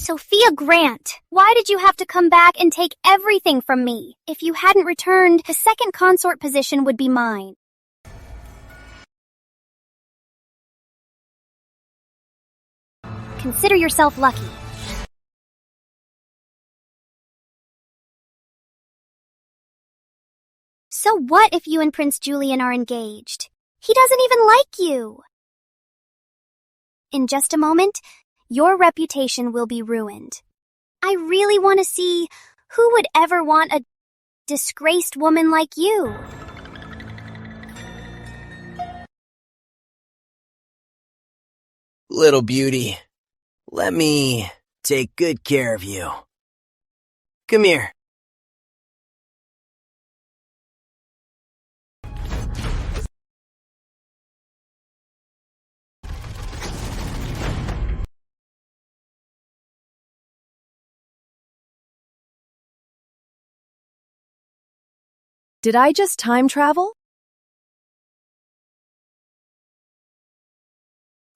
Sophia Grant, why did you have to come back and take everything from me? If you hadn't returned, the second consort position would be mine. Consider yourself lucky. So what if you and Prince Julian are engaged? He doesn't even like you. In just a moment, your reputation will be ruined. I really want to see who would ever want a disgraced woman like you. Little beauty, let me take good care of you. Come here. Did I just time travel?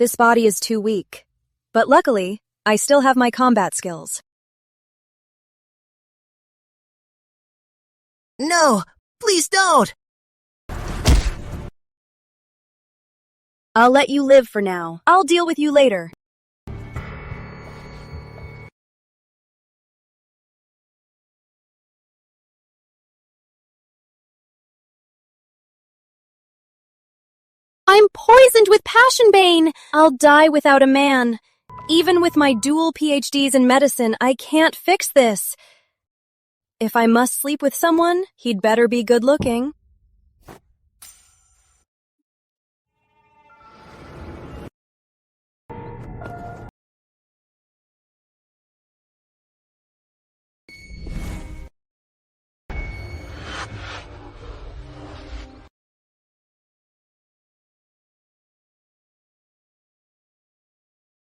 This body is too weak, but luckily, I still have my combat skills. No, please don't. I'll let you live for now. I'll deal with you later. I'm poisoned with passion bane. I'll die without a man. Even with my dual PhDs in medicine, I can't fix this. If I must sleep with someone, he'd better be good looking.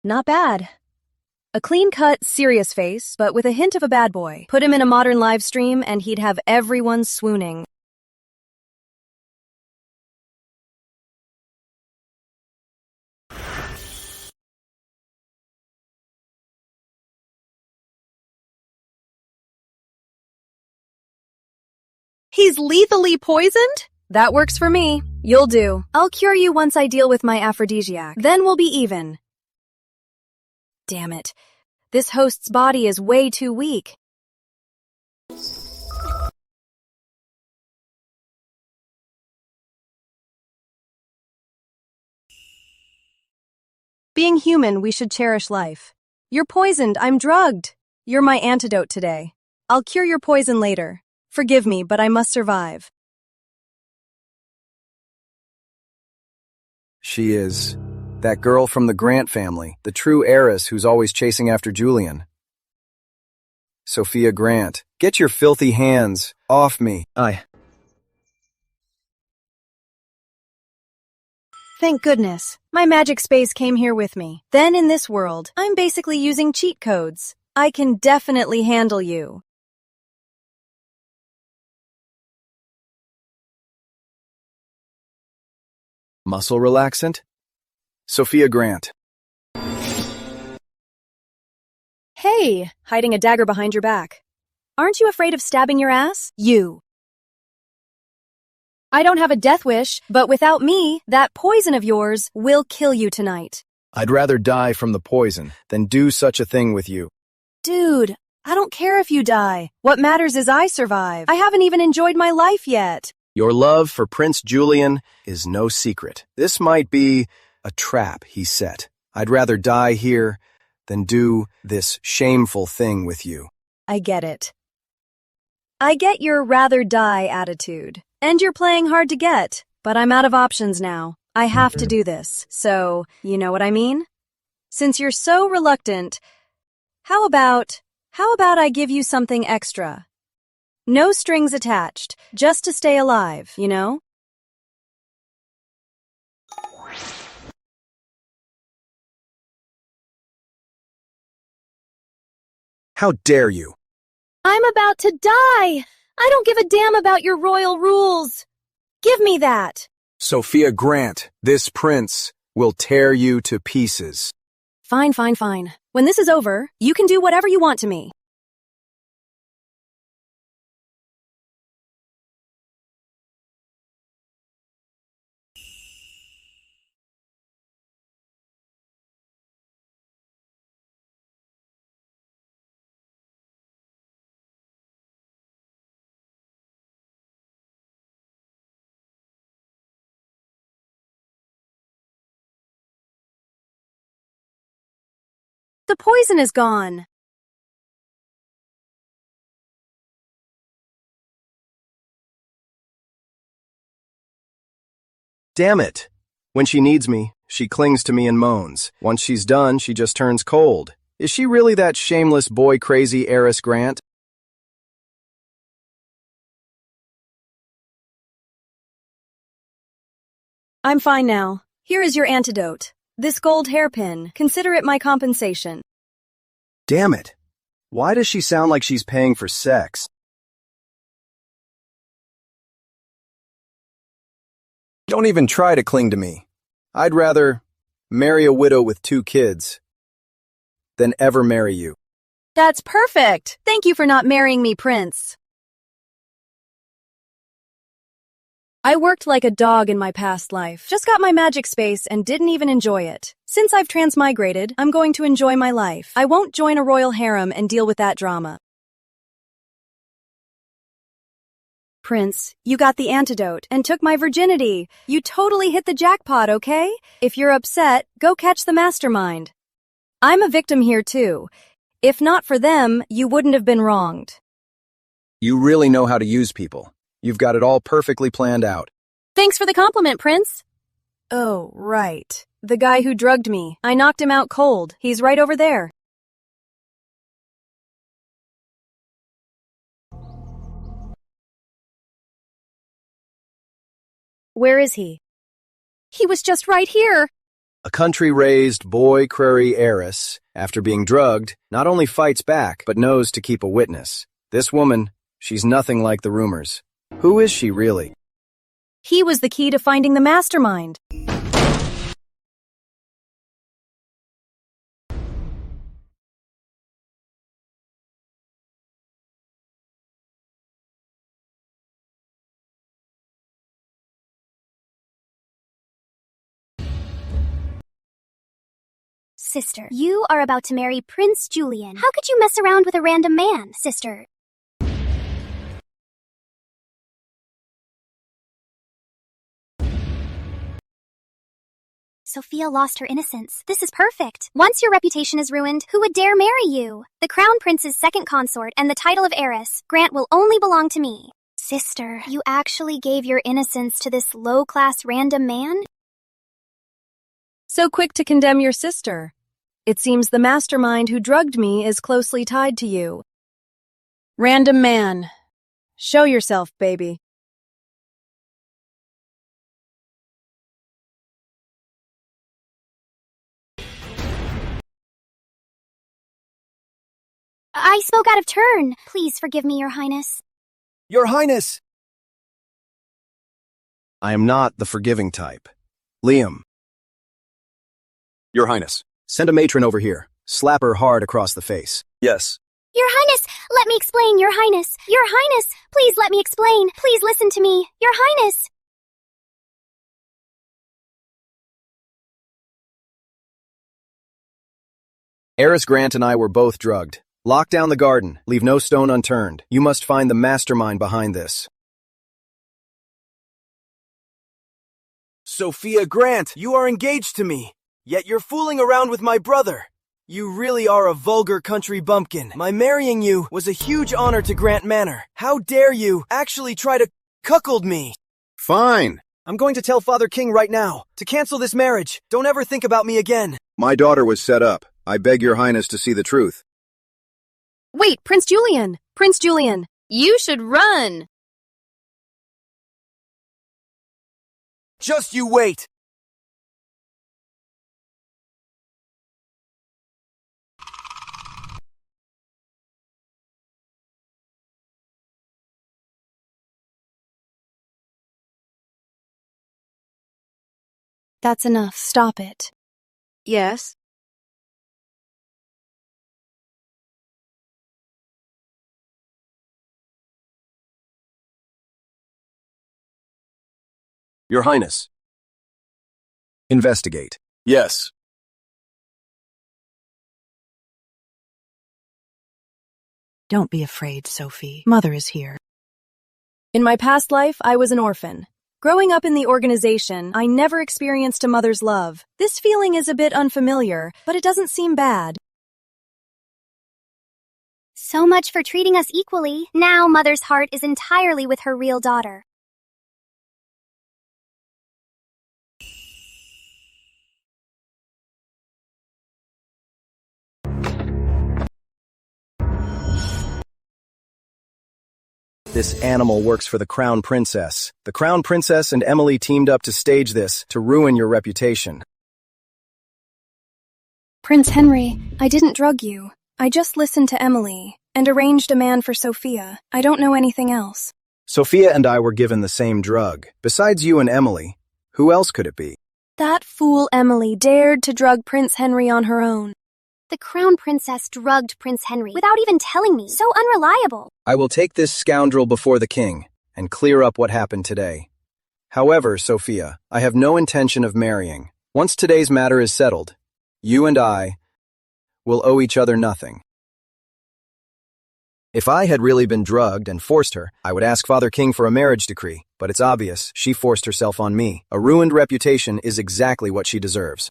Not bad. A clean-cut, serious face, but with a hint of a bad boy. Put him in a modern live stream and he'd have everyone swooning. He's lethally poisoned? That works for me. You'll do. I'll cure you once I deal with my aphrodisiac. Then we'll be even. Damn it. This host's body is way too weak. Being human, we should cherish life. You're poisoned, I'm drugged. You're my antidote today. I'll cure your poison later. Forgive me, but I must survive. She is. That girl from the Grant family, the true heiress who's always chasing after Julian. Sophia Grant, get your filthy hands off me. Thank goodness. My magic space came here with me. Then in this world, I'm basically using cheat codes. I can definitely handle you. Muscle relaxant? Sophia Grant. Hey, hiding a dagger behind your back. Aren't you afraid of stabbing your ass? You. I don't have a death wish, but without me, that poison of yours will kill you tonight. I'd rather die from the poison than do such a thing with you. Dude, I don't care if you die. What matters is I survive. I haven't even enjoyed my life yet. Your love for Prince Julian is no secret. This might be a trap he set. I'd rather die here than do this shameful thing with you. I get it. I get your rather die attitude. And you're playing hard to get, but I'm out of options now. I have to do this, so you know what I mean? Since you're so reluctant, how about I give you something extra? No strings attached, just to stay alive, you know? How dare you? I'm about to die! I don't give a damn about your royal rules! Give me that! Sophia Grant, this prince will tear you to pieces. Fine. When this is over, you can do whatever you want to me. The poison is gone. Damn it! When she needs me, she clings to me and moans. Once she's done, she just turns cold. Is she really that shameless boy-crazy heiress Grant? I'm fine now. Here is your antidote. This gold hairpin. Consider it my compensation. Damn it! Why does she sound like she's paying for sex? Don't even try to cling to me. I'd rather marry a widow with 2 kids than ever marry you. That's perfect. Thank you for not marrying me, Prince. I worked like a dog in my past life. Just got my magic space and didn't even enjoy it. Since I've transmigrated, I'm going to enjoy my life. I won't join a royal harem and deal with that drama. Prince, you got the antidote and took my virginity. You totally hit the jackpot, okay? If you're upset, go catch the mastermind. I'm a victim here too. If not for them, you wouldn't have been wronged. You really know how to use people. You've got it all perfectly planned out. Thanks for the compliment, Prince. Oh, right. The guy who drugged me. I knocked him out cold. He's right over there. Where is he? He was just right here. A country-raised boy-crary heiress, after being drugged, not only fights back, but knows to keep a witness. This woman, she's nothing like the rumors. Who is she really? He was the key to finding the mastermind. Sister, you are about to marry Prince Julian. How could you mess around with a random man, sister? Sophia lost her innocence. This is perfect. Once your reputation is ruined, who would dare marry you? The crown prince's second consort and the title of heiress, Grant, will only belong to me. Sister, you actually gave your innocence to this low-class random man? So quick to condemn your sister. It seems the mastermind who drugged me is closely tied to you. Random man. Show yourself, baby. I spoke out of turn. Please forgive me, Your Highness. Your Highness! I am not the forgiving type. Liam. Your Highness, send a matron over here. Slap her hard across the face. Yes. Your Highness, let me explain, Your Highness. Your Highness, please let me explain. Please listen to me. Your Highness. Heiress Grant and I were both drugged. Lock down the garden. Leave no stone unturned. You must find the mastermind behind this. Sophia Grant, you are engaged to me, yet you're fooling around with my brother. You really are a vulgar country bumpkin. My marrying you was a huge honor to Grant Manor. How dare you actually try to cuckold me? Fine. I'm going to tell Father King right now to cancel this marriage. Don't ever think about me again. My daughter was set up. I beg your highness to see the truth. Wait, Prince Julian! Prince Julian! You should run! Just you wait. That's enough. Stop it. Yes? Your Highness. Investigate. Yes. Don't be afraid, Sophie. Mother is here. In my past life, I was an orphan. Growing up in the organization, I never experienced a mother's love. This feeling is a bit unfamiliar, but it doesn't seem bad. So much for treating us equally. Now Mother's heart is entirely with her real daughter. This animal works for the Crown Princess. The Crown Princess and Emily teamed up to stage this to ruin your reputation. Prince Henry, I didn't drug you. I just listened to Emily and arranged a man for Sophia. I don't know anything else. Sophia and I were given the same drug. Besides you and Emily, who else could it be? That fool Emily dared to drug Prince Henry on her own. The Crown Princess drugged Prince Henry without even telling me. So unreliable. I will take this scoundrel before the king and clear up what happened today. However, Sophia, I have no intention of marrying. Once today's matter is settled, you and I will owe each other nothing. If I had really been drugged and forced her, I would ask Father King for a marriage decree, but it's obvious she forced herself on me. A ruined reputation is exactly what she deserves.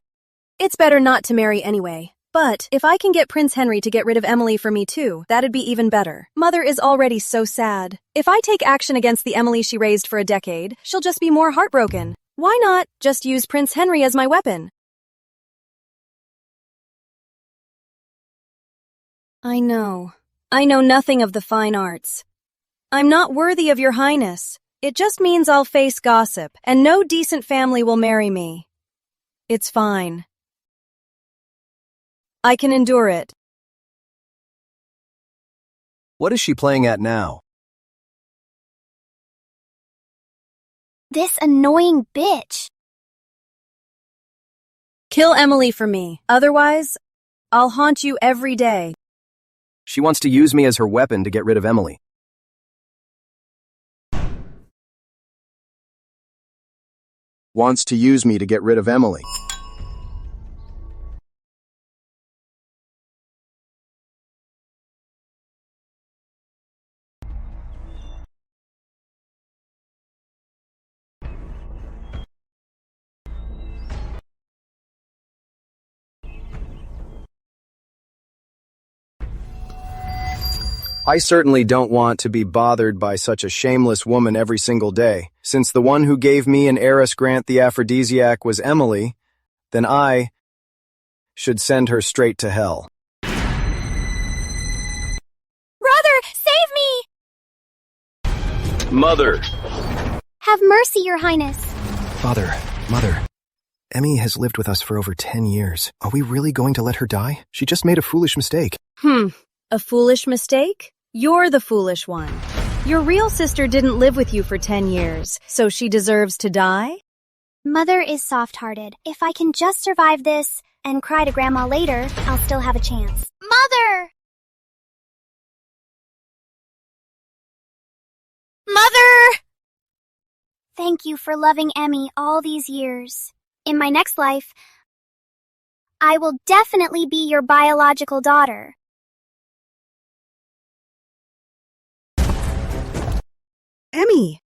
It's better not to marry anyway. But if I can get Prince Henry to get rid of Emily for me too, that'd be even better. Mother is already so sad. If I take action against the Emily she raised for a decade, she'll just be more heartbroken. Why not just use Prince Henry as my weapon? I know nothing of the fine arts. I'm not worthy of your highness. It just means I'll face gossip, and no decent family will marry me. It's fine. I can endure it. What is she playing at now? This annoying bitch. Kill Emily for me. Otherwise, I'll haunt you every day. She wants to use me as her weapon to get rid of Emily. Wants to use me to get rid of Emily. I certainly don't want to be bothered by such a shameless woman every single day. Since the one who gave me and heiress grant the aphrodisiac was Emily, then I should send her straight to hell. Brother, save me! Mother! Have mercy, Your Highness. Father, Mother, Emmy has lived with us for over 10 years. Are we really going to let her die? She just made a foolish mistake. A foolish mistake? You're the foolish one. Your real sister didn't live with you for 10 years, so she deserves to die? Mother is soft-hearted. If I can just survive this and cry to Grandma later, I'll still have a chance. Mother! Mother! Thank you for loving Emmy all these years. In my next life, I will definitely be your biological daughter. Emmy!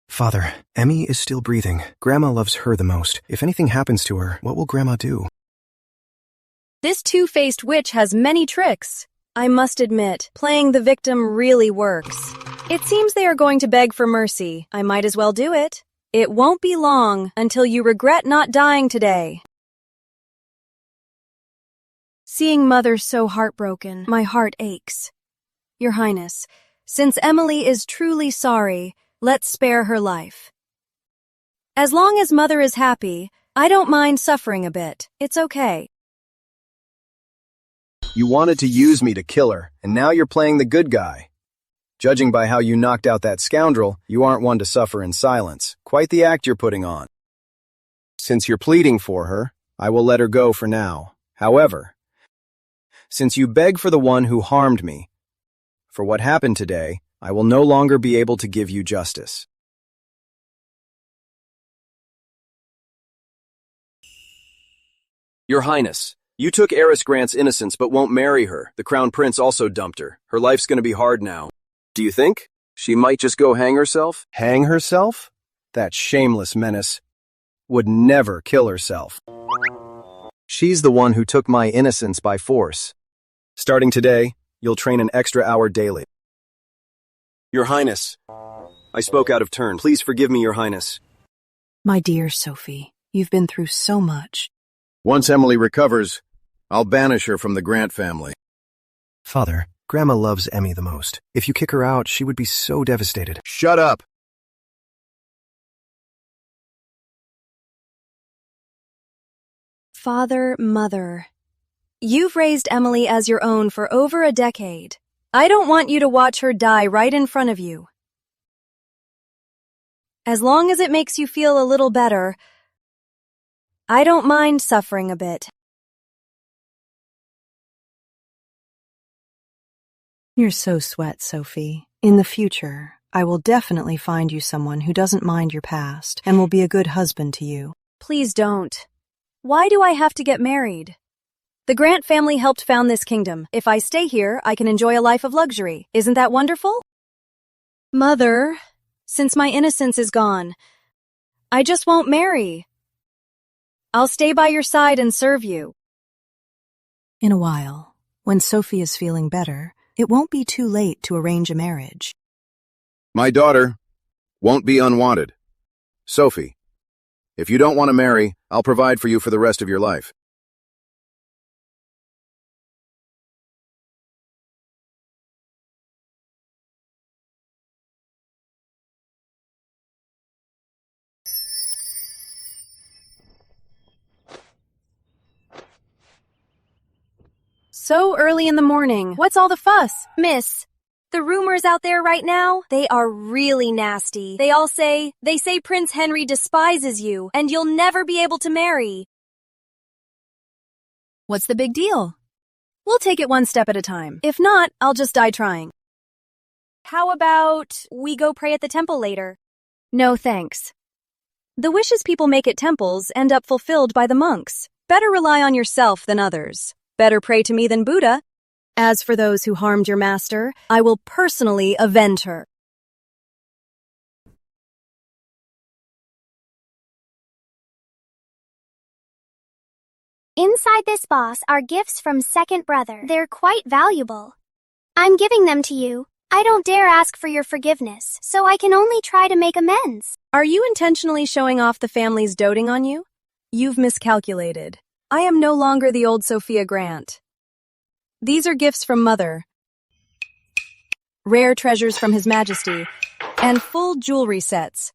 Father, Emmy is still breathing. Grandma loves her the most. If anything happens to her, what will Grandma do? This two-faced witch has many tricks. I must admit, playing the victim really works. It seems they are going to beg for mercy. I might as well do it. It won't be long until you regret not dying today. Seeing Mother so heartbroken, my heart aches. Your Highness, since Emily is truly sorry, let's spare her life. As long as Mother is happy, I don't mind suffering a bit. It's okay. You wanted to use me to kill her, and now you're playing the good guy. Judging by how you knocked out that scoundrel, you aren't one to suffer in silence. Quite the act you're putting on. Since you're pleading for her, I will let her go for now. However, since you beg for the one who harmed me, For what happened today, I will no longer be able to give you justice. Your Highness, you took Heiress Grant's innocence but won't marry her. The Crown Prince also dumped her. Her life's gonna be hard now. Do you think she might just go hang herself? Hang herself? That shameless menace would never kill herself. She's the one who took my innocence by force. Starting today, you'll train an extra hour daily. Your Highness, I spoke out of turn. Please forgive me, Your Highness. My dear Sophie, you've been through so much. Once Emily recovers, I'll banish her from the Grant family. Father, Grandma loves Emmy the most. If you kick her out, she would be so devastated. Shut up! Father, Mother, you've raised Emily as your own for over a decade. I don't want you to watch her die right in front of you. As long as it makes you feel a little better, I don't mind suffering a bit. You're so sweet, Sophie. In the future, I will definitely find you someone who doesn't mind your past and will be a good husband to you. Please don't. Why do I have to get married? The Grant family helped found this kingdom. If I stay here, I can enjoy a life of luxury. Isn't that wonderful? Mother, since my innocence is gone, I just won't marry. I'll stay by your side and serve you. In a while, when Sophie is feeling better, it won't be too late to arrange a marriage. My daughter won't be unwanted. Sophie, if you don't want to marry, I'll provide for you for the rest of your life. So early in the morning. What's all the fuss? Miss, the rumors out there right now, they are really nasty. They say Prince Henry despises you and you'll never be able to marry. What's the big deal? We'll take it one step at a time. If not, I'll just die trying. How about we go pray at the temple later? No, thanks. The wishes people make at temples end up fulfilled by the monks. Better rely on yourself than others. Better pray to me than Buddha. As for those who harmed your master, I will personally avenge her. Inside this box are gifts from second brother. They're quite valuable. I'm giving them to you. I don't dare ask for your forgiveness, so I can only try to make amends. Are you intentionally showing off the family's doting on you? You've miscalculated. I am no longer the old Sophia Grant. These are gifts from Mother, rare treasures from His Majesty, and full jewelry sets.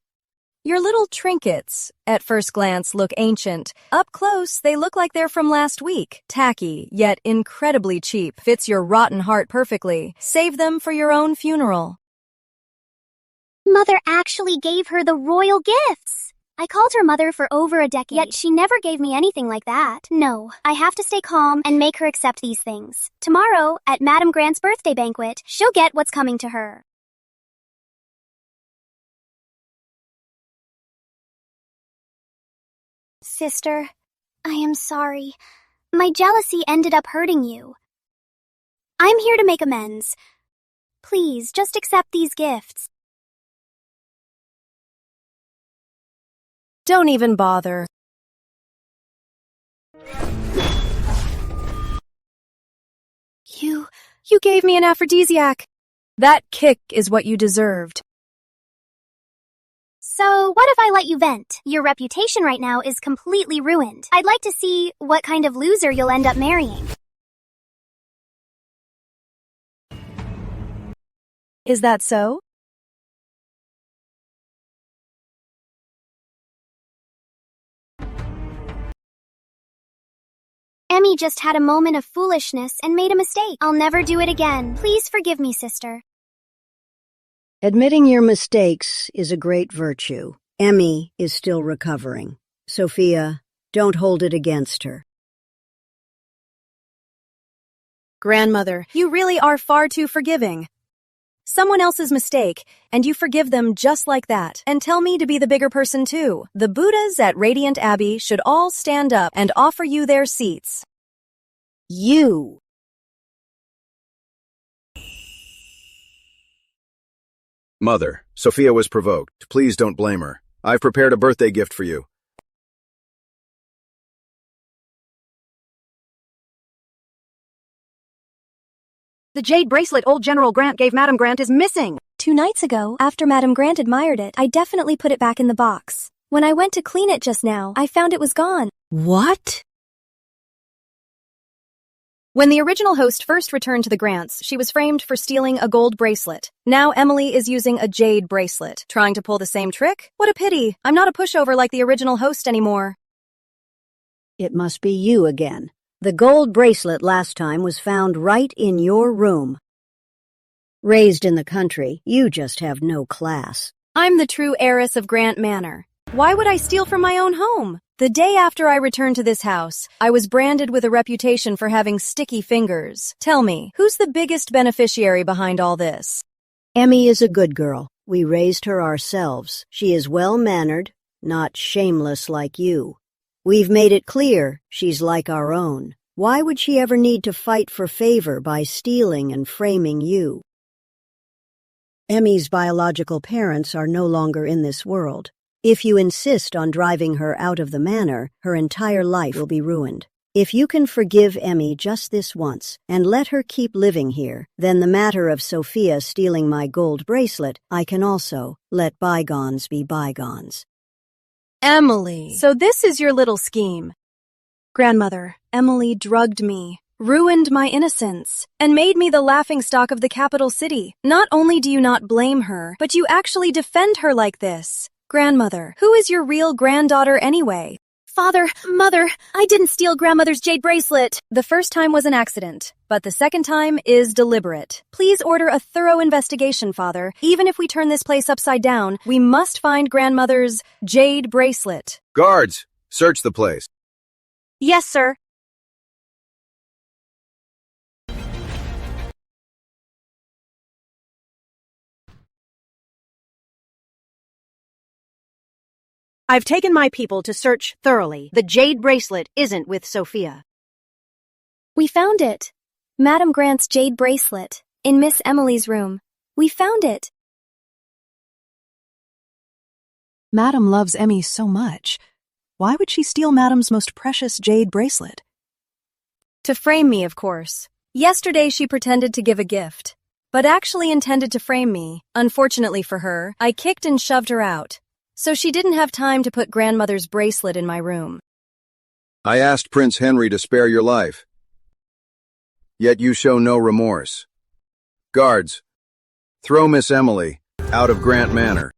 Your little trinkets, at first glance, look ancient. Up close, they look like they're from last week. Tacky, yet incredibly cheap. Fits your rotten heart perfectly. Save them for your own funeral. Mother actually gave her the royal gifts. I called her mother for over a decade, yet she never gave me anything like that. No, I have to stay calm and make her accept these things. Tomorrow, at Madame Grant's birthday banquet, she'll get what's coming to her. Sister, I am sorry. My jealousy ended up hurting you. I'm here to make amends. Please, just accept these gifts. Don't even bother. You gave me an aphrodisiac. That kick is what you deserved. So, what if I let you vent? Your reputation right now is completely ruined. I'd like to see what kind of loser you'll end up marrying. Is that so? Emmy just had a moment of foolishness and made a mistake. I'll never do it again. Please forgive me, sister. Admitting your mistakes is a great virtue. Emmy is still recovering. Sophia, don't hold it against her. Grandmother, you really are far too forgiving. someone else's mistake, and you forgive them just like that, and tell me to be the bigger person too. The Buddhas at Radiant Abbey should all stand up and offer you their seats. You. Mother, Sophia was provoked. Please don't blame her. I've prepared a birthday gift for you. The jade bracelet old General Grant gave Madam Grant is missing. 2 nights ago, after Madam Grant admired it, I definitely put it back in the box. When I went to clean it just now, I found it was gone. What? When the original host first returned to the Grants, she was framed for stealing a gold bracelet. Now Emily is using a jade bracelet. Trying to pull the same trick? What a pity. I'm not a pushover like the original host anymore. It must be you again. The gold bracelet last time was found right in your room. Raised in the country, you just have no class. I'm the true heiress of Grant Manor. Why would I steal from my own home? The day after I returned to this house, I was branded with a reputation for having sticky fingers. Tell me, who's the biggest beneficiary behind all this? Emmy is a good girl. We raised her ourselves. She is well-mannered, not shameless like you. We've made it clear she's like our own. Why would she ever need to fight for favor by stealing and framing you? Emmy's biological parents are no longer in this world. If you insist on driving her out of the manor, her entire life will be ruined. If you can forgive Emmy just this once and let her keep living here, then the matter of Sophia stealing my gold bracelet, I can also let bygones be bygones. Emily. So this is your little scheme. Grandmother, Emily drugged me, ruined my innocence, and made me the laughingstock of the capital city. Not only do you not blame her, but you actually defend her like this. Grandmother, who is your real granddaughter anyway? Father, Mother, I didn't steal Grandmother's jade bracelet. The first time was an accident, but the second time is deliberate. Please order a thorough investigation, Father. Even if we turn this place upside down, we must find Grandmother's jade bracelet. Guards, search the place. Yes, sir. I've taken my people to search thoroughly. The jade bracelet isn't with Sophia. We found it. Madam Grant's jade bracelet. In Miss Emily's room. We found it. Madam loves Emmy so much. Why would she steal Madam's most precious jade bracelet? To frame me, of course. Yesterday she pretended to give a gift, but actually intended to frame me. Unfortunately for her, I kicked and shoved her out. So she didn't have time to put Grandmother's bracelet in my room. I asked Prince Henry to spare your life. Yet you show no remorse. Guards, throw Miss Emily out of Grant Manor.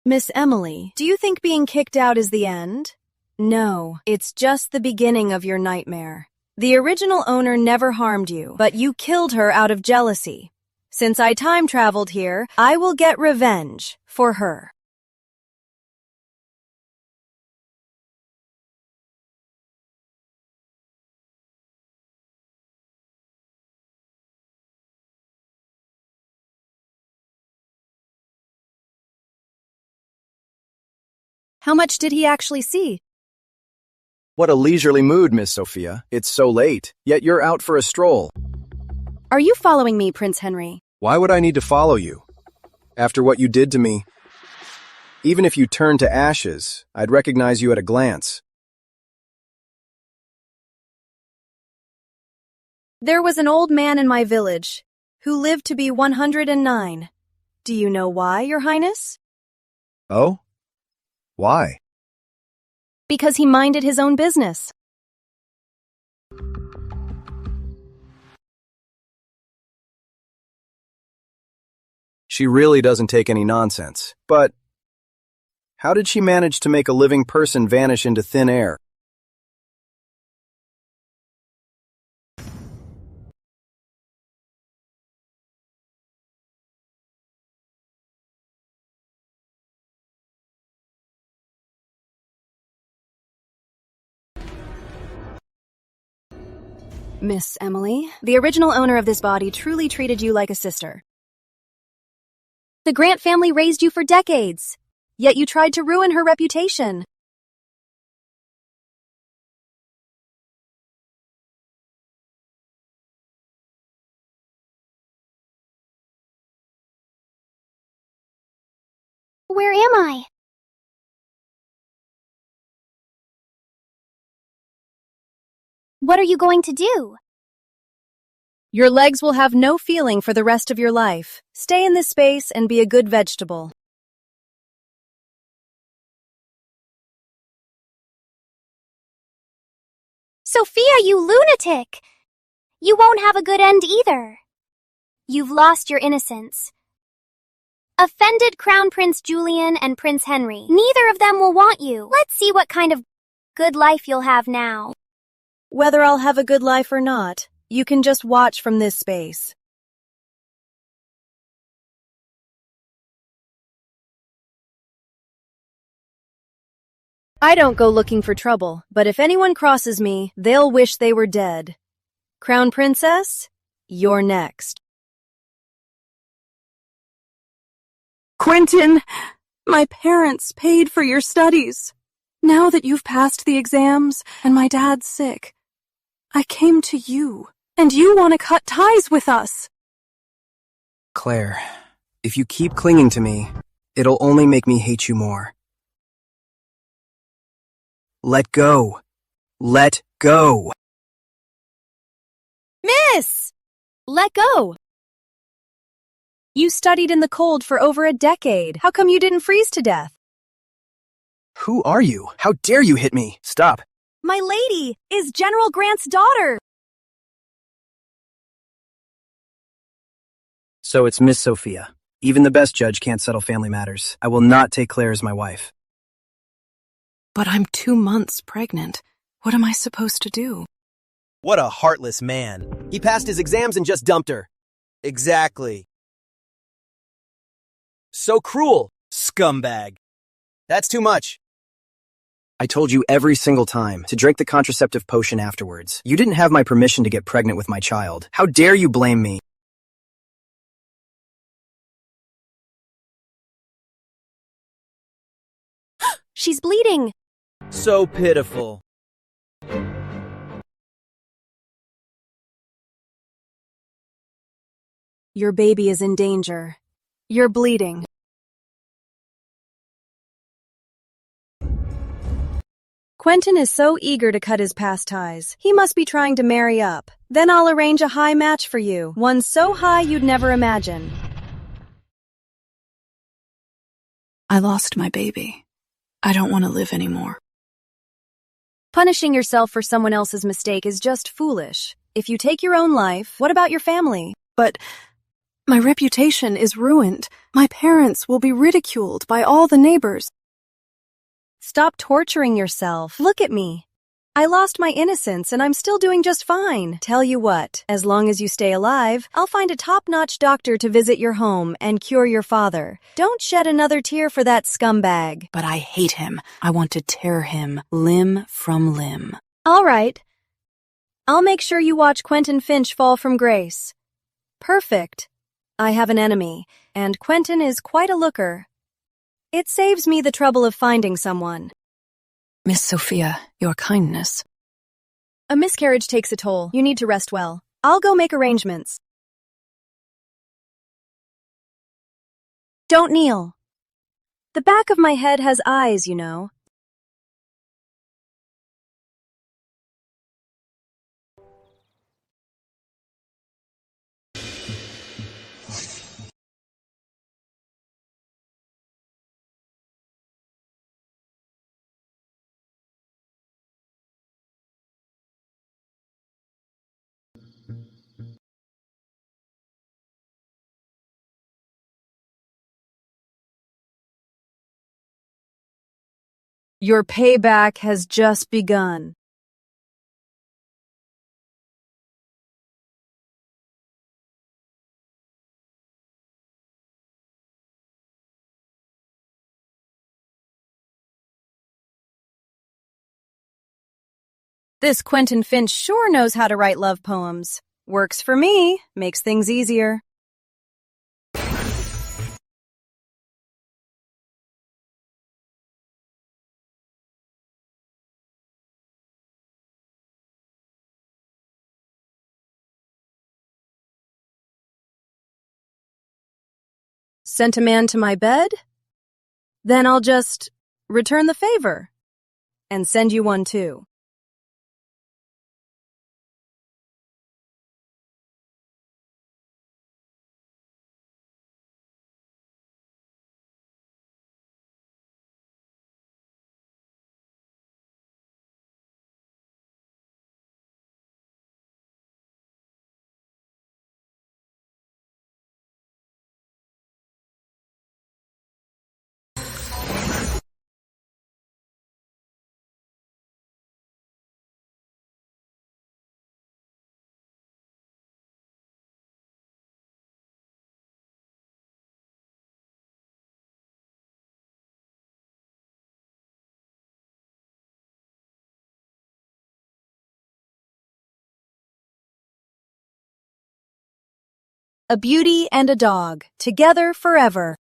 Miss Emily, do you think being kicked out is the end? No, it's just the beginning of your nightmare. The original owner never harmed you, but you killed her out of jealousy. Since I time-traveled here, I will get revenge for her. How much did he actually see? What a leisurely mood, Miss Sophia. It's so late, yet you're out for a stroll. Are you following me, Prince Henry? Why would I need to follow you? After what you did to me, even if you turned to ashes, I'd recognize you at a glance. There was an old man in my village who lived to be 109. Do you know why, Your Highness? Oh? Why? Because he minded his own business. She really doesn't take any nonsense. But how did she manage to make a living person vanish into thin air? Miss Emily, the original owner of this body truly treated you like a sister. The Grant family raised you for decades, yet you tried to ruin her reputation. Where am I? What are you going to do? Your legs will have no feeling for the rest of your life. Stay in this space and be a good vegetable. Sophia, you lunatic! You won't have a good end either. You've lost your innocence. Offended Crown Prince Julian and Prince Henry. Neither of them will want you. Let's see what kind of good life you'll have now. Whether I'll have a good life or not, you can just watch from this space. I don't go looking for trouble, but if anyone crosses me, they'll wish they were dead. Crown Princess, you're next. Quentin, my parents paid for your studies. Now that you've passed the exams and my dad's sick, I came to you, and you want to cut ties with us. Claire, if you keep clinging to me, it'll only make me hate you more. Let go. Let go. Miss! Let go. You studied in the cold for over a decade. How come you didn't freeze to death? Who are you? How dare you hit me? Stop. My lady is General Grant's daughter. So it's Miss Sophia. Even the best judge can't settle family matters. I will not take Claire as my wife. But I'm 2 months pregnant. What am I supposed to do? What a heartless man. He passed his exams and just dumped her. Exactly. So cruel, scumbag. That's too much. I told you every single time to drink the contraceptive potion afterwards. You didn't have my permission to get pregnant with my child. How dare you blame me? She's bleeding. So pitiful. Your baby is in danger. You're bleeding. Quentin is so eager to cut his past ties. He must be trying to marry up. Then I'll arrange a high match for you. One so high you'd never imagine. I lost my baby. I don't want to live anymore. Punishing yourself for someone else's mistake is just foolish. If you take your own life, what about your family? But my reputation is ruined. My parents will be ridiculed by all the neighbors. Stop torturing yourself. Look at me. I lost my innocence and I'm still doing just fine. Tell you what, as long as you stay alive, I'll find a top-notch doctor to visit your home and cure your father. Don't shed another tear for that scumbag. But I hate him. I want to tear him limb from limb. All right. I'll make sure you watch Quentin Finch fall from grace. Perfect. I have an enemy, and Quentin is quite a looker. It saves me the trouble of finding someone. Miss Sophia, your kindness. A miscarriage takes a toll. You need to rest well. I'll go make arrangements. Don't kneel. The back of my head has eyes, you know. Your payback has just begun. This Quentin Finch sure knows how to write love poems. Works for me, makes things easier. Sent a man to my bed? Then I'll just return the favor and send you one too. A beauty and a dog, together forever.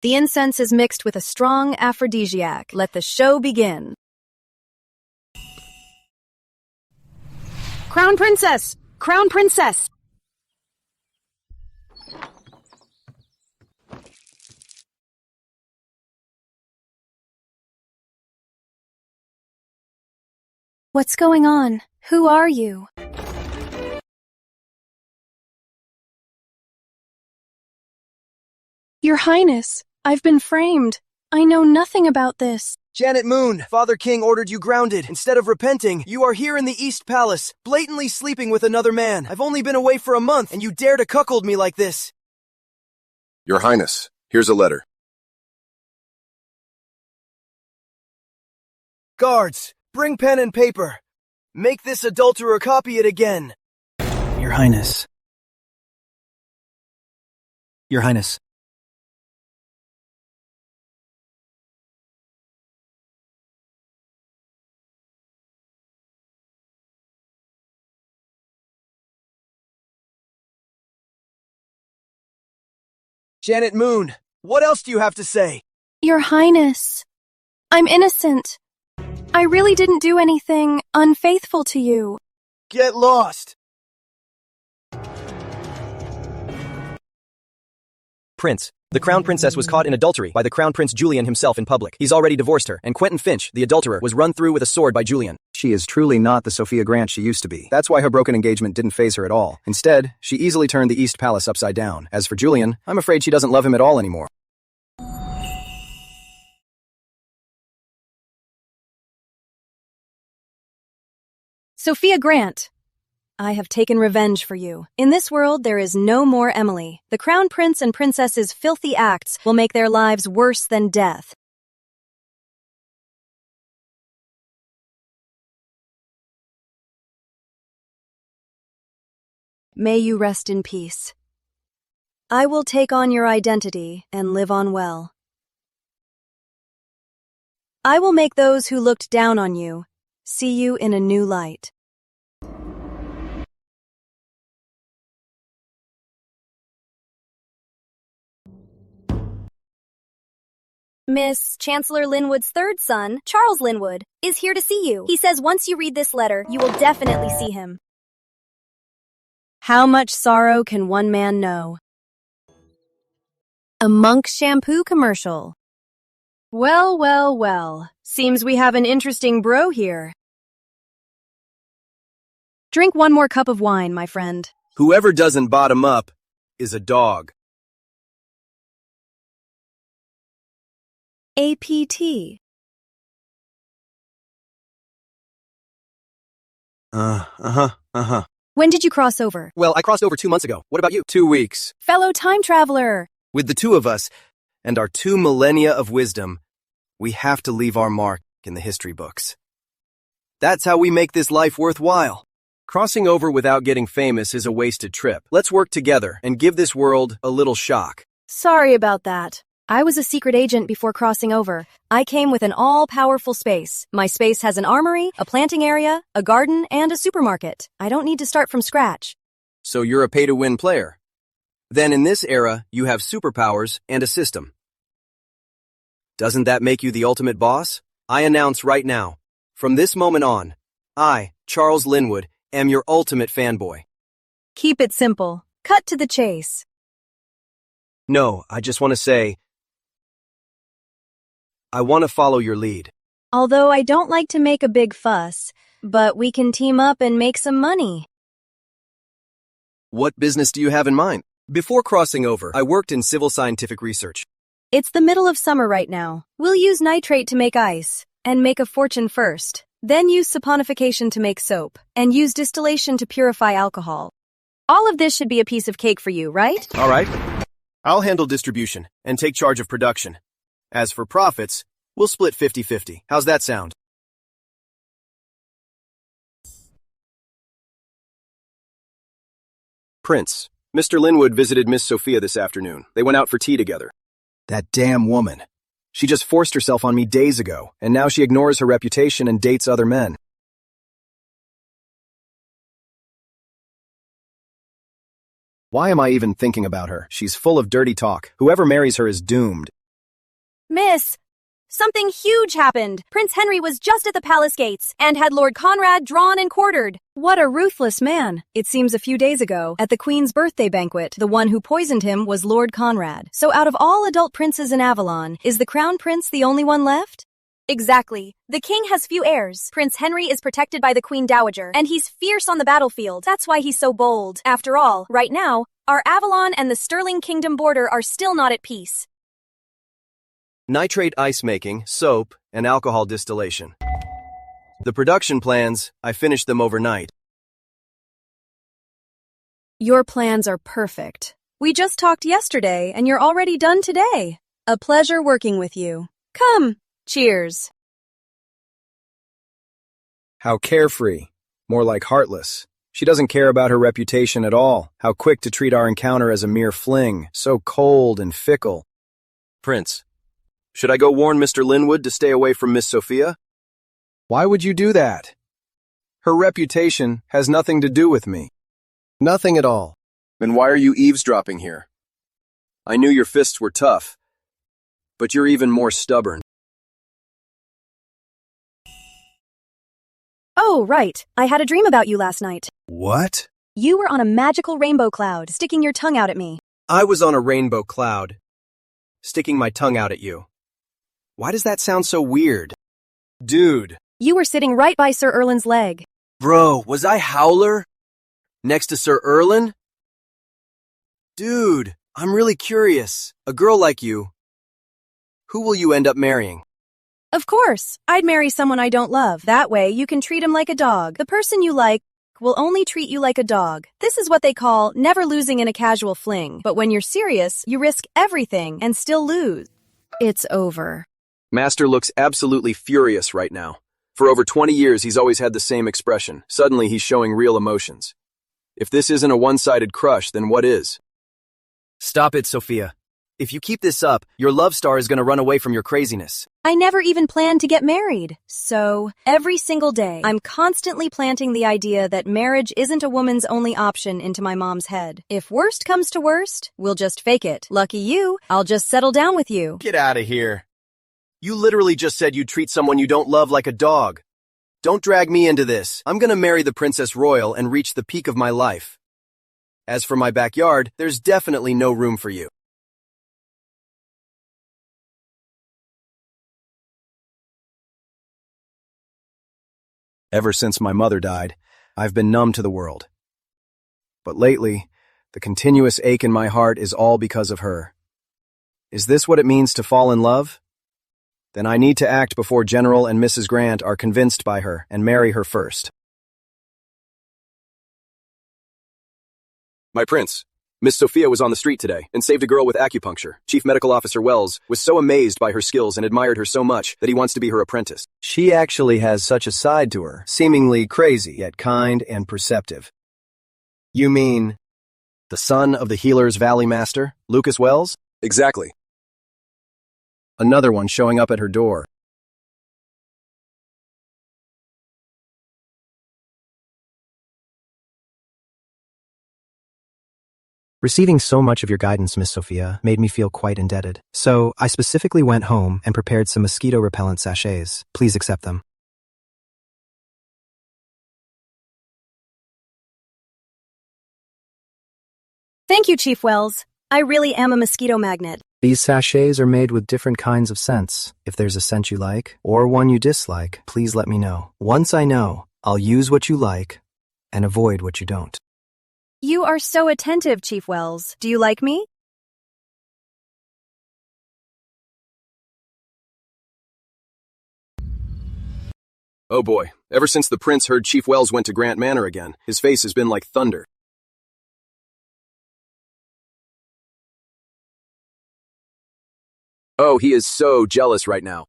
The incense is mixed with a strong aphrodisiac. Let the show begin. Crown Princess! Crown Princess! What's going on? Who are you? Your Highness, I've been framed. I know nothing about this. Janet Moon, Father King ordered you grounded. Instead of repenting, you are here in the East Palace, blatantly sleeping with another man. I've only been away for a month, and you dare to cuckold me like this. Your Highness, here's a letter. Guards, bring pen and paper. Make this adulterer copy it again. Your Highness. Your Highness. Janet Moon, what else do you have to say? Your Highness, I'm innocent. I really didn't do anything unfaithful to you. Get lost. Prince. The Crown Princess was caught in adultery by the Crown Prince Julian himself in public. He's already divorced her, and Quentin Finch, the adulterer, was run through with a sword by Julian. She is truly not the Sophia Grant she used to be. That's why her broken engagement didn't faze her at all. Instead, she easily turned the East Palace upside down. As for Julian, I'm afraid she doesn't love him at all anymore. Sophia Grant, I have taken revenge for you. In this world, there is no more Emily. The Crown Prince and Princess's filthy acts will make their lives worse than death. May you rest in peace. I will take on your identity and live on well. I will make those who looked down on you see you in a new light. Miss Chancellor Linwood's third son, Charles Linwood, is here to see you. He says once you read this letter, you will definitely see him. How much sorrow can one man know? A Monk shampoo commercial. Well, well, well. Seems we have an interesting bro here. Drink one more cup of wine, my friend. Whoever doesn't bottom up is a dog. APT. When did you cross over? Well, I crossed over 2 months ago. What about you? 2 weeks. Fellow time traveler. With the two of us, and our 2 millennia of wisdom, we have to leave our mark in the history books. That's how we make this life worthwhile. Crossing over without getting famous is a wasted trip. Let's work together and give this world a little shock. Sorry about that. I was a secret agent before crossing over. I came with an all-powerful space. My space has an armory, a planting area, a garden, and a supermarket. I don't need to start from scratch. So you're a pay-to-win player. Then in this era, you have superpowers and a system. Doesn't that make you the ultimate boss? I announce right now, from this moment on, I, Charles Linwood, am your ultimate fanboy. Keep it simple. Cut to the chase. No, I just want to say, I want to follow your lead. Although I don't like to make a big fuss, but we can team up and make some money. What business do you have in mind? Before crossing over, I worked in civil scientific research. It's the middle of summer right now. We'll use nitrate to make ice, and make a fortune first. Then use saponification to make soap, and use distillation to purify alcohol. All of this should be a piece of cake for you, right? All right. I'll handle distribution and take charge of production. As for profits, we'll split 50-50. How's that sound? Prince, Mr. Linwood visited Miss Sophia this afternoon. They went out for tea together. That damn woman. She just forced herself on me days ago, and now she ignores her reputation and dates other men. Why am I even thinking about her? She's full of dirty talk. Whoever marries her is doomed. Miss, something huge happened. Prince Henry was just at the palace gates and had Lord Conrad drawn and quartered. What a ruthless man. It seems a few days ago, at the Queen's birthday banquet, the one who poisoned him was Lord Conrad. So out of all adult princes in Avalon, is the Crown Prince the only one left? Exactly. The king has few heirs. Prince Henry is protected by the Queen Dowager, and he's fierce on the battlefield. That's why he's so bold. After all, right now, our Avalon and the Sterling Kingdom border are still not at peace. Nitrate ice making, soap, and alcohol distillation. The production plans, I finished them overnight. Your plans are perfect. We just talked yesterday, and you're already done today. A pleasure working with you. Come, cheers. How carefree. More like heartless. She doesn't care about her reputation at all. How quick to treat our encounter as a mere fling. So cold and fickle. Prince, should I go warn Mr. Linwood to stay away from Miss Sophia? Why would you do that? Her reputation has nothing to do with me. Nothing at all. Then why are you eavesdropping here? I knew your fists were tough, but you're even more stubborn. Oh, right. I had a dream about you last night. What? You were on a magical rainbow cloud, sticking your tongue out at me. I was on a rainbow cloud, sticking my tongue out at you. Why does that sound so weird? Dude. You were sitting right by Sir Erlen's leg. Bro, was I Howler? Next to Sir Erlen? Dude, I'm really curious. A girl like you, who will you end up marrying? Of course. I'd marry someone I don't love. That way, you can treat him like a dog. The person you like will only treat you like a dog. This is what they call never losing in a casual fling. But when you're serious, you risk everything and still lose. It's over. Master looks absolutely furious right now. For over 20 years, he's always had the same expression. Suddenly, he's showing real emotions. If this isn't a one-sided crush, then what is? Stop it, Sophia. If you keep this up, your love star is going to run away from your craziness. I never even planned to get married. So, every single day, I'm constantly planting the idea that marriage isn't a woman's only option into my mom's head. If worst comes to worst, we'll just fake it. Lucky you, I'll just settle down with you. Get out of here. You literally just said you'd treat someone you don't love like a dog. Don't drag me into this. I'm going to marry the Princess Royal and reach the peak of my life. As for my backyard, there's definitely no room for you. Ever since my mother died, I've been numb to the world. But lately, the continuous ache in my heart is all because of her. Is this what it means to fall in love? Then I need to act before General and Mrs. Grant are convinced by her and marry her first. My prince, Miss Sophia was on the street today and saved a girl with acupuncture. Chief Medical Officer Wells was so amazed by her skills and admired her so much that he wants to be her apprentice. She actually has such a side to her, seemingly crazy, yet kind and perceptive. You mean the son of the Healer's Valley Master, Lucas Wells? Exactly. Another one showing up at her door. Receiving so much of your guidance, Miss Sophia, made me feel quite indebted. So, I specifically went home and prepared some mosquito repellent sachets. Please accept them. Thank you, Chief Wells. I really am a mosquito magnet. These sachets are made with different kinds of scents. If there's a scent you like, or one you dislike, please let me know. Once I know, I'll use what you like and avoid what you don't. You are so attentive, Chief Wells. Do you like me? Oh boy, ever since the prince heard Chief Wells went to Grant Manor again, his face has been like thunder. Oh, he is so jealous right now.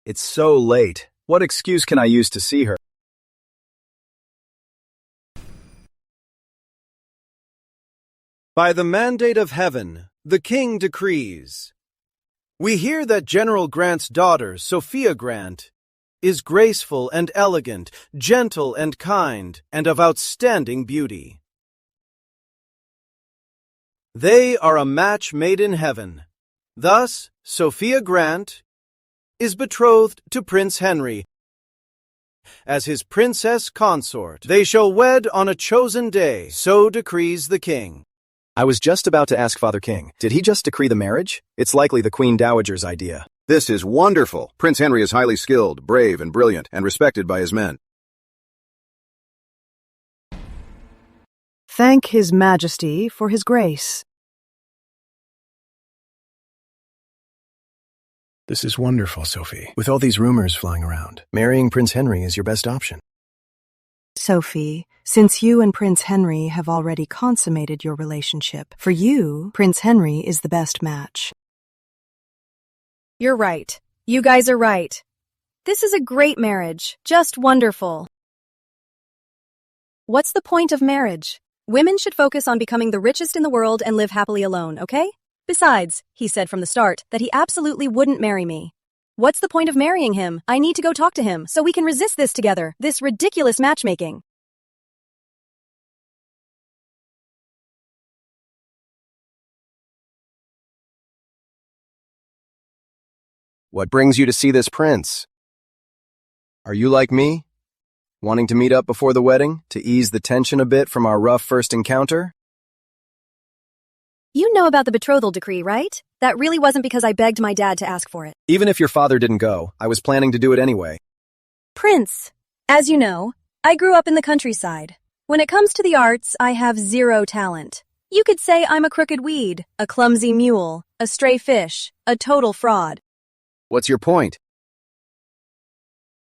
It's so late. What excuse can I use to see her? By the mandate of heaven, the king decrees. We hear that General Grant's daughter, Sophia Grant, is graceful and elegant, gentle and kind, and of outstanding beauty. They are a match made in heaven. Thus, Sophia Grant is betrothed to Prince Henry. As his princess consort, they shall wed on a chosen day, so decrees the king. I was just about to ask Father King, did he just decree the marriage? It's likely the Queen Dowager's idea. This is wonderful. Prince Henry is highly skilled, brave, and brilliant, and respected by his men. Thank His Majesty for his grace. This is wonderful, Sophie. With all these rumors flying around, marrying Prince Henry is your best option. Sophie, since you and Prince Henry have already consummated your relationship, for you, Prince Henry is the best match. You're right. You guys are right. This is a great marriage. Just wonderful. What's the point of marriage? Women should focus on becoming the richest in the world and live happily alone, okay? Besides, he said from the start that he absolutely wouldn't marry me. What's the point of marrying him? I need to go talk to him so we can resist this together, this ridiculous matchmaking. What brings you to see this prince? Are you like me? Wanting to meet up before the wedding to ease the tension a bit from our rough first encounter? You know about the betrothal decree, right? That really wasn't because I begged my dad to ask for it. Even if your father didn't go, I was planning to do it anyway. Prince, as you know, I grew up in the countryside. When it comes to the arts, I have zero talent. You could say I'm a crooked weed, a clumsy mule, a stray fish, a total fraud. What's your point?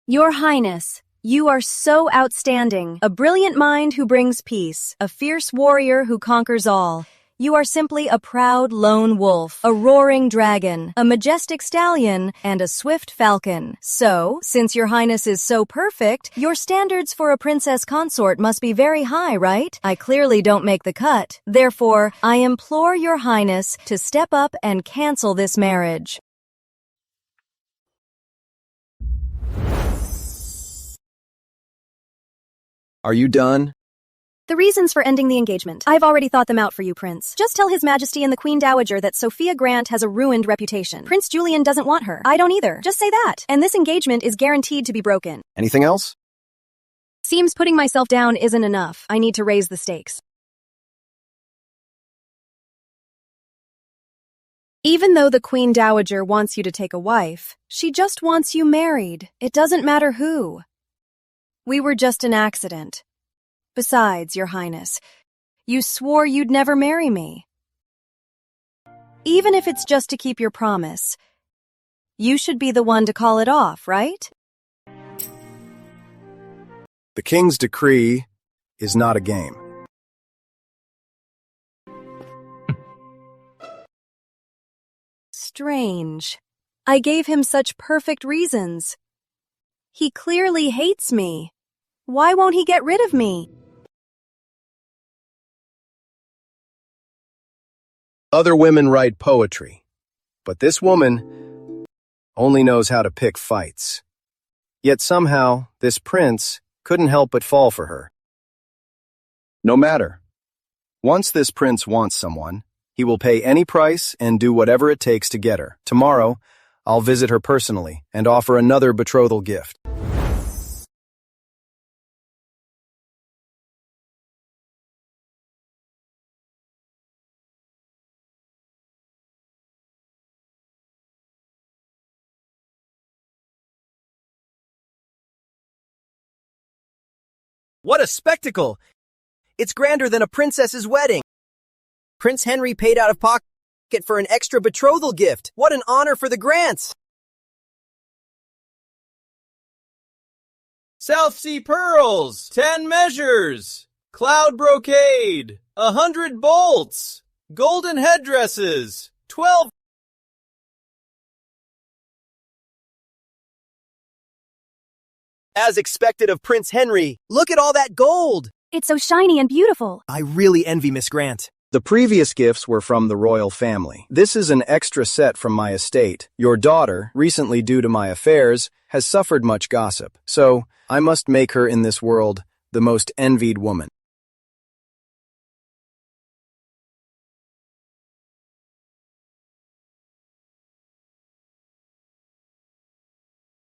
Your Highness, you are so outstanding, a brilliant mind who brings peace, a fierce warrior who conquers all. You are simply a proud lone wolf, a roaring dragon, a majestic stallion, and a swift falcon. So, since your Highness is so perfect, your standards for a princess consort must be very high, right? I clearly don't make the cut. Therefore, I implore your Highness to step up and cancel this marriage. Are you done? The reasons for ending the engagement. I've already thought them out for you, Prince. Just tell His Majesty and the Queen Dowager that Sophia Grant has a ruined reputation. Prince Julian doesn't want her. I don't either. Just say that. And this engagement is guaranteed to be broken. Anything else? Seems putting myself down isn't enough. I need to raise the stakes. Even though the Queen Dowager wants you to take a wife, she just wants you married. It doesn't matter who. We were just an accident. Besides, Your Highness, you swore you'd never marry me. Even if it's just to keep your promise, you should be the one to call it off, right? The king's decree is not a game. Strange. I gave him such perfect reasons. He clearly hates me. Why won't he get rid of me? Other women write poetry, but this woman only knows how to pick fights. Yet somehow, this prince couldn't help but fall for her. No matter. Once this prince wants someone, he will pay any price and do whatever it takes to get her. Tomorrow, I'll visit her personally and offer another betrothal gift. What a spectacle! It's grander than a princess's wedding. Prince Henry paid out of pocket for an extra betrothal gift. What an honor for the Grants! South Sea pearls, 10 measures, cloud brocade, 100 bolts, golden headdresses, 12. As expected of Prince Henry, look at all that gold! It's so shiny and beautiful. I really envy Miss Grant. The previous gifts were from the royal family. This is an extra set from my estate. Your daughter, recently due to my affairs, has suffered much gossip, so I must make her in this world the most envied woman.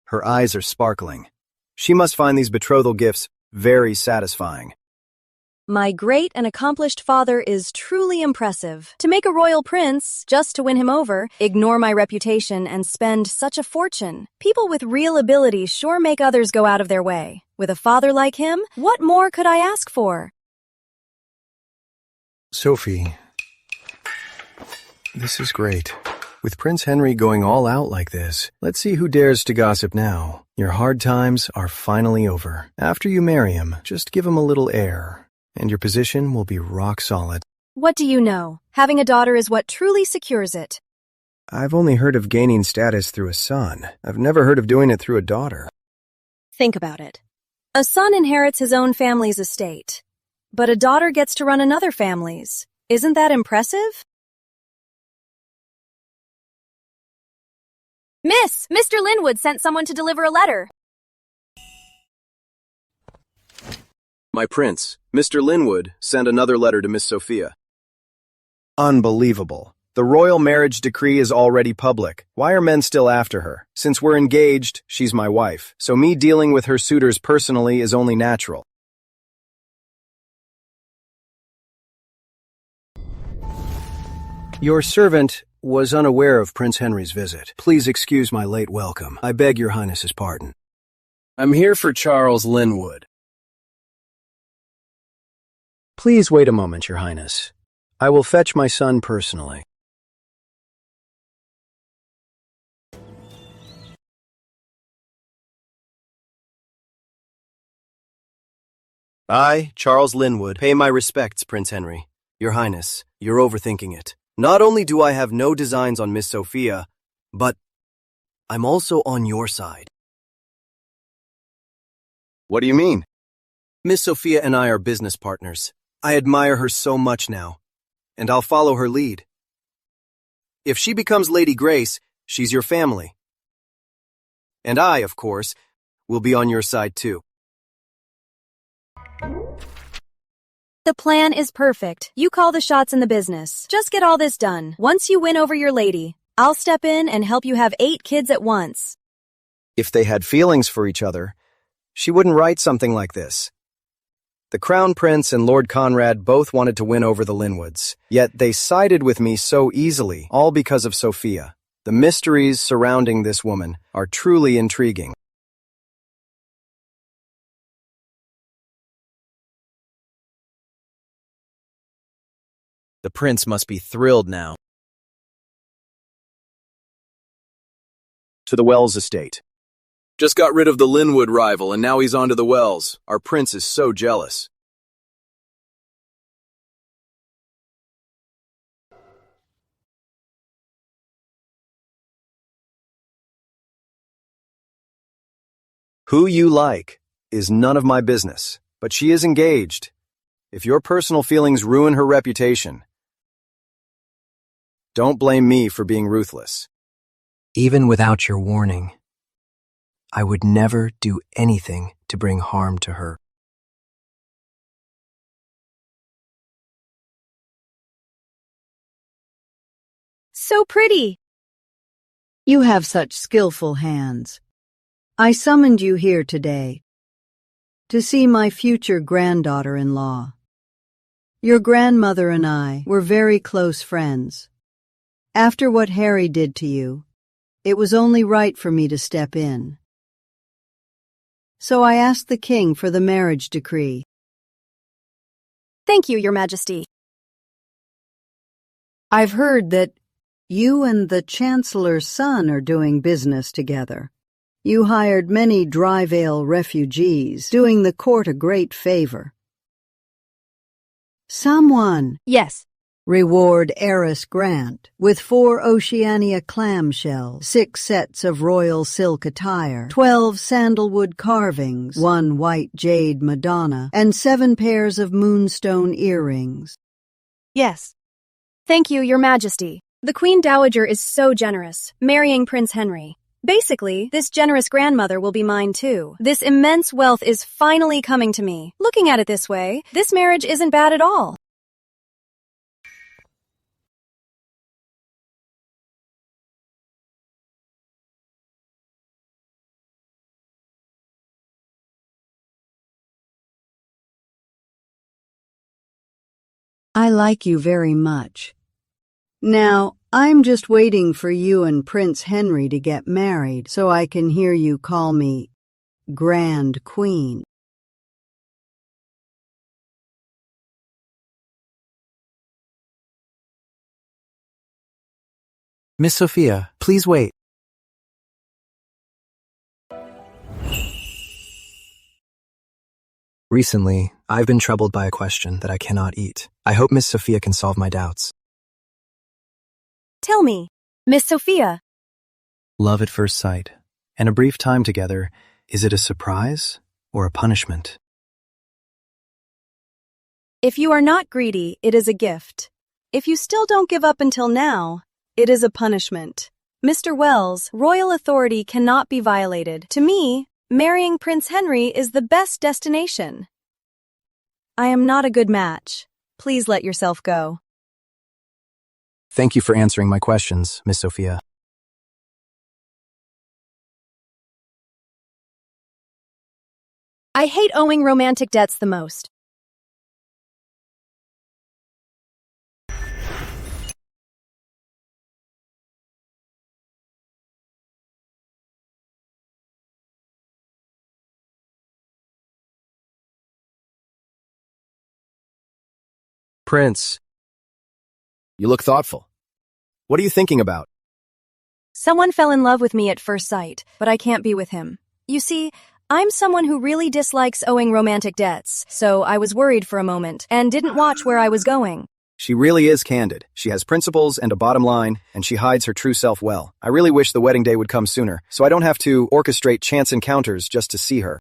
Her eyes are sparkling. She must find these betrothal gifts very satisfying. My great and accomplished father is truly impressive. To make a royal prince, just to win him over, ignore my reputation and spend such a fortune. People with real ability sure make others go out of their way. With a father like him, what more could I ask for? Sophie, this is great. With Prince Henry going all out like this, let's see who dares to gossip now. Your hard times are finally over. After you marry him, just give him a little air, and your position will be rock solid. What do you know? Having a daughter is what truly secures it. I've only heard of gaining status through a son. I've never heard of doing it through a daughter. Think about it. A son inherits his own family's estate, but a daughter gets to run another family's. Isn't that impressive? Miss, Mr. Linwood sent someone to deliver a letter. My prince, Mr. Linwood, sent another letter to Miss Sophia. Unbelievable. The royal marriage decree is already public. Why are men still after her? Since we're engaged, she's my wife, so me dealing with her suitors personally is only natural. Your servant was unaware of Prince Henry's visit. Please excuse my late welcome. I beg your highness's pardon. I'm here for Charles Linwood. Please wait a moment, your highness. I will fetch my son personally. I, Charles Linwood, pay my respects, Prince Henry. Your Highness, you're overthinking it. Not only do I have no designs on Miss Sophia, but I'm also on your side. What do you mean? Miss Sophia and I are business partners. I admire her so much now, and I'll follow her lead. If she becomes Lady Grace, she's your family. And I, of course, will be on your side too. The plan is perfect. You call the shots in the business. Just get all this done. Once you win over your lady, I'll step in and help you have 8 kids at once. If they had feelings for each other, she wouldn't write something like this. The Crown Prince and Lord Conrad both wanted to win over the Linwoods, yet they sided with me so easily, all because of Sophia. The mysteries surrounding this woman are truly intriguing. The prince must be thrilled now. To the Wells estate. Just got rid of the Linwood rival and now he's on to the Wells. Our prince is so jealous. Who you like is none of my business, but she is engaged. If your personal feelings ruin her reputation, don't blame me for being ruthless. Even without your warning, I would never do anything to bring harm to her. So pretty. You have such skillful hands. I summoned you here today to see my future granddaughter-in-law. Your grandmother and I were very close friends. After what Harry did to you, it was only right for me to step in. So I asked the king for the marriage decree. Thank you, Your Majesty. I've heard that you and the Chancellor's son are doing business together. You hired many Dryvale refugees, doing the court a great favor. Someone Yes. reward heiress Grant with 4 Oceania clamshells, 6 sets of royal silk attire, 12 sandalwood carvings, 1 white jade Madonna, and 7 pairs of moonstone earrings. Yes. Thank you, Your Majesty. The Queen Dowager is so generous, marrying Prince Henry. Basically, this generous grandmother will be mine too. This immense wealth is finally coming to me. Looking at it this way, this marriage isn't bad at all. I like you very much. Now, I'm just waiting for you and Prince Henry to get married so I can hear you call me Grand Queen. Miss Sophia, please wait. Recently, I've been troubled by a question that I cannot eat. I hope Miss Sophia can solve my doubts. Tell me, Miss Sophia. Love at first sight, and a brief time together, is it a surprise or a punishment? If you are not greedy, it is a gift. If you still don't give up until now, it is a punishment. Mr. Wells, royal authority cannot be violated. To me, marrying Prince Henry is the best destination. I am not a good match. Please let yourself go. Thank you for answering my questions, Miss Sophia. I hate owing romantic debts the most. Prince, you look thoughtful. What are you thinking about? Someone fell in love with me at first sight, but I can't be with him. You see, I'm someone who really dislikes owing romantic debts, so I was worried for a moment and didn't watch where I was going. She really is candid. She has principles and a bottom line, and she hides her true self well. I really wish the wedding day would come sooner, so I don't have to orchestrate chance encounters just to see her.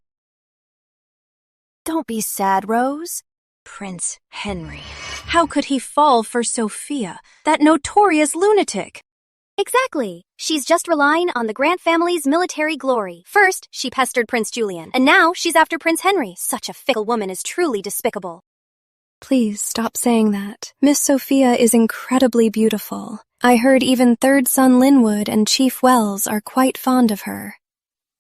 Don't be sad, Rose. Prince Henry. How could he fall for Sophia, that notorious lunatic? Exactly. She's just relying on the Grant family's military glory. First, she pestered Prince Julian, and now she's after Prince Henry. Such a fickle woman is truly despicable. Please stop saying that. Miss Sophia is incredibly beautiful. I heard even third son Linwood and Chief Wells are quite fond of her.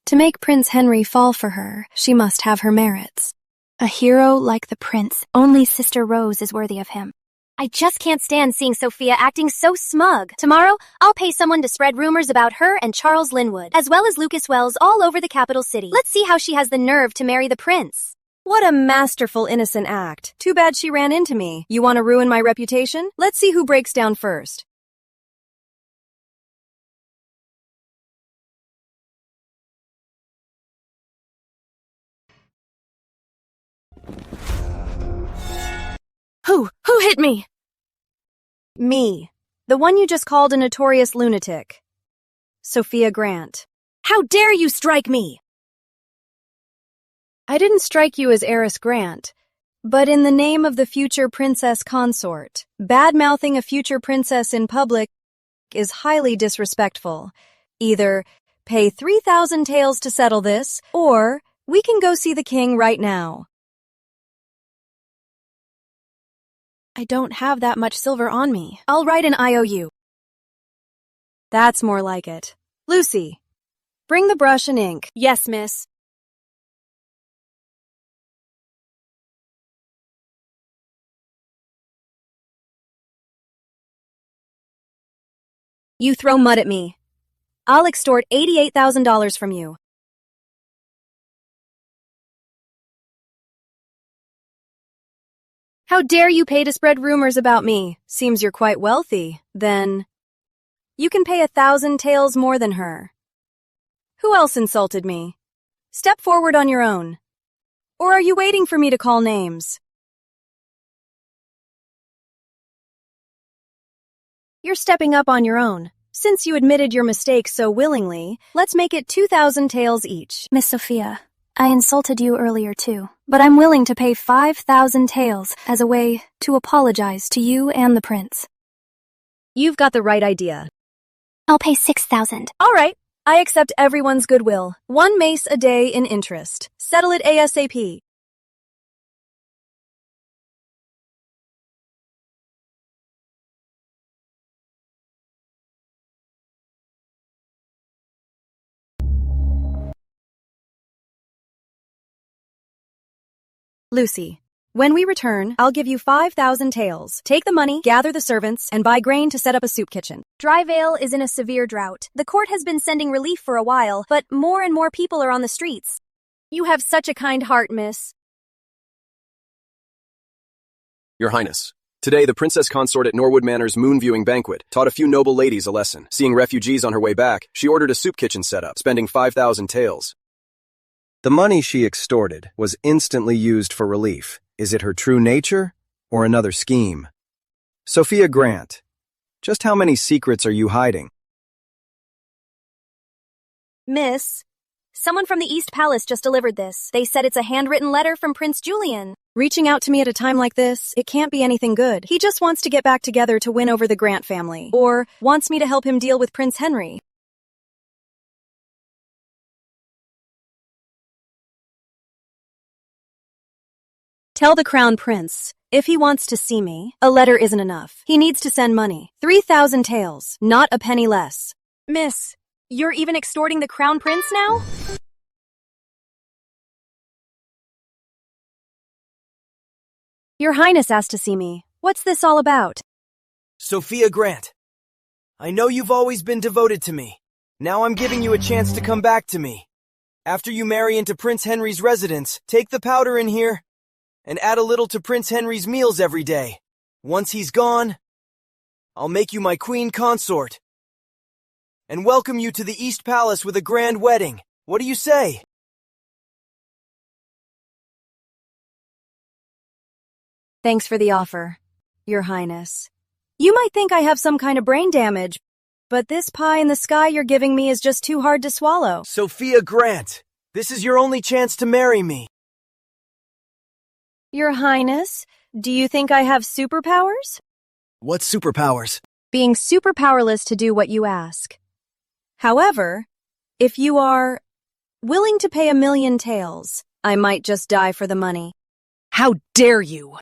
To make Prince Henry fall for her, she must have her merits. A hero like the prince, only Sister Rose is worthy of him. I just can't stand seeing Sophia acting so smug. Tomorrow, I'll pay someone to spread rumors about her and Charles Linwood, as well as Lucas Wells all over the capital city. Let's see how she has the nerve to marry the prince. What a masterful innocent act. Too bad she ran into me. You want to ruin my reputation? Let's see who breaks down first. Who hit me? Me. The one you just called a notorious lunatic. Sophia Grant. How dare you strike me? I didn't strike you as Heiress Grant, but in the name of the future princess consort. Bad-mouthing a future princess in public is highly disrespectful. Either pay 3,000 taels to settle this, or we can go see the king right now. I don't have that much silver on me. I'll write an IOU. That's more like it. Lucy, bring the brush and ink. Yes, miss. You throw mud at me. I'll extort $88,000 from you. How dare you pay to spread rumors about me? Seems you're quite wealthy. Then you can pay 1,000 taels more than her. Who else insulted me? Step forward on your own. Or are you waiting for me to call names? You're stepping up on your own. Since you admitted your mistake so willingly, let's make it 2,000 taels each. Miss Sophia, I insulted you earlier too, but I'm willing to pay 5,000 taels as a way to apologize to you and the prince. You've got the right idea. I'll pay 6,000. All right, I accept everyone's goodwill. 1 mace a day in interest. Settle it ASAP. Lucy, when we return, I'll give you 5,000 taels. Take the money, gather the servants, and buy grain to set up a soup kitchen. Dryvale is in a severe drought. The court has been sending relief for a while, but more and more people are on the streets. You have such a kind heart, miss. Your Highness, today the princess consort at Norwood Manor's moon viewing banquet taught a few noble ladies a lesson. Seeing refugees on her way back, she ordered a soup kitchen set up, spending 5,000 taels. The money she extorted was instantly used for relief. Is it her true nature or another scheme? Sophia Grant, just how many secrets are you hiding? Miss, someone from the East Palace just delivered this. They said it's a handwritten letter from Prince Julian. Reaching out to me at a time like this, it can't be anything good. He just wants to get back together to win over the Grant family, or wants me to help him deal with Prince Henry. Tell the Crown Prince, if he wants to see me, a letter isn't enough. He needs to send money. 3,000 taels, not a penny less. Miss, you're even extorting the Crown Prince now? Your Highness asked to see me. What's this all about? Sophia Grant, I know you've always been devoted to me. Now I'm giving you a chance to come back to me. After you marry into Prince Henry's residence, take the powder in here and add a little to Prince Henry's meals every day. Once he's gone, I'll make you my queen consort and welcome you to the East Palace with a grand wedding. What do you say? Thanks for the offer, Your Highness. You might think I have some kind of brain damage, but this pie in the sky you're giving me is just too hard to swallow. Sophia Grant, this is your only chance to marry me. Your Highness, do you think I have superpowers? What superpowers? Being super powerless to do what you ask. However, if you are willing to pay 1,000,000 taels, I might just die for the money. How dare you?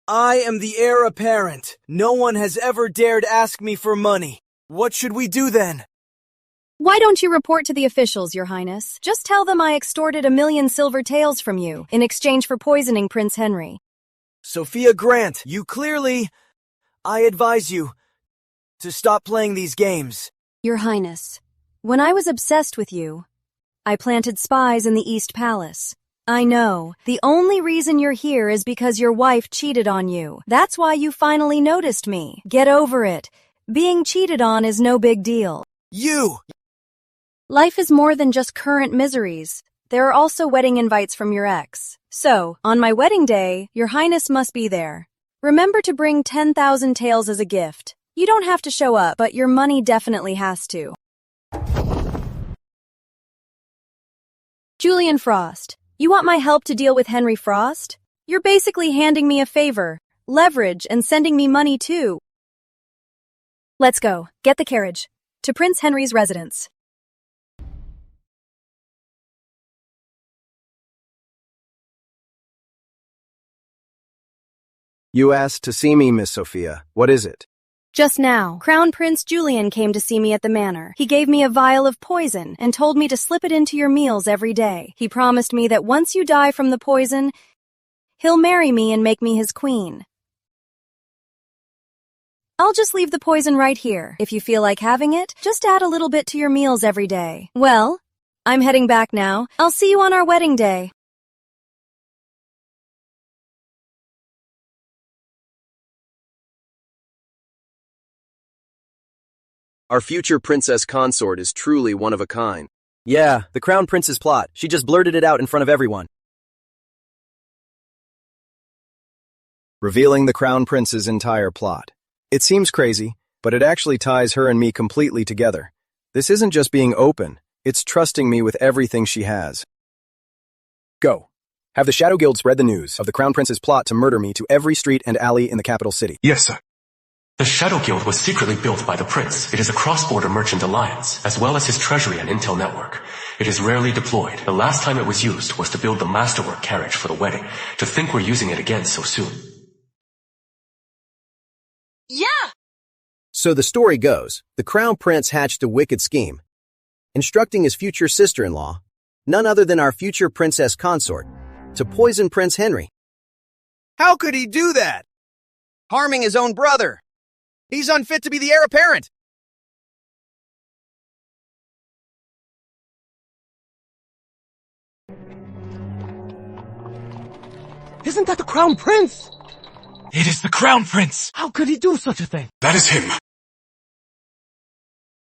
I am the heir apparent. No one has ever dared ask me for money. What should we do then? Why don't you report to the officials, Your Highness? Just tell them I extorted 1,000,000 silver taels from you in exchange for poisoning Prince Henry. Sophia Grant, I advise you to stop playing these games. Your Highness, when I was obsessed with you, I planted spies in the East Palace. I know. The only reason you're here is because your wife cheated on you. That's why you finally noticed me. Get over it. Being cheated on is no big deal. Life is more than just current miseries. There are also wedding invites from your ex. So, on my wedding day, your highness must be there. Remember to bring 10,000 taels as a gift. You don't have to show up, but your money definitely has to. Julian Frost, you want my help to deal with Henry Frost? You're basically handing me a favor, leverage, and sending me money too. Let's go. Get the carriage. To Prince Henry's residence. You asked to see me, Miss Sophia. What is it? Just now, Crown Prince Julian came to see me at the manor. He gave me a vial of poison and told me to slip it into your meals every day. He promised me that once you die from the poison, he'll marry me and make me his queen. I'll just leave the poison right here. If you feel like having it, just add a little bit to your meals every day. Well, I'm heading back now. I'll see you on our wedding day. Our future princess consort is truly one of a kind. Yeah, the Crown Prince's plot. She just blurted it out in front of everyone. Revealing the Crown Prince's entire plot. It seems crazy, but it actually ties her and me completely together. This isn't just being open, it's trusting me with everything she has. Go. Have the Shadow Guild spread the news of the Crown Prince's plot to murder me to every street and alley in the capital city. Yes, sir. The Shadow Guild was secretly built by the Prince. It is a cross-border merchant alliance, as well as his treasury and intel network. It is rarely deployed. The last time it was used was to build the masterwork carriage for the wedding. To think we're using it again so soon. Yeah! So the story goes, the Crown Prince hatched a wicked scheme, instructing his future sister-in-law, none other than our future princess consort, to poison Prince Henry. How could he do that? Harming his own brother. He's unfit to be the heir apparent. Isn't that the Crown Prince? It is the Crown Prince! How could he do such a thing? That is him.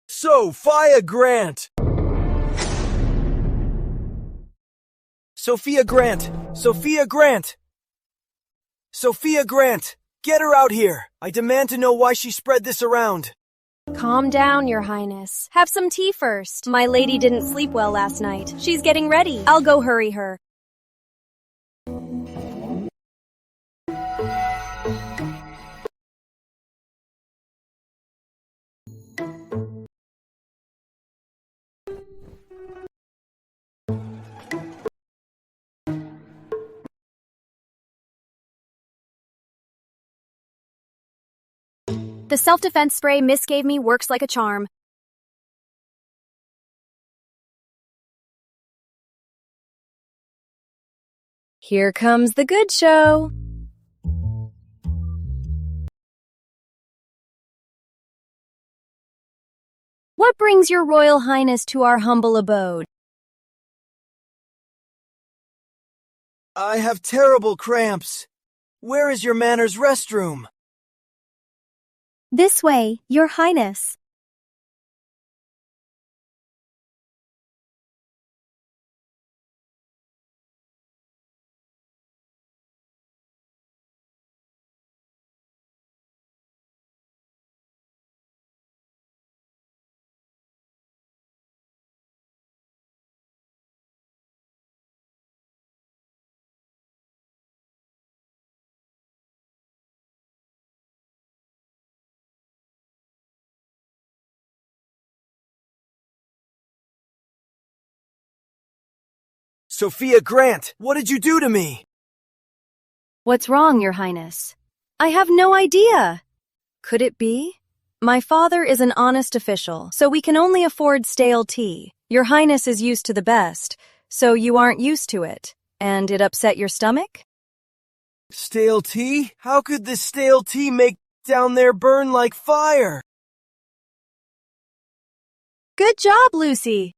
Sophia Grant! Sophia Grant! Sophia Grant! Sophia Grant! Get her out here! I demand to know why she spread this around. Calm down, Your Highness. Have some tea first. My lady didn't sleep well last night. She's getting ready. I'll go hurry her. The self-defense spray Miss gave me works like a charm. Here comes the good show. What brings your Royal Highness to our humble abode? I have terrible cramps. Where is your manor's restroom? This way, Your Highness. Sophia Grant, what did you do to me? What's wrong, Your Highness? I have no idea. Could it be? My father is an honest official, so we can only afford stale tea. Your Highness is used to the best, so you aren't used to it. And it upset your stomach? Stale tea? How could this stale tea make down there burn like fire? Good job, Lucy.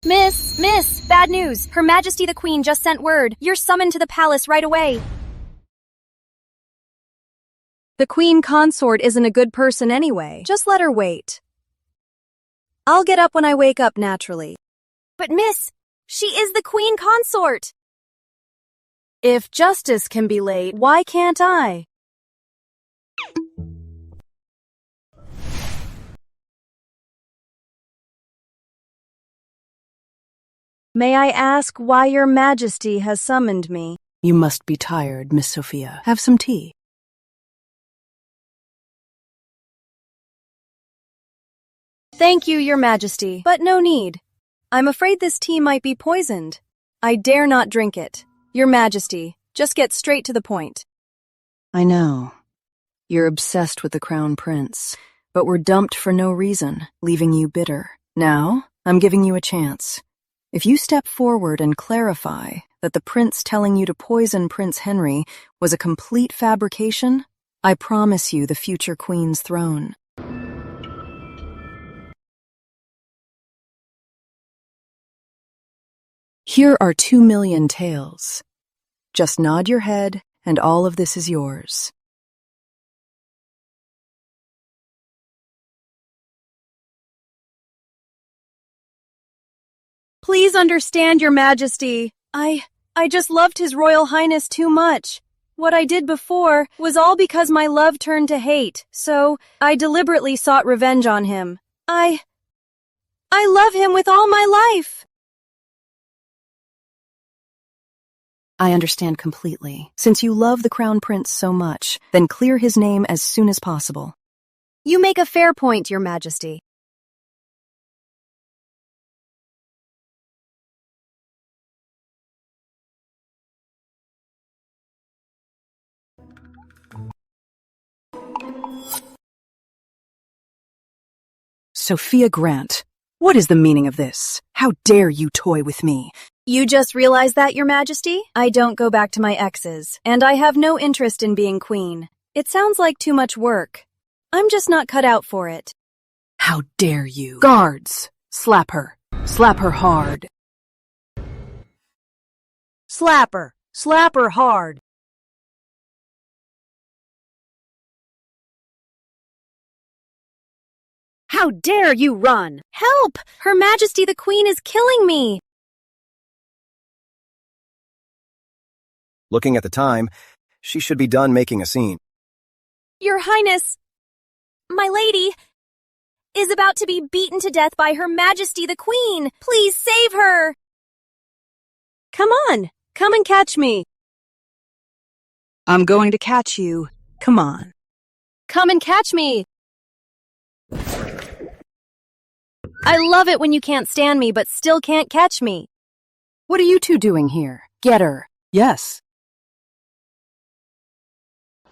Miss, bad news. Her Majesty the Queen just sent word. You're summoned to the palace right away. The Queen Consort isn't a good person anyway. Just let her wait. I'll get up when I wake up naturally. But miss, she is the queen consort. If justice can be late, why can't I? May I ask why your majesty has summoned me? You must be tired, Miss Sophia. Have some tea. Thank you, your majesty, but no need. I'm afraid this tea might be poisoned. I dare not drink it. Your majesty, just get straight to the point. I know. You're obsessed with the crown prince, but were dumped for no reason, leaving you bitter. Now, I'm giving you a chance. If you step forward and clarify that the prince telling you to poison Prince Henry was a complete fabrication, I promise you the future queen's throne. Here are 2 million taels. Just nod your head, and all of this is yours. Please understand, your majesty. I just loved His Royal Highness too much. What I did before was all because my love turned to hate, so I deliberately sought revenge on him. I love him with all my life. I understand completely. Since you love the crown prince so much, then clear his name as soon as possible. You make a fair point, your majesty. Sophia Grant, what is the meaning of this? How dare you toy with me? You just realized that, your majesty? I don't go back to my exes, and I have no interest in being queen. It sounds like too much work. I'm just not cut out for it. How dare you? Guards, slap her. Slap her hard. Slap her. Slap her hard. How dare you run? Help! Her Majesty the Queen is killing me! Looking at the time, she should be done making a scene. Your Highness, my lady, is about to be beaten to death by Her Majesty the Queen. Please save her! Come on, come and catch me. I'm going to catch you. Come on. Come and catch me. I love it when you can't stand me but still can't catch me. What are you two doing here? Get her. Yes.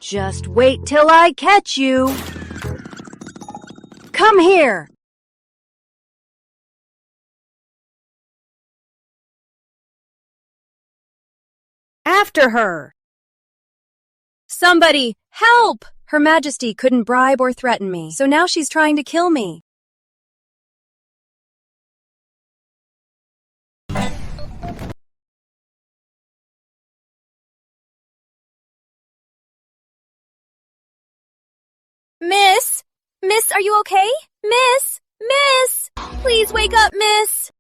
Just wait till I catch you. Come here. After her. Somebody, help! Her Majesty couldn't bribe or threaten me, so now she's trying to kill me. Miss? Miss, are you okay? Miss? Miss! Please wake up, miss!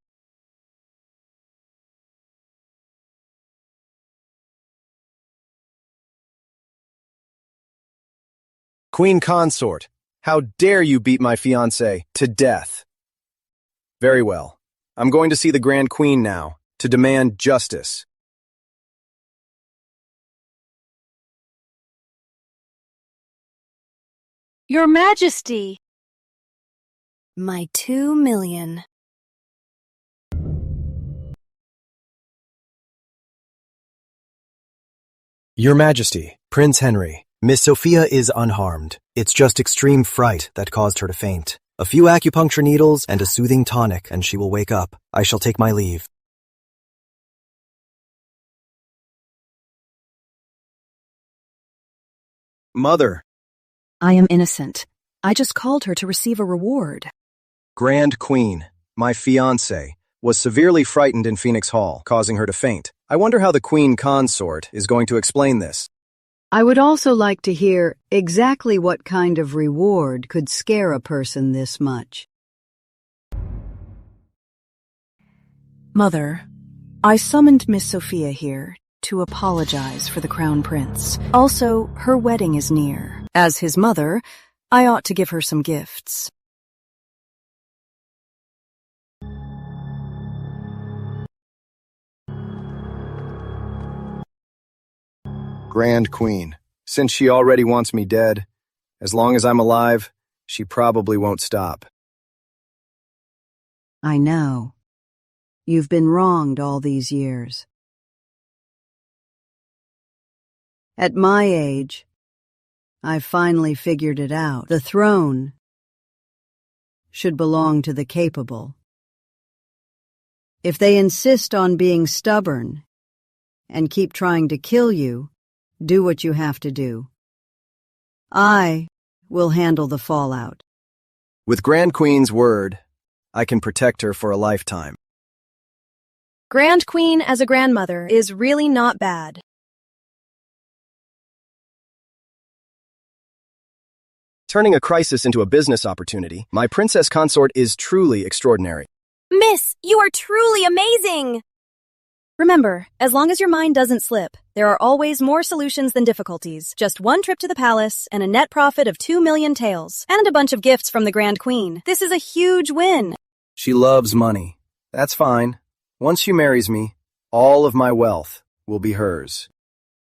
Queen Consort, how dare you beat my fiancé to death? Very well. I'm going to see the Grand Queen now, to demand justice. Your Majesty. My 2 million. Your Majesty, Prince Henry, Miss Sophia is unharmed. It's just extreme fright that caused her to faint. A few acupuncture needles and a soothing tonic, and she will wake up. I shall take my leave. Mother. I am innocent. I just called her to receive a reward. Grand Queen, my fiancé, was severely frightened in Phoenix Hall, causing her to faint. I wonder how the Queen Consort is going to explain this. I would also like to hear exactly what kind of reward could scare a person this much. Mother, I summoned Miss Sophia here to apologize for the Crown Prince. Also, her wedding is near. As his mother, I ought to give her some gifts. Grand Queen. Since she already wants me dead, as long as I'm alive, she probably won't stop. I know. You've been wronged all these years. At my age, I've finally figured it out. The throne should belong to the capable. If they insist on being stubborn and keep trying to kill you, do what you have to do. I will handle the fallout. With Grand Queen's word, I can protect her for a lifetime. Grand Queen as a grandmother is really not bad. Turning a crisis into a business opportunity, my princess consort is truly extraordinary. Miss, you are truly amazing! Remember, as long as your mind doesn't slip, there are always more solutions than difficulties. Just one trip to the palace and a net profit of 2 million taels, and a bunch of gifts from the Grand Queen. This is a huge win. She loves money. That's fine. Once she marries me, all of my wealth will be hers.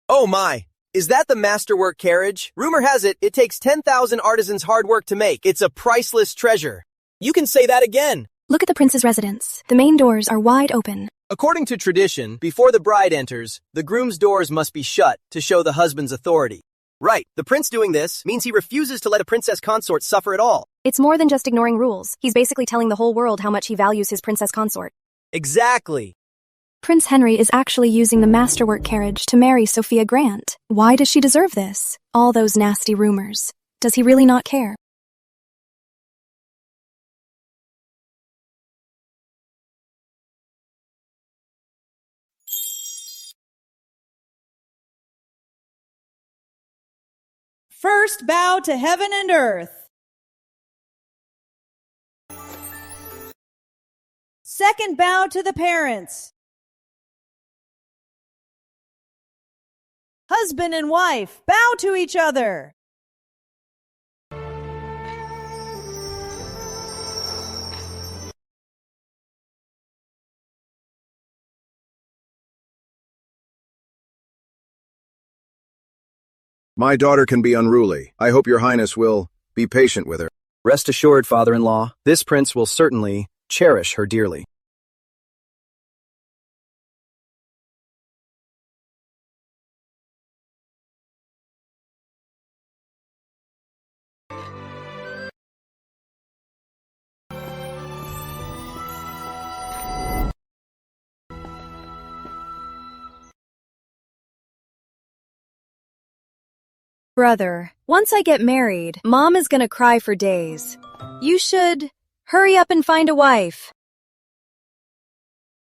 Oh my! Is that the masterwork carriage? Rumor has it, it takes 10,000 artisans' hard work to make. It's a priceless treasure. You can say that again. Look at the prince's residence. The main doors are wide open. According to tradition, before the bride enters, the groom's doors must be shut to show the husband's authority. Right, the prince doing this means he refuses to let a princess consort suffer at all. It's more than just ignoring rules. He's basically telling the whole world how much he values his princess consort. Exactly. Prince Henry is actually using the masterwork carriage to marry Sophia Grant. Why does she deserve this? All those nasty rumors. Does he really not care? First bow to heaven and earth. Second bow to the parents. Husband and wife, bow to each other. My daughter can be unruly. I hope your highness will be patient with her. Rest assured, father-in-law, this prince will certainly cherish her dearly. Brother, once I get married, Mom is gonna cry for days. You should hurry up and find a wife.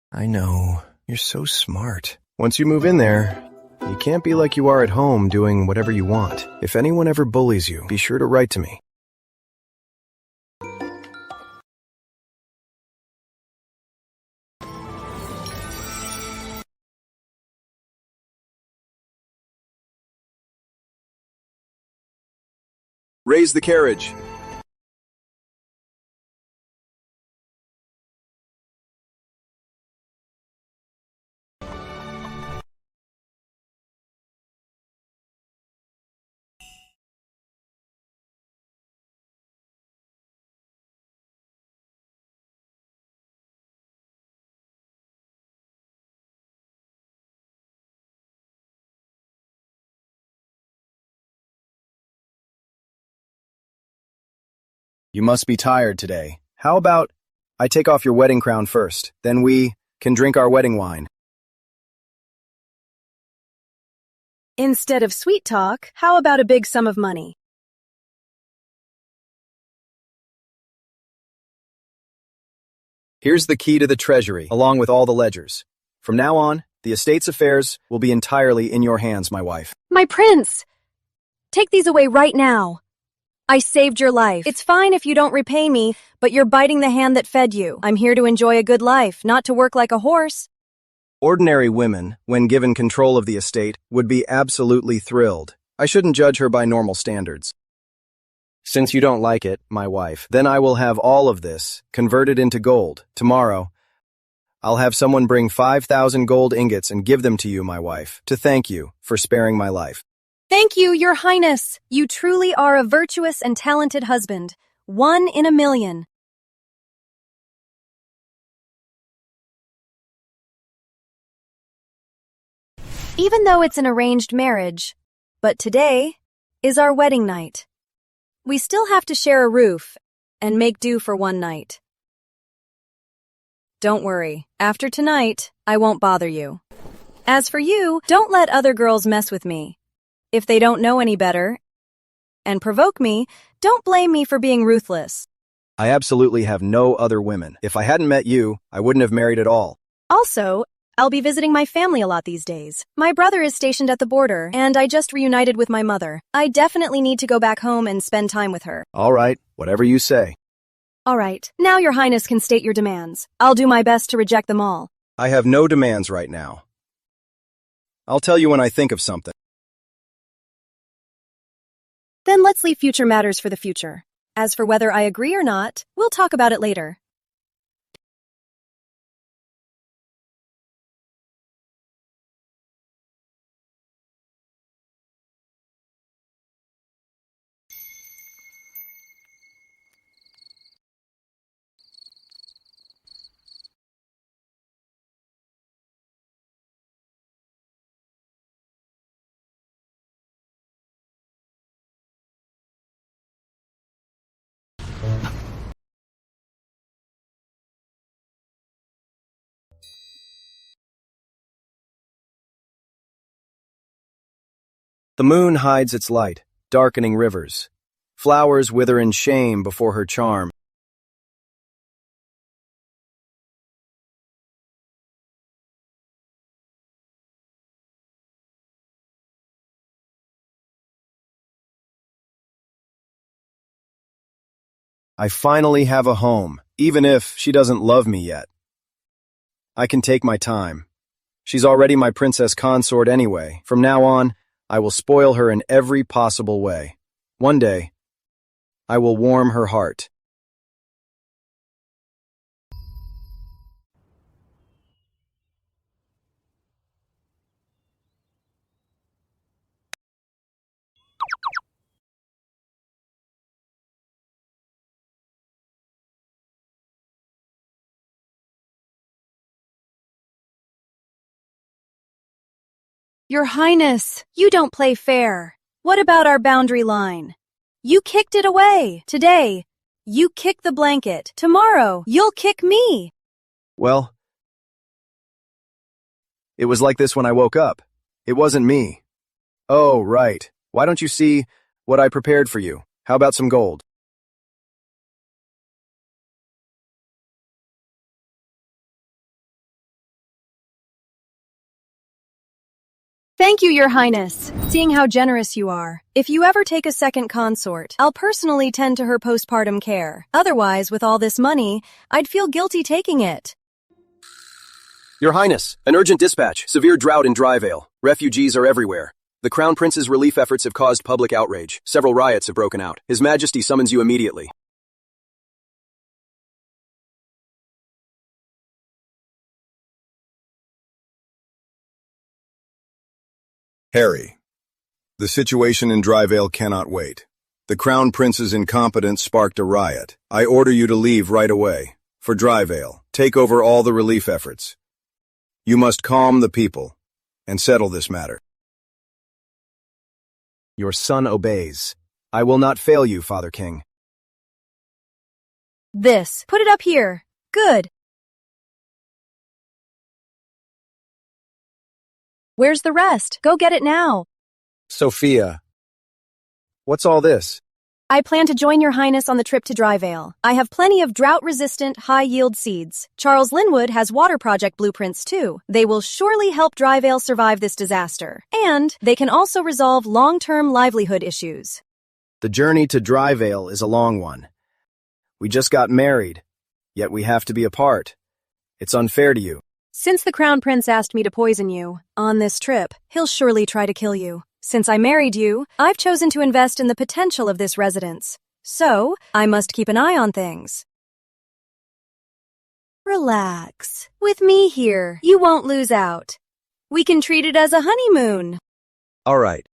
I know. You're so smart. Once you move in there, you can't be like you are at home doing whatever you want. If anyone ever bullies you, be sure to write to me. Raise the carriage. You must be tired today. How about I take off your wedding crown first, then we can drink our wedding wine. Instead of sweet talk, how about a big sum of money? Here's the key to the treasury, along with all the ledgers. From now on, the estate's affairs will be entirely in your hands, my wife. My prince! Take these away right now. I saved your life. It's fine if you don't repay me, but you're biting the hand that fed you. I'm here to enjoy a good life, not to work like a horse. Ordinary women, when given control of the estate, would be absolutely thrilled. I shouldn't judge her by normal standards. Since you don't like it, my wife, then I will have all of this converted into gold. Tomorrow, I'll have someone bring 5,000 gold ingots and give them to you, my wife, to thank you for sparing my life. Thank you, Your Highness. You truly are a virtuous and talented husband. 1 in a million. Even though it's an arranged marriage, but today is our wedding night. We still have to share a roof and make do for one night. Don't worry, after tonight, I won't bother you. As for you, don't let other girls mess with me. If they don't know any better and provoke me, don't blame me for being ruthless. I absolutely have no other women. If I hadn't met you, I wouldn't have married at all. Also, I'll be visiting my family a lot these days. My brother is stationed at the border, and I just reunited with my mother. I definitely need to go back home and spend time with her. All right, whatever you say. All right, now Your Highness can state your demands. I'll do my best to reject them all. I have no demands right now. I'll tell you when I think of something. Then let's leave future matters for the future. As for whether I agree or not, we'll talk about it later. The moon hides its light, darkening rivers. Flowers wither in shame before her charm. I finally have a home, even if she doesn't love me yet. I can take my time. She's already my princess consort anyway. From now on, I will spoil her in every possible way. One day, I will warm her heart. Your Highness, you don't play fair. What about our boundary line? You kicked it away. Today, you kick the blanket. Tomorrow, you'll kick me. Well, it was like this when I woke up. It wasn't me. Oh, right. Why don't you see what I prepared for you? How about some gold? Thank you, Your Highness. Seeing how generous you are. If you ever take a second consort, I'll personally tend to her postpartum care. Otherwise, with all this money, I'd feel guilty taking it. Your Highness, an urgent dispatch. Severe drought in Dryvale. Refugees are everywhere. The Crown Prince's relief efforts have caused public outrage. Several riots have broken out. His Majesty summons you immediately. Harry, the situation in Dryvale cannot wait. The Crown Prince's incompetence sparked a riot. I order you to leave right away. For Dryvale, take over all the relief efforts. You must calm the people and settle this matter. Your son obeys. I will not fail you, Father King. This. Put it up here. Good. Where's the rest? Go get it now. Sophia, what's all this? I plan to join Your Highness on the trip to Dryvale. I have plenty of drought-resistant, high-yield seeds. Charles Linwood has water project blueprints, too. They will surely help Dryvale survive this disaster. And they can also resolve long-term livelihood issues. The journey to Dryvale is a long one. We just got married, yet we have to be apart. It's unfair to you. Since the Crown Prince asked me to poison you on this trip, he'll surely try to kill you. Since I married you, I've chosen to invest in the potential of this residence. So, I must keep an eye on things. Relax. With me here, you won't lose out. We can treat it as a honeymoon. All right.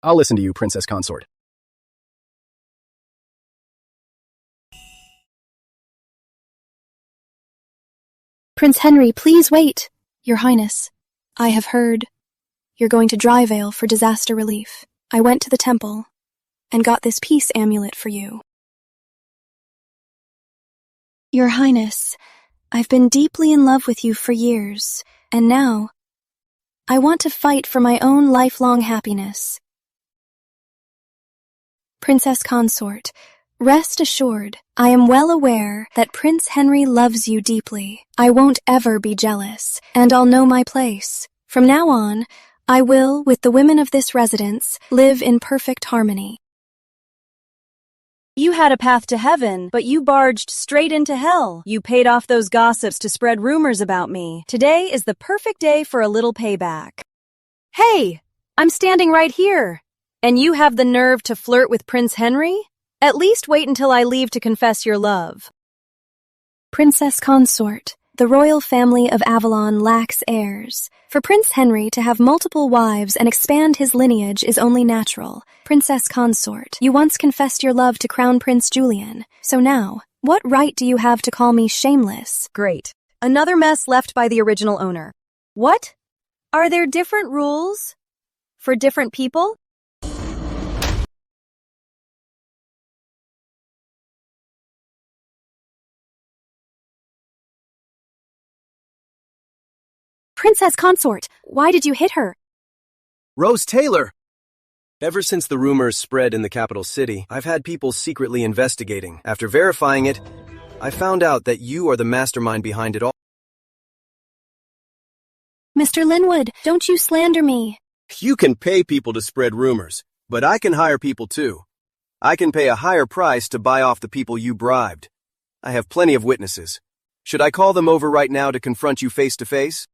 I'll listen to you, Princess Consort. Prince Henry, please wait. Your Highness, I have heard you're going to Dryvale for disaster relief. I went to the temple and got this peace amulet for you. Your Highness, I've been deeply in love with you for years, and now I want to fight for my own lifelong happiness. Princess Consort, rest assured, I am well aware that Prince Henry loves you deeply. I won't ever be jealous, and I'll know my place. From now on, I will, with the women of this residence, live in perfect harmony. You had a path to heaven, but you barged straight into hell. You paid off those gossips to spread rumors about me. Today is the perfect day for a little payback. Hey, I'm standing right here. And you have the nerve to flirt with Prince Henry? At least wait until I leave to confess your love. Princess Consort, the royal family of Avalon lacks heirs. For Prince Henry to have multiple wives and expand his lineage is only natural. Princess Consort, you once confessed your love to Crown Prince Julian. So now, what right do you have to call me shameless? Great. Another mess left by the original owner. What? Are there different rules for different people? Princess Consort, why did you hit her? Rose Taylor! Ever since the rumors spread in the capital city, I've had people secretly investigating. After verifying it, I found out that you are the mastermind behind it all. Mr. Linwood, don't you slander me. You can pay people to spread rumors, but I can hire people too. I can pay a higher price to buy off the people you bribed. I have plenty of witnesses. Should I call them over right now to confront you face to face?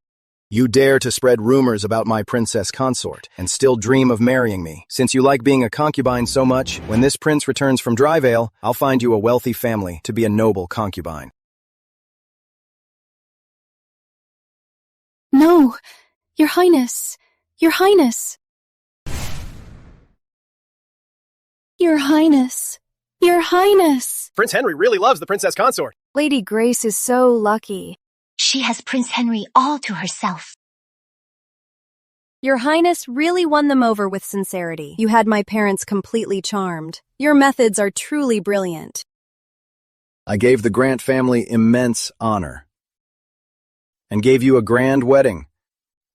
You dare to spread rumors about my Princess Consort and still dream of marrying me. Since you like being a concubine so much, when this prince returns from Dryvale, I'll find you a wealthy family to be a noble concubine. No, Your Highness, Your Highness. Your Highness, Your Highness. Prince Henry really loves the Princess Consort. Lady Grace is so lucky. She has Prince Henry all to herself. Your Highness really won them over with sincerity. You had my parents completely charmed. Your methods are truly brilliant. I gave the Grant family immense honor and gave you a grand wedding,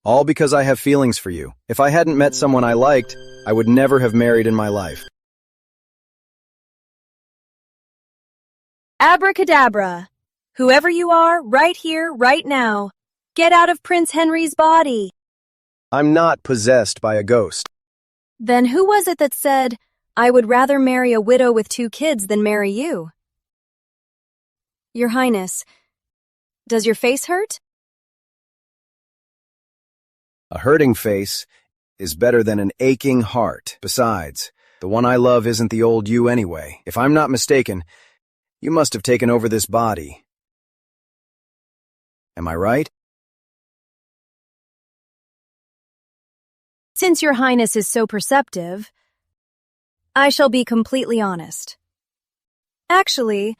all because I have feelings for you. If I hadn't met someone I liked, I would never have married in my life. Abracadabra! Whoever you are, right here, right now, get out of Prince Henry's body. I'm not possessed by a ghost. Then who was it that said, I would rather marry a widow with 2 kids than marry you? Your Highness, does your face hurt? A hurting face is better than an aching heart. Besides, the one I love isn't the old you anyway. If I'm not mistaken, you must have taken over this body. Am I right? Since your Highness is so perceptive, I shall be completely honest. Actually,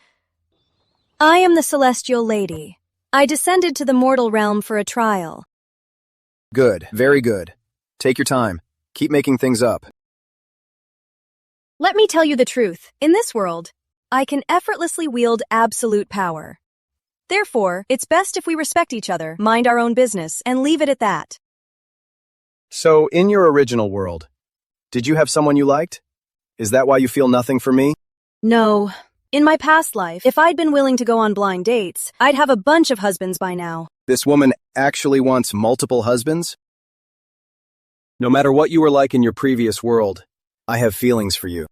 I am the Celestial Lady. I descended to the mortal realm for a trial. Good, very good. Take your time. Keep making things up. Let me tell you the truth. In this world, I can effortlessly wield absolute power. Therefore, it's best if we respect each other, mind our own business, and leave it at that. So, in your original world, did you have someone you liked? Is that why you feel nothing for me? No. In my past life, if I'd been willing to go on blind dates, I'd have a bunch of husbands by now. This woman actually wants multiple husbands? No matter what you were like in your previous world, I have feelings for you.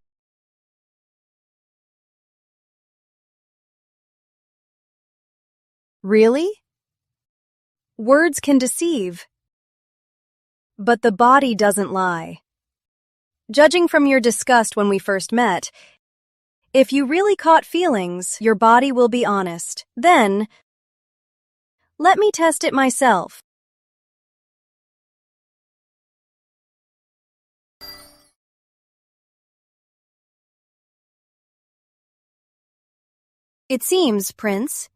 Really? Words can deceive, but the body doesn't lie. Judging from your disgust when we first met, if you really caught feelings, your body will be honest. Then, let me test it myself. It seems, Prince,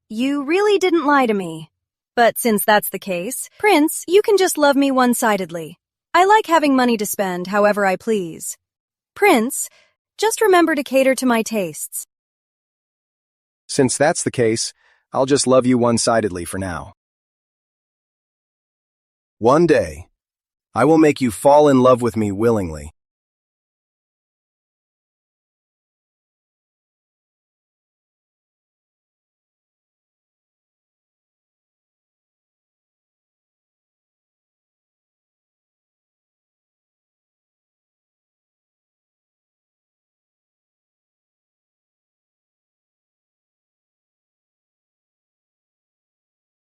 you really didn't lie to me. But since that's the case, Prince, you can just love me one-sidedly. I like having money to spend however I please. Prince, just remember to cater to my tastes. Since that's the case, I'll just love you one-sidedly for now. One day, I will make you fall in love with me willingly.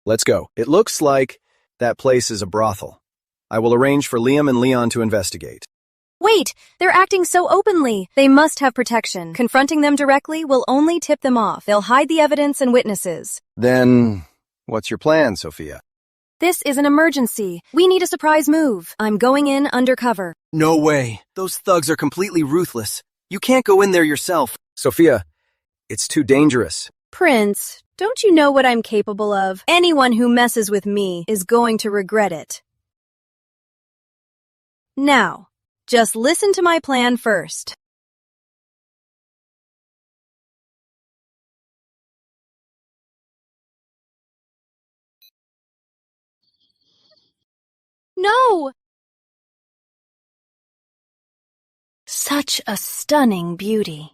Let's go. It looks like that place is a brothel. I will arrange for Liam and Leon to investigate. Wait, they're acting so openly. They must have protection. Confronting them directly will only tip them off. They'll hide the evidence and witnesses. Then, what's your plan, Sophia? This is an emergency. We need a surprise move. I'm going in undercover. No way. Those thugs are completely ruthless. You can't go in there yourself. Sophia, it's too dangerous. Prince, don't you know what I'm capable of? Anyone who messes with me is going to regret it. Now, just listen to my plan first. No! Such a stunning beauty.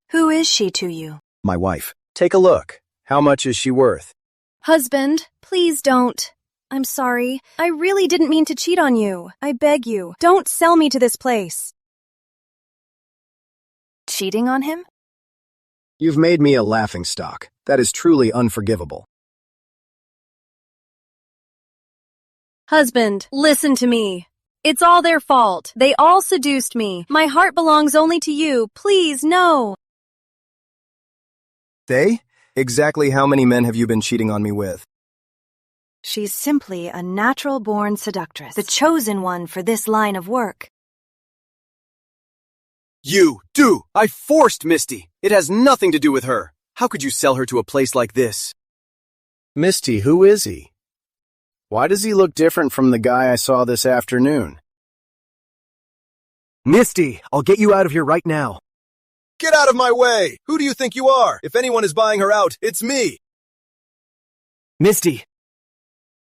Who is she to you? My wife. Take a look. How much is she worth? Husband, please don't. I'm sorry. I really didn't mean to cheat on you. I beg you, don't sell me to this place. Cheating on him? You've made me a laughingstock. That is truly unforgivable. Husband, listen to me. It's all their fault. They all seduced me. My heart belongs only to you. Please, no. They? Exactly how many men have you been cheating on me with? She's simply a natural-born seductress, the chosen one for this line of work. You do! I forced Misty! It has nothing to do with her. How could you sell her to a place like this? Misty, who is he? Why does he look different from the guy I saw this afternoon? Misty, I'll get you out of here right now. Get out of my way! Who do you think you are? If anyone is buying her out, it's me! Misty!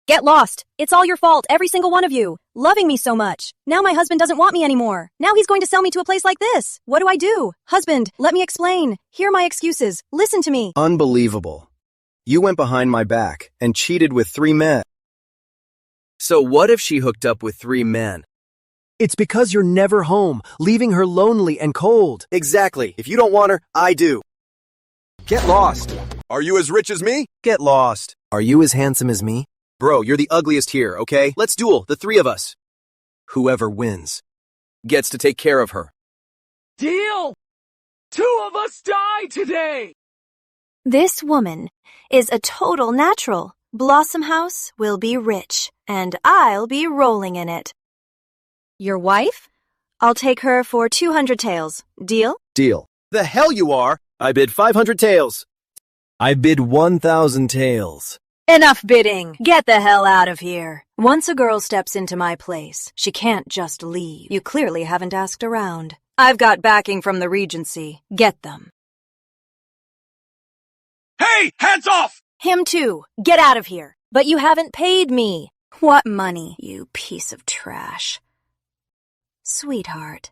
Get lost! It's all your fault, every single one of you. Loving me so much. Now my husband doesn't want me anymore. Now he's going to sell me to a place like this. What do I do? Husband, let me explain. Hear my excuses. Listen to me. Unbelievable. You went behind my back and cheated with 3 men. So what if she hooked up with 3 men? It's because you're never home, leaving her lonely and cold. Exactly. If you don't want her, I do. Get lost. Are you as rich as me? Get lost. Are you as handsome as me? Bro, you're the ugliest here, okay? Let's duel, the 3 of us. Whoever wins gets to take care of her. Deal! 2 of us die today! This woman is a total natural. Blossom House will be rich, and I'll be rolling in it. Your wife? I'll take her for 200 taels. Deal? Deal. The hell you are! I bid 500 taels. I bid 1,000 taels. Enough bidding. Get the hell out of here. Once a girl steps into my place, she can't just leave. You clearly haven't asked around. I've got backing from the Regency. Get them. Hey, hands off! Him too. Get out of here. But you haven't paid me. What money, you piece of trash. Sweetheart.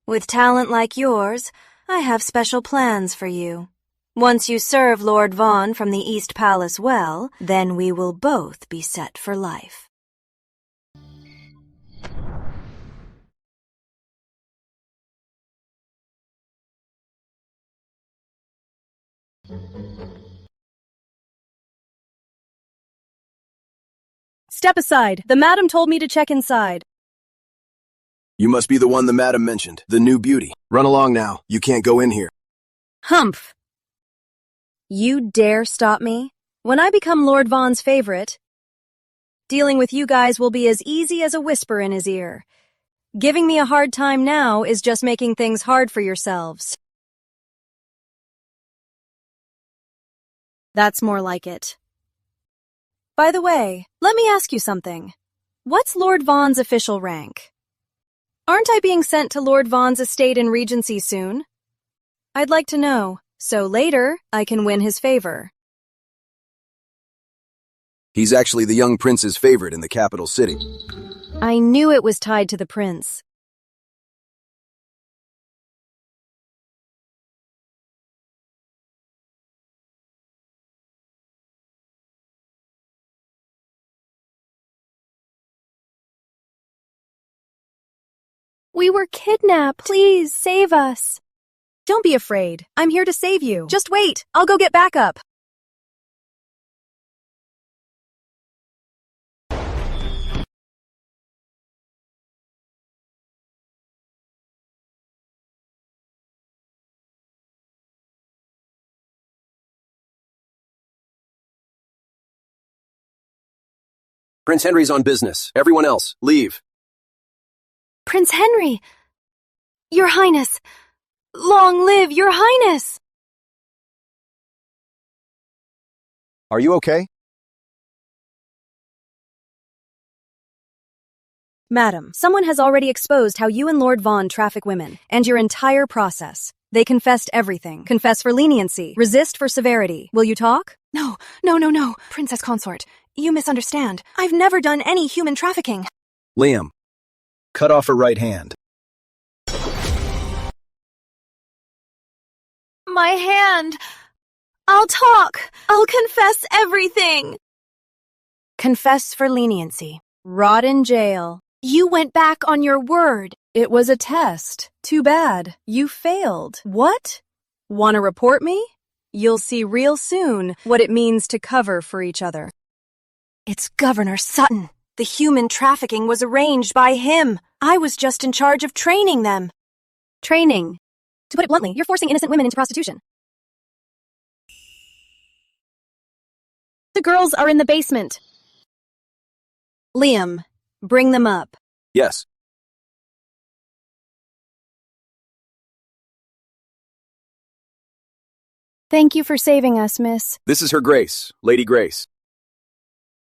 With talent like yours, I have special plans for you. Once you serve Lord Vaughn from the East Palace well, then we will both be set for life. Step aside. The madam told me to check inside. You must be the one the madam mentioned, the new beauty. Run along now. You can't go in here. Humph! You dare stop me? When I become Lord Vaughn's favorite, dealing with you guys will be as easy as a whisper in his ear. Giving me a hard time now is just making things hard for yourselves. That's more like it. By the way, let me ask you something. What's Lord Vaughn's official rank? Aren't I being sent to Lord Vaughn's estate in Regency soon? I'd like to know, so later I can win his favor. He's actually the young prince's favorite in the capital city. I knew it was tied to the prince. We were kidnapped. Please save us. Don't be afraid. I'm here to save you. Just wait. I'll go get backup. Prince Henry's on business. Everyone else, leave. Prince Henry! Your Highness! Long live Your Highness! Are you okay? Madam, someone has already exposed how you and Lord Vaughan traffic women, and your entire process. They confessed everything. Confess for leniency. Resist for severity. Will you talk? No. Princess Consort, you misunderstand. I've never done any human trafficking. Liam, cut off her right hand. My hand. I'll talk. I'll confess everything. Confess for leniency. Rot in jail. You went back on your word. It was a test. Too bad. You failed. What? Want to report me? You'll see real soon what it means to cover for each other. It's Governor Sutton. The human trafficking was arranged by him. I was just in charge of training them. Training. To put it bluntly, you're forcing innocent women into prostitution. The girls are in the basement. Liam, bring them up. Yes. Thank you for saving us, miss. This is Her Grace, Lady Grace.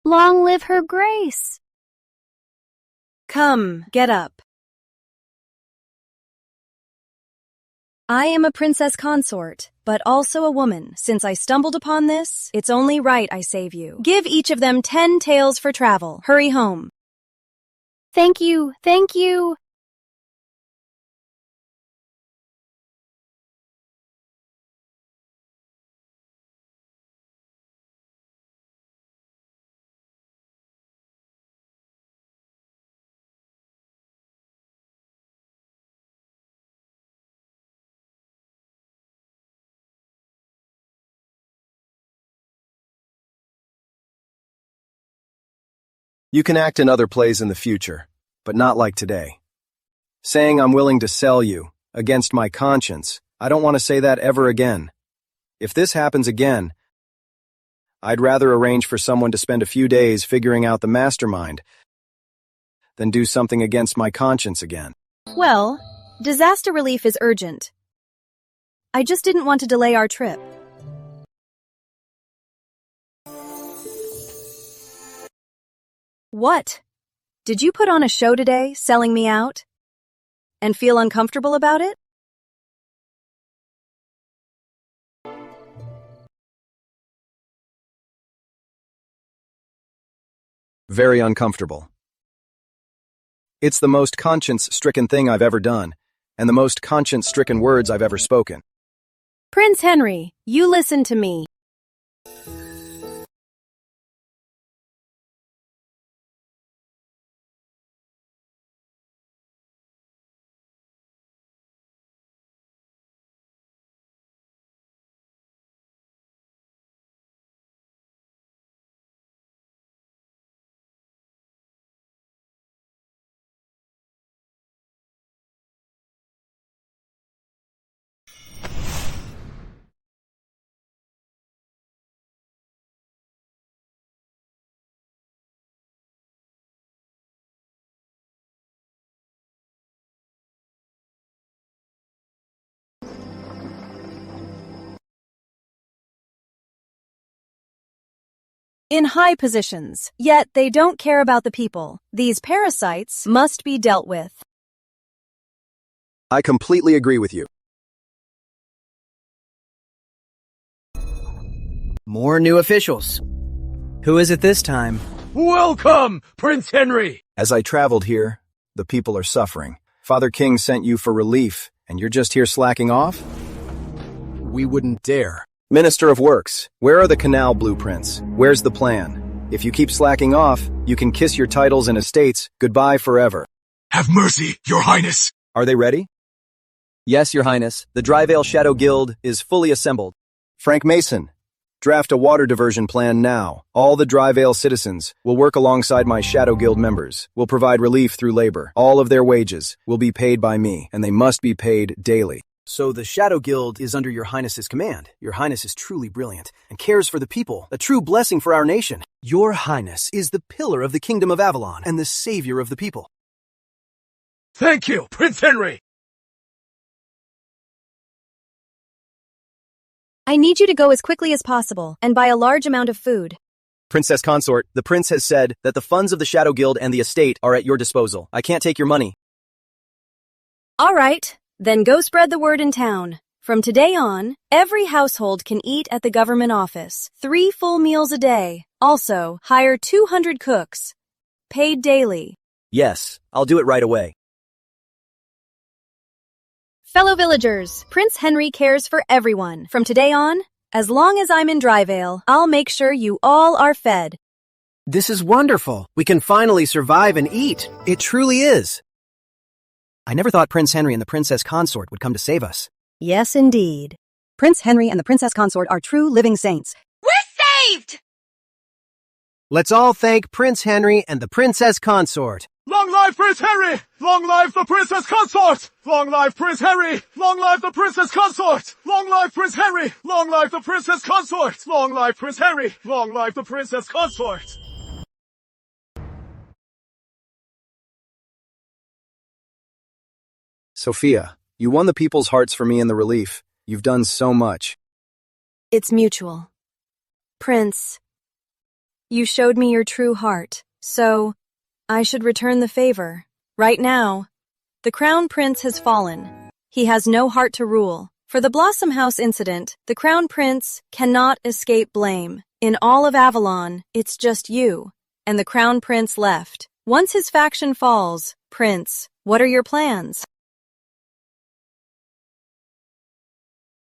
Long live Her Grace. Come, get up. I am a princess consort, but also a woman. Since I stumbled upon this, it's only right I save you. Give each of them 10 taels for travel. Hurry home. Thank you. Thank you. You can act in other plays in the future, but not like today. Saying I'm willing to sell you, against my conscience, I don't want to say that ever again. If this happens again, I'd rather arrange for someone to spend a few days figuring out the mastermind than do something against my conscience again. Well, disaster relief is urgent. I just didn't want to delay our trip. What? Did you put on a show today, selling me out? And feel uncomfortable about it? Very uncomfortable. It's the most conscience-stricken thing I've ever done, and the most conscience-stricken words I've ever spoken. Prince Henry, you listen to me. in high positions, yet they don't care about the people. These parasites must be dealt with. I completely agree with you. More new officials. Who is it this time? Welcome, Prince Henry! As I traveled here, the people are suffering. Father King sent you for relief, and you're just here slacking off? We wouldn't dare. Minister of Works, where are the canal blueprints? Where's the plan? If you keep slacking off, you can kiss your titles and estates goodbye forever. Have mercy, Your Highness! Are they ready? Yes, Your Highness. The Dryvale Shadow Guild is fully assembled. Frank Mason, draft a water diversion plan now. All the Dryvale citizens will work alongside my Shadow Guild members, will provide relief through labor. All of their wages will be paid by me, and they must be paid daily. So the Shadow Guild is under Your Highness's command. Your Highness is truly brilliant and cares for the people, a true blessing for our nation. Your Highness is the pillar of the Kingdom of Avalon and the savior of the people. Thank you, Prince Henry! I need you to go as quickly as possible and buy a large amount of food. Princess Consort, the prince has said that the funds of the Shadow Guild and the estate are at your disposal. I can't take your money. All right, then go spread the word in town. From today on, every household can eat at the government office, 3 full meals a day. Also, hire 200 cooks, paid daily. Yes, I'll do it right away. Fellow villagers, Prince Henry cares for everyone. From today on, as long as I'm in Dryvale, I'll make sure you all are fed. This is wonderful. We can finally survive and eat. It truly is. I never thought Prince Henry and the Princess Consort would come to save us. Yes, indeed. Prince Henry and the Princess Consort are true living saints. We're saved! Let's all thank Prince Henry and the Princess Consort. Long life Prince Henry! Long life the Princess Consort! Long life Prince Henry! Long life the Princess Consort! Long life Prince Henry! Long life the Princess Consort! Long life Prince Henry! Long life the Princess Consort! Sophia, you won the people's hearts for me in the relief. You've done so much. It's mutual. Prince, you showed me your true heart, so I should return the favor. Right now, the Crown Prince has fallen. He has no heart to rule. For the Blossom House incident, the Crown Prince cannot escape blame. In all of Avalon, it's just you, and the Crown Prince left. Once his faction falls, Prince, what are your plans?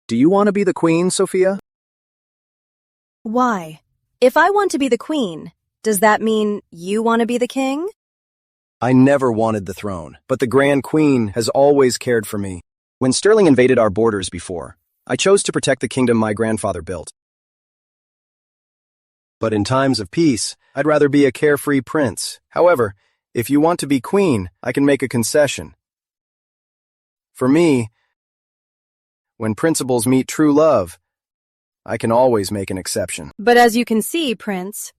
Do you want to be the queen, Sophia? Why? If I want to be the queen, does that mean you want to be the king? I never wanted the throne, but the Grand Queen has always cared for me. When Sterling invaded our borders before, I chose to protect the kingdom my grandfather built. But in times of peace, I'd rather be a carefree prince. However, if you want to be queen, I can make a concession. For me, when principles meet true love, I can always make an exception. But as you can see, Prince,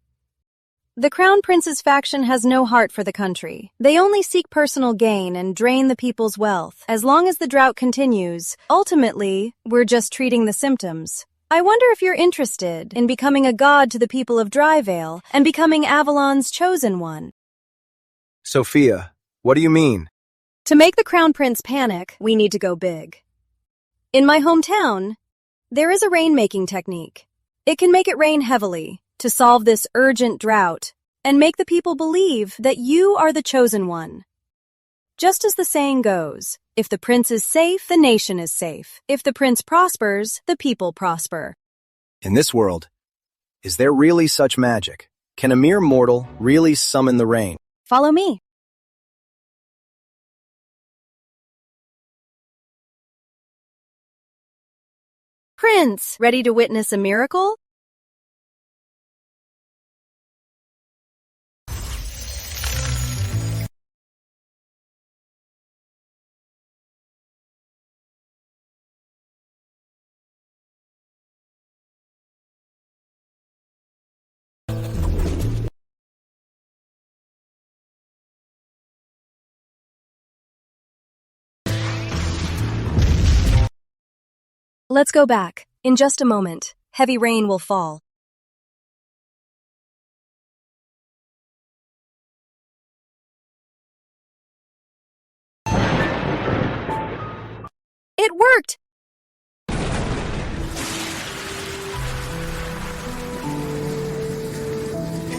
the Crown Prince's faction has no heart for the country. They only seek personal gain and drain the people's wealth. As long as the drought continues, ultimately, we're just treating the symptoms. I wonder if you're interested in becoming a god to the people of Dryvale and becoming Avalon's chosen one. Sophia, what do you mean? To make the Crown Prince panic, we need to go big. In my hometown, there is a rain-making technique. It can make it rain heavily to solve this urgent drought and make the people believe that you are the chosen one. Just as the saying goes, if the prince is safe, the nation is safe. If the prince prospers, the people prosper. In this world, is there really such magic? Can a mere mortal really summon the rain? Follow me. Prince, ready to witness a miracle? Let's go back. In just a moment, heavy rain will fall. It worked!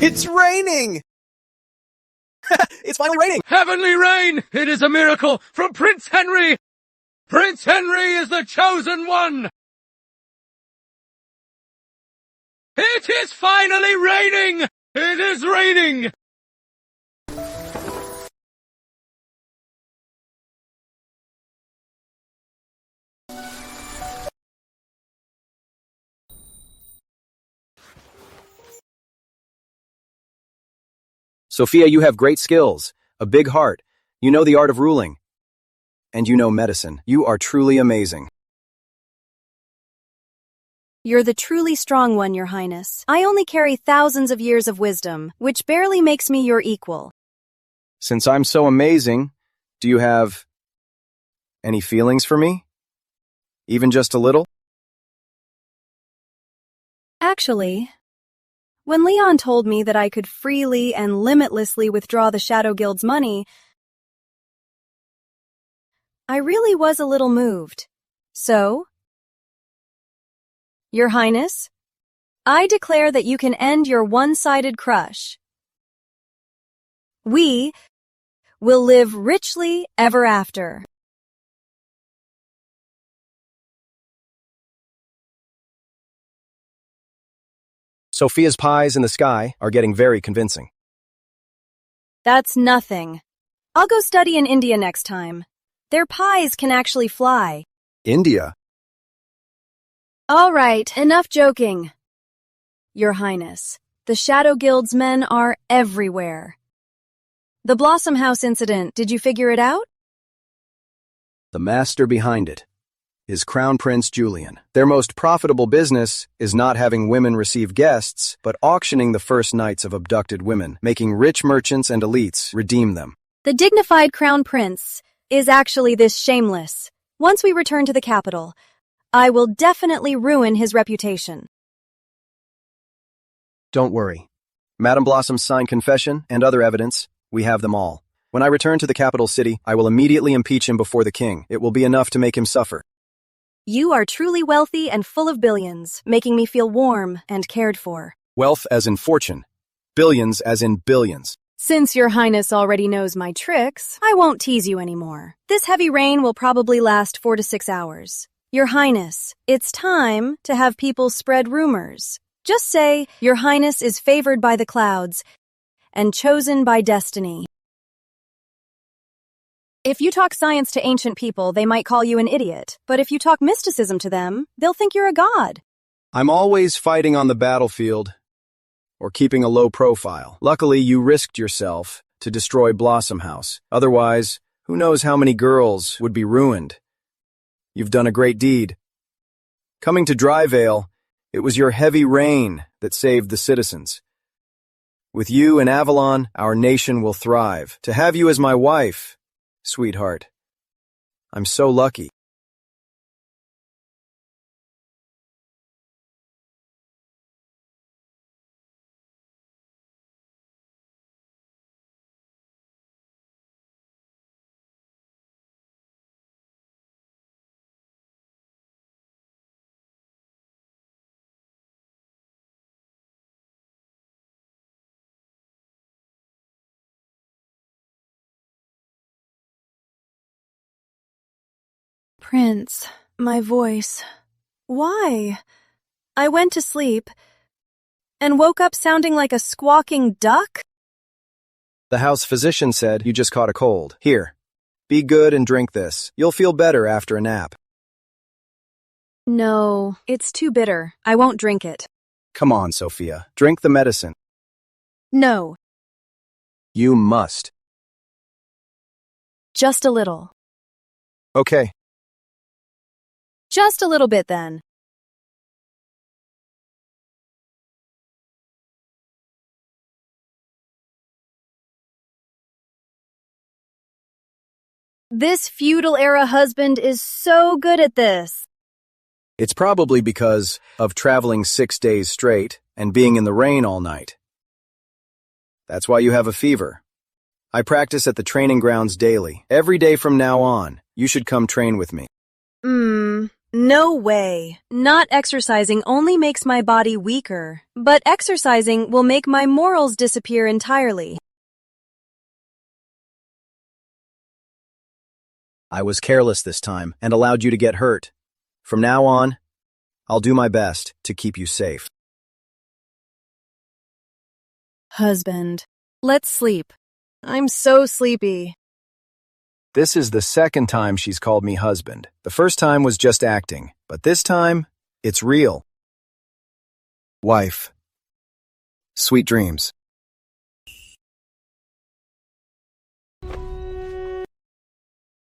It's raining! It's finally raining! Heavenly rain! It is a miracle from Prince Henry! Prince Henry is the chosen one! It is finally raining! It is raining! Sophia, you have great skills, a big heart. You know the art of ruling. And you know medicine. You are truly amazing. You're the truly strong one, Your Highness. I only carry thousands of years of wisdom, which barely makes me your equal. Since I'm so amazing, do you have any feelings for me? Even just a little? Actually, when Leon told me that I could freely and limitlessly withdraw the Shadow Guild's money, I really was a little moved. So, Your Highness, I declare that you can end your one-sided crush. We will live richly ever after. Sophia's pies in the sky are getting very convincing. That's nothing. I'll go study in India next time. Their pies can actually fly. India? All right, enough joking. Your Highness, the Shadow Guild's men are everywhere. The Blossom House incident, did you figure it out? The master behind it is Crown Prince Julian. Their most profitable business is not having women receive guests, but auctioning the first nights of abducted women, making rich merchants and elites redeem them. The dignified Crown Prince is actually this shameless. Once we return to the capital, I will definitely ruin his reputation. Don't worry. Madame Blossom's signed confession and other evidence, we have them all. When I return to the capital city, I will immediately impeach him before the king. It will be enough to make him suffer. You are truly wealthy and full of billions, making me feel warm and cared for. Wealth as in fortune. Billions as in billions. Since Your Highness already knows my tricks, I won't tease you anymore. This heavy rain will probably last 4 to 6 hours. Your Highness, it's time to have people spread rumors. Just say, Your Highness is favored by the clouds and chosen by destiny. If you talk science to ancient people, they might call you an idiot. But if you talk mysticism to them, they'll think you're a god. I'm always fighting on the battlefield or keeping a low profile. Luckily, you risked yourself to destroy Blossom House. Otherwise, who knows how many girls would be ruined. You've done a great deed. Coming to Dryvale, it was your heavy rain that saved the citizens. With you and Avalon, our nation will thrive. To have you as my wife, sweetheart, I'm so lucky. Prince, my voice. Why? I went to sleep and woke up sounding like a squawking duck? The house physician said you just caught a cold. Here, be good and drink this. You'll feel better after a nap. No, it's too bitter. I won't drink it. Come on, Sophia. Drink the medicine. No. You must. Just a little. Okay. Just a little bit, then. This feudal-era husband is so good at this. It's probably because of traveling 6 days straight and being in the rain all night. That's why you have a fever. I practice at the training grounds daily. Every day from now on, you should come train with me. No way. Not exercising only makes my body weaker, but exercising will make my morals disappear entirely. I was careless this time and allowed you to get hurt. From now on, I'll do my best to keep you safe. Husband, let's sleep. I'm so sleepy. This is the second time she's called me husband. The first time was just acting, but this time, it's real. Wife. Sweet dreams.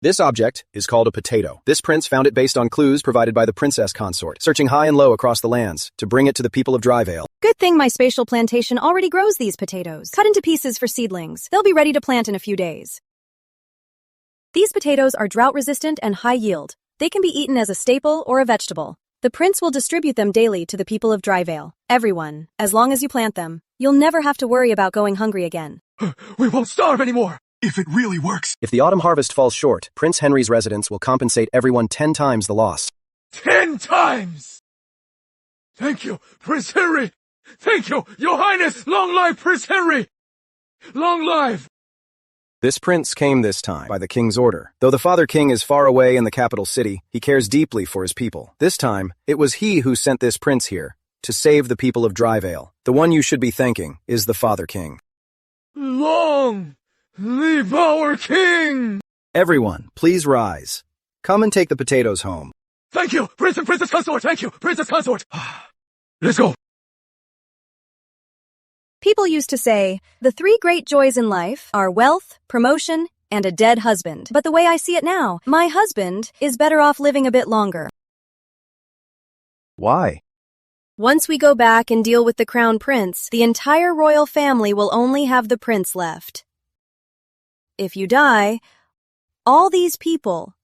This object is called a potato. This prince found it based on clues provided by the princess consort, searching high and low across the lands to bring it to the people of Dryvale. Good thing my spatial plantation already grows these potatoes. Cut into pieces for seedlings. They'll be ready to plant in a few days. These potatoes are drought-resistant and high-yield. They can be eaten as a staple or a vegetable. The prince will distribute them daily to the people of Dryvale. Everyone, as long as you plant them, you'll never have to worry about going hungry again. We won't starve anymore! If it really works. If the autumn harvest falls short, Prince Henry's residence will compensate everyone 10 times the loss. 10 times! Thank you, Prince Henry! Thank you, Your Highness! Long live Prince Henry! Long live! This prince came this time by the king's order. Though the father king is far away in the capital city, he cares deeply for his people. This time, it was he who sent this prince here to save the people of Dryvale. The one you should be thanking is the father king. Long live our king! Everyone, please rise. Come and take the potatoes home. Thank you, Prince and Princess Consort! Thank you, Princess Consort! Let's go! People used to say, the 3 great joys in life are wealth, promotion, and a dead husband. But the way I see it now, my husband is better off living a bit longer. Why? Once we go back and deal with the crown prince, the entire royal family will only have the prince left. If you die, all these people,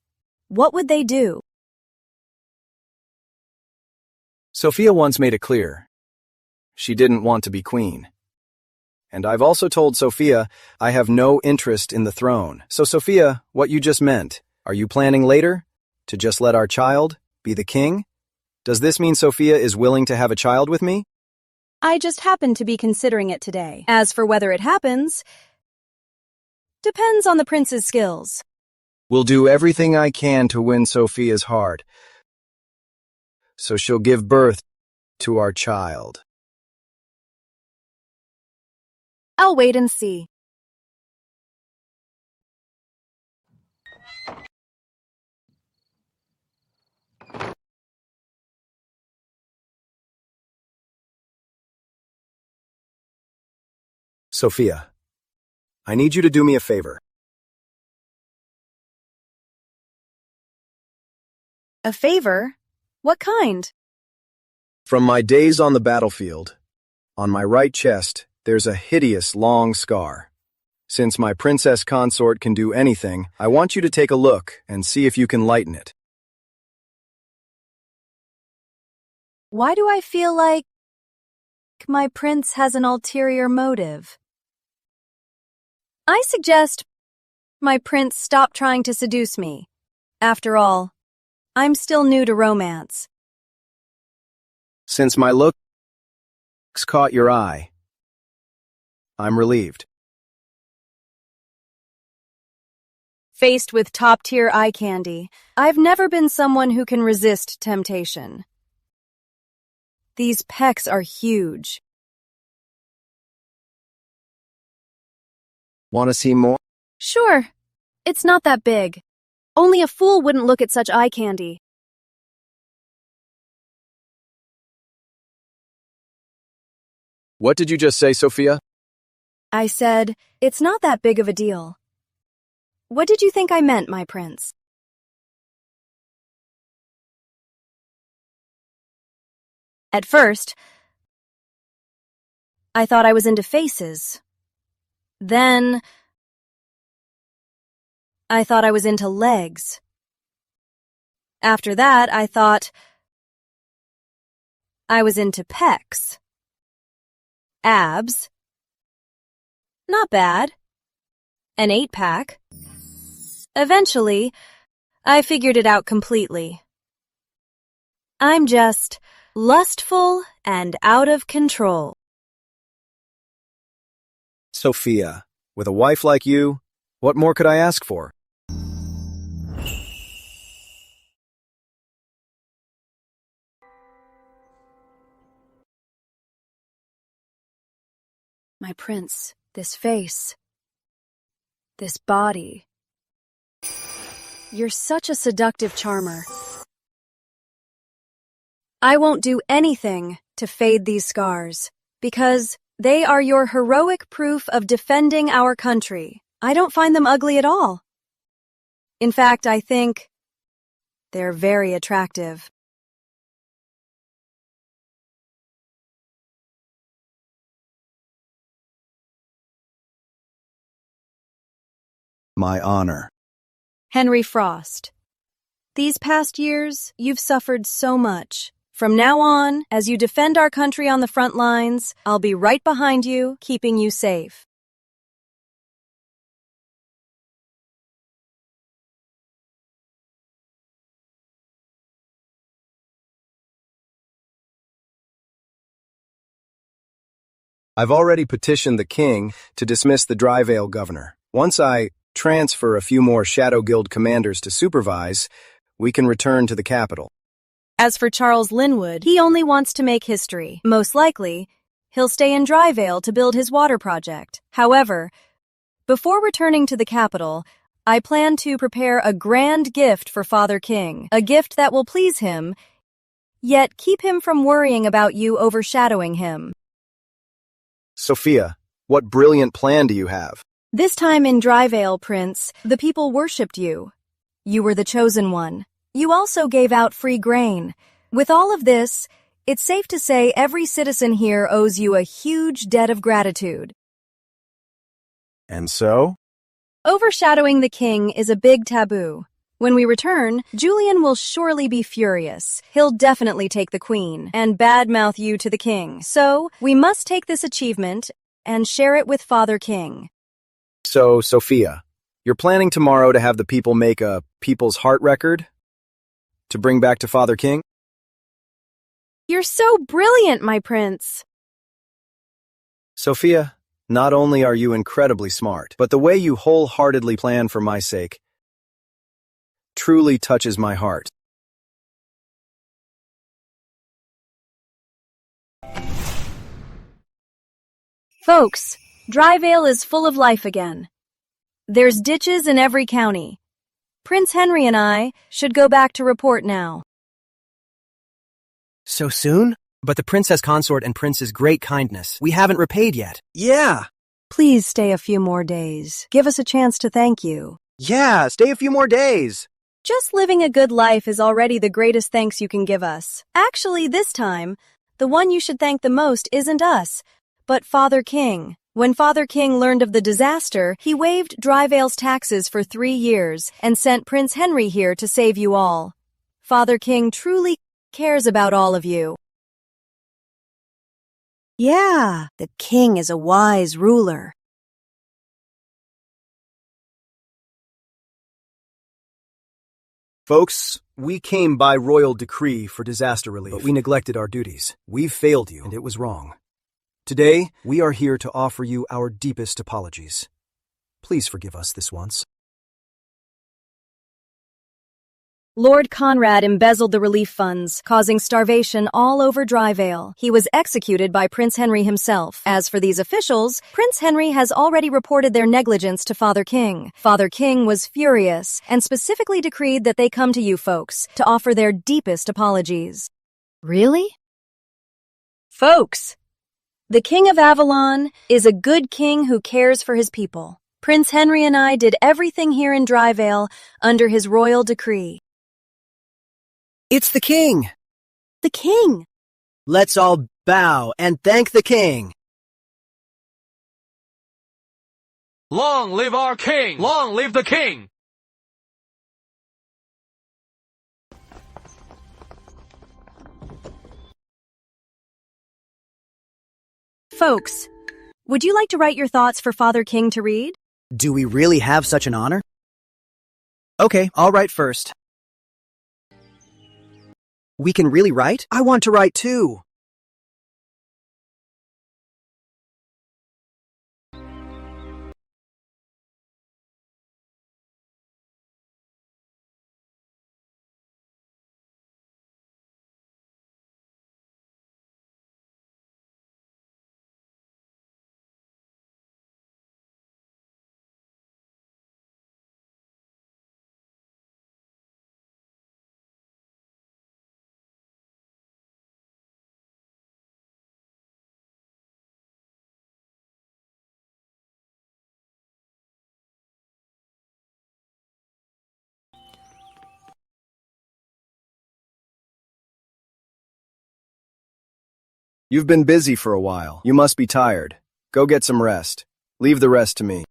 what would they do? Sophia once made it clear. She didn't want to be queen. And I've also told Sophia I have no interest in the throne. So Sophia, what you just meant, are you planning later to just let our child be the king? Does this mean Sophia is willing to have a child with me? I just happen to be considering it today. As for whether it happens, depends on the prince's skills. Will do everything I can to win Sophia's heart, so she'll give birth to our child. I'll wait and see. Sophia, I need you to do me a favor. A favor? What kind? From my days on the battlefield, on my right chest, there's a hideous long scar. Since my princess consort can do anything, I want you to take a look and see if you can lighten it. Why do I feel like my prince has an ulterior motive? I suggest my prince stop trying to seduce me. After all, I'm still new to romance. Since my looks caught your eye, I'm relieved. Faced with top-tier eye candy, I've never been someone who can resist temptation. These pecs are huge. Want to see more? Sure. It's not that big. Only a fool wouldn't look at such eye candy. What did you just say, Sophia? I said, it's not that big of a deal. What did you think I meant, my prince? At first, I thought I was into faces. Then, I thought I was into legs. After that, I thought I was into pecs. Abs. Not bad. An 8-pack. Eventually, I figured it out completely. I'm just lustful and out of control. Sophia, with a wife like you, what more could I ask for? My prince, this face, this body. You're such a seductive charmer. I won't do anything to fade these scars, because they are your heroic proof of defending our country. I don't find them ugly at all. In fact, I think they're very attractive. My honor. Henry Frost. These past years, you've suffered so much. From now on, as you defend our country on the front lines, I'll be right behind you, keeping you safe. I've already petitioned the king to dismiss the Dryvale governor. Once I transfer a few more Shadow Guild commanders to supervise, we can return to the capital. As for Charles Linwood, he only wants to make history. Most likely, he'll stay in Dryvale to build his water project. However, before returning to the capital, I plan to prepare a grand gift for Father King, a gift that will please him, yet keep him from worrying about you overshadowing him. Sophia, what brilliant plan do you have? This time in Dryvale, Prince, the people worshipped you. You were the chosen one. You also gave out free grain. With all of this, it's safe to say every citizen here owes you a huge debt of gratitude. And so? Overshadowing the king is a big taboo. When we return, Julian will surely be furious. He'll definitely take the queen and badmouth you to the king. So, we must take this achievement and share it with Father King. So, Sophia, you're planning tomorrow to have the people make a People's Heart record? To bring back to Father King? You're so brilliant, my prince. Sophia, not only are you incredibly smart, but the way you wholeheartedly plan for my sake truly touches my heart. Folks, Dryvale is full of life again. There's ditches in every county. Prince Henry and I should go back to report now. So soon? But the princess consort and prince's great kindness, we haven't repaid yet. Yeah! Please stay a few more days. Give us a chance to thank you. Yeah, stay a few more days. Just living a good life is already the greatest thanks you can give us. Actually, this time, the one you should thank the most isn't us, but Father King. When Father King learned of the disaster, he waived Dryvale's taxes for 3 years and sent Prince Henry here to save you all. Father King truly cares about all of you. Yeah, the king is a wise ruler. Folks, we came by royal decree for disaster relief, but we neglected our duties. We've failed you, and it was wrong. Today, we are here to offer you our deepest apologies. Please forgive us this once. Lord Conrad embezzled the relief funds, causing starvation all over Dryvale. He was executed by Prince Henry himself. As for these officials, Prince Henry has already reported their negligence to Father King. Father King was furious and specifically decreed that they come to you folks to offer their deepest apologies. Really? Folks, the King of Avalon is a good king who cares for his people. Prince Henry and I did everything here in Dryvale under his royal decree. It's the king! The king! Let's all bow and thank the king! Long live our king! Long live the king! Folks, would you like to write your thoughts for Father King to read? Do we really have such an honor? Okay, I'll write first. We can really write? I want to write too. You've been busy for a while. You must be tired. Go get some rest. Leave the rest to me.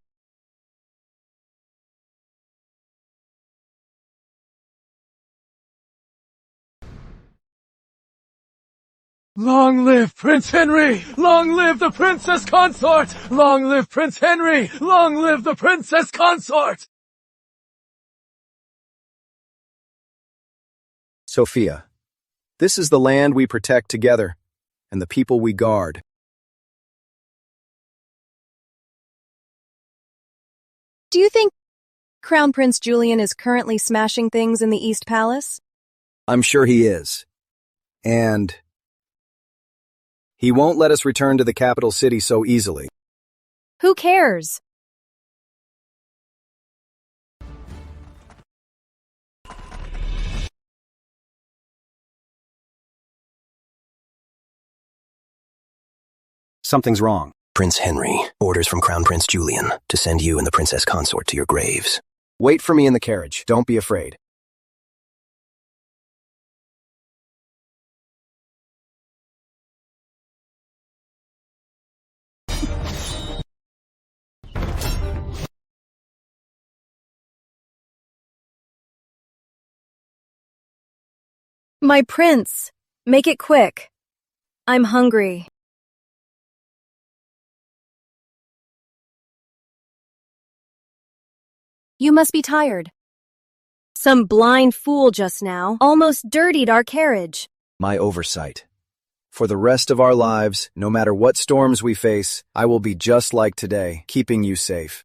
Long live Prince Henry! Long live the princess consort! Long live Prince Henry! Long live the princess consort! Sophia, this is the land we protect together, and the people we guard. Do you think Crown Prince Julian is currently smashing things in the East Palace? I'm sure he is. And he won't let us return to the capital city so easily. Who cares? Something's wrong. Prince Henry orders from Crown Prince Julian to send you and the princess consort to your graves. Wait for me in the carriage. Don't be afraid. My prince, make it quick. I'm hungry. You must be tired. Some blind fool just now almost dirtied our carriage. My oversight. For the rest of our lives, no matter what storms we face, I will be just like today, keeping you safe.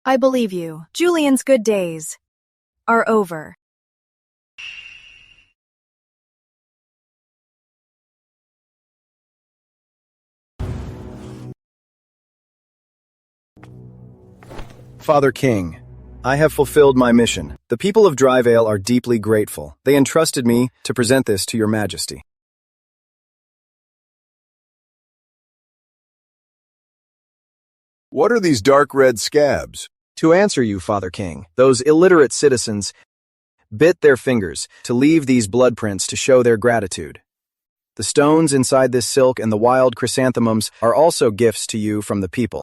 I believe you. Julian's good days are over. Father King, I have fulfilled my mission. The people of Dryvale are deeply grateful. They entrusted me to present this to your majesty. What are these dark red scabs? To answer you, Father King, those illiterate citizens bit their fingers to leave these blood prints to show their gratitude. The stones inside this silk and the wild chrysanthemums are also gifts to you from the people.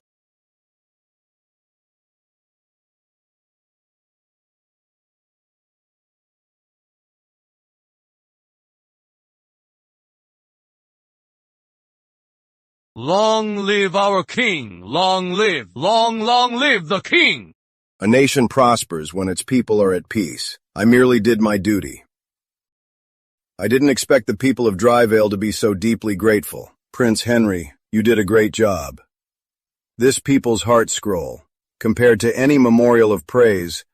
Long live our king! Long live! Long live the king! A nation prospers when its people are at peace. I merely did my duty. I didn't expect the people of Dryvale to be so deeply grateful. Prince Henry, you did a great job. This people's heart scroll, compared to any memorial of praise,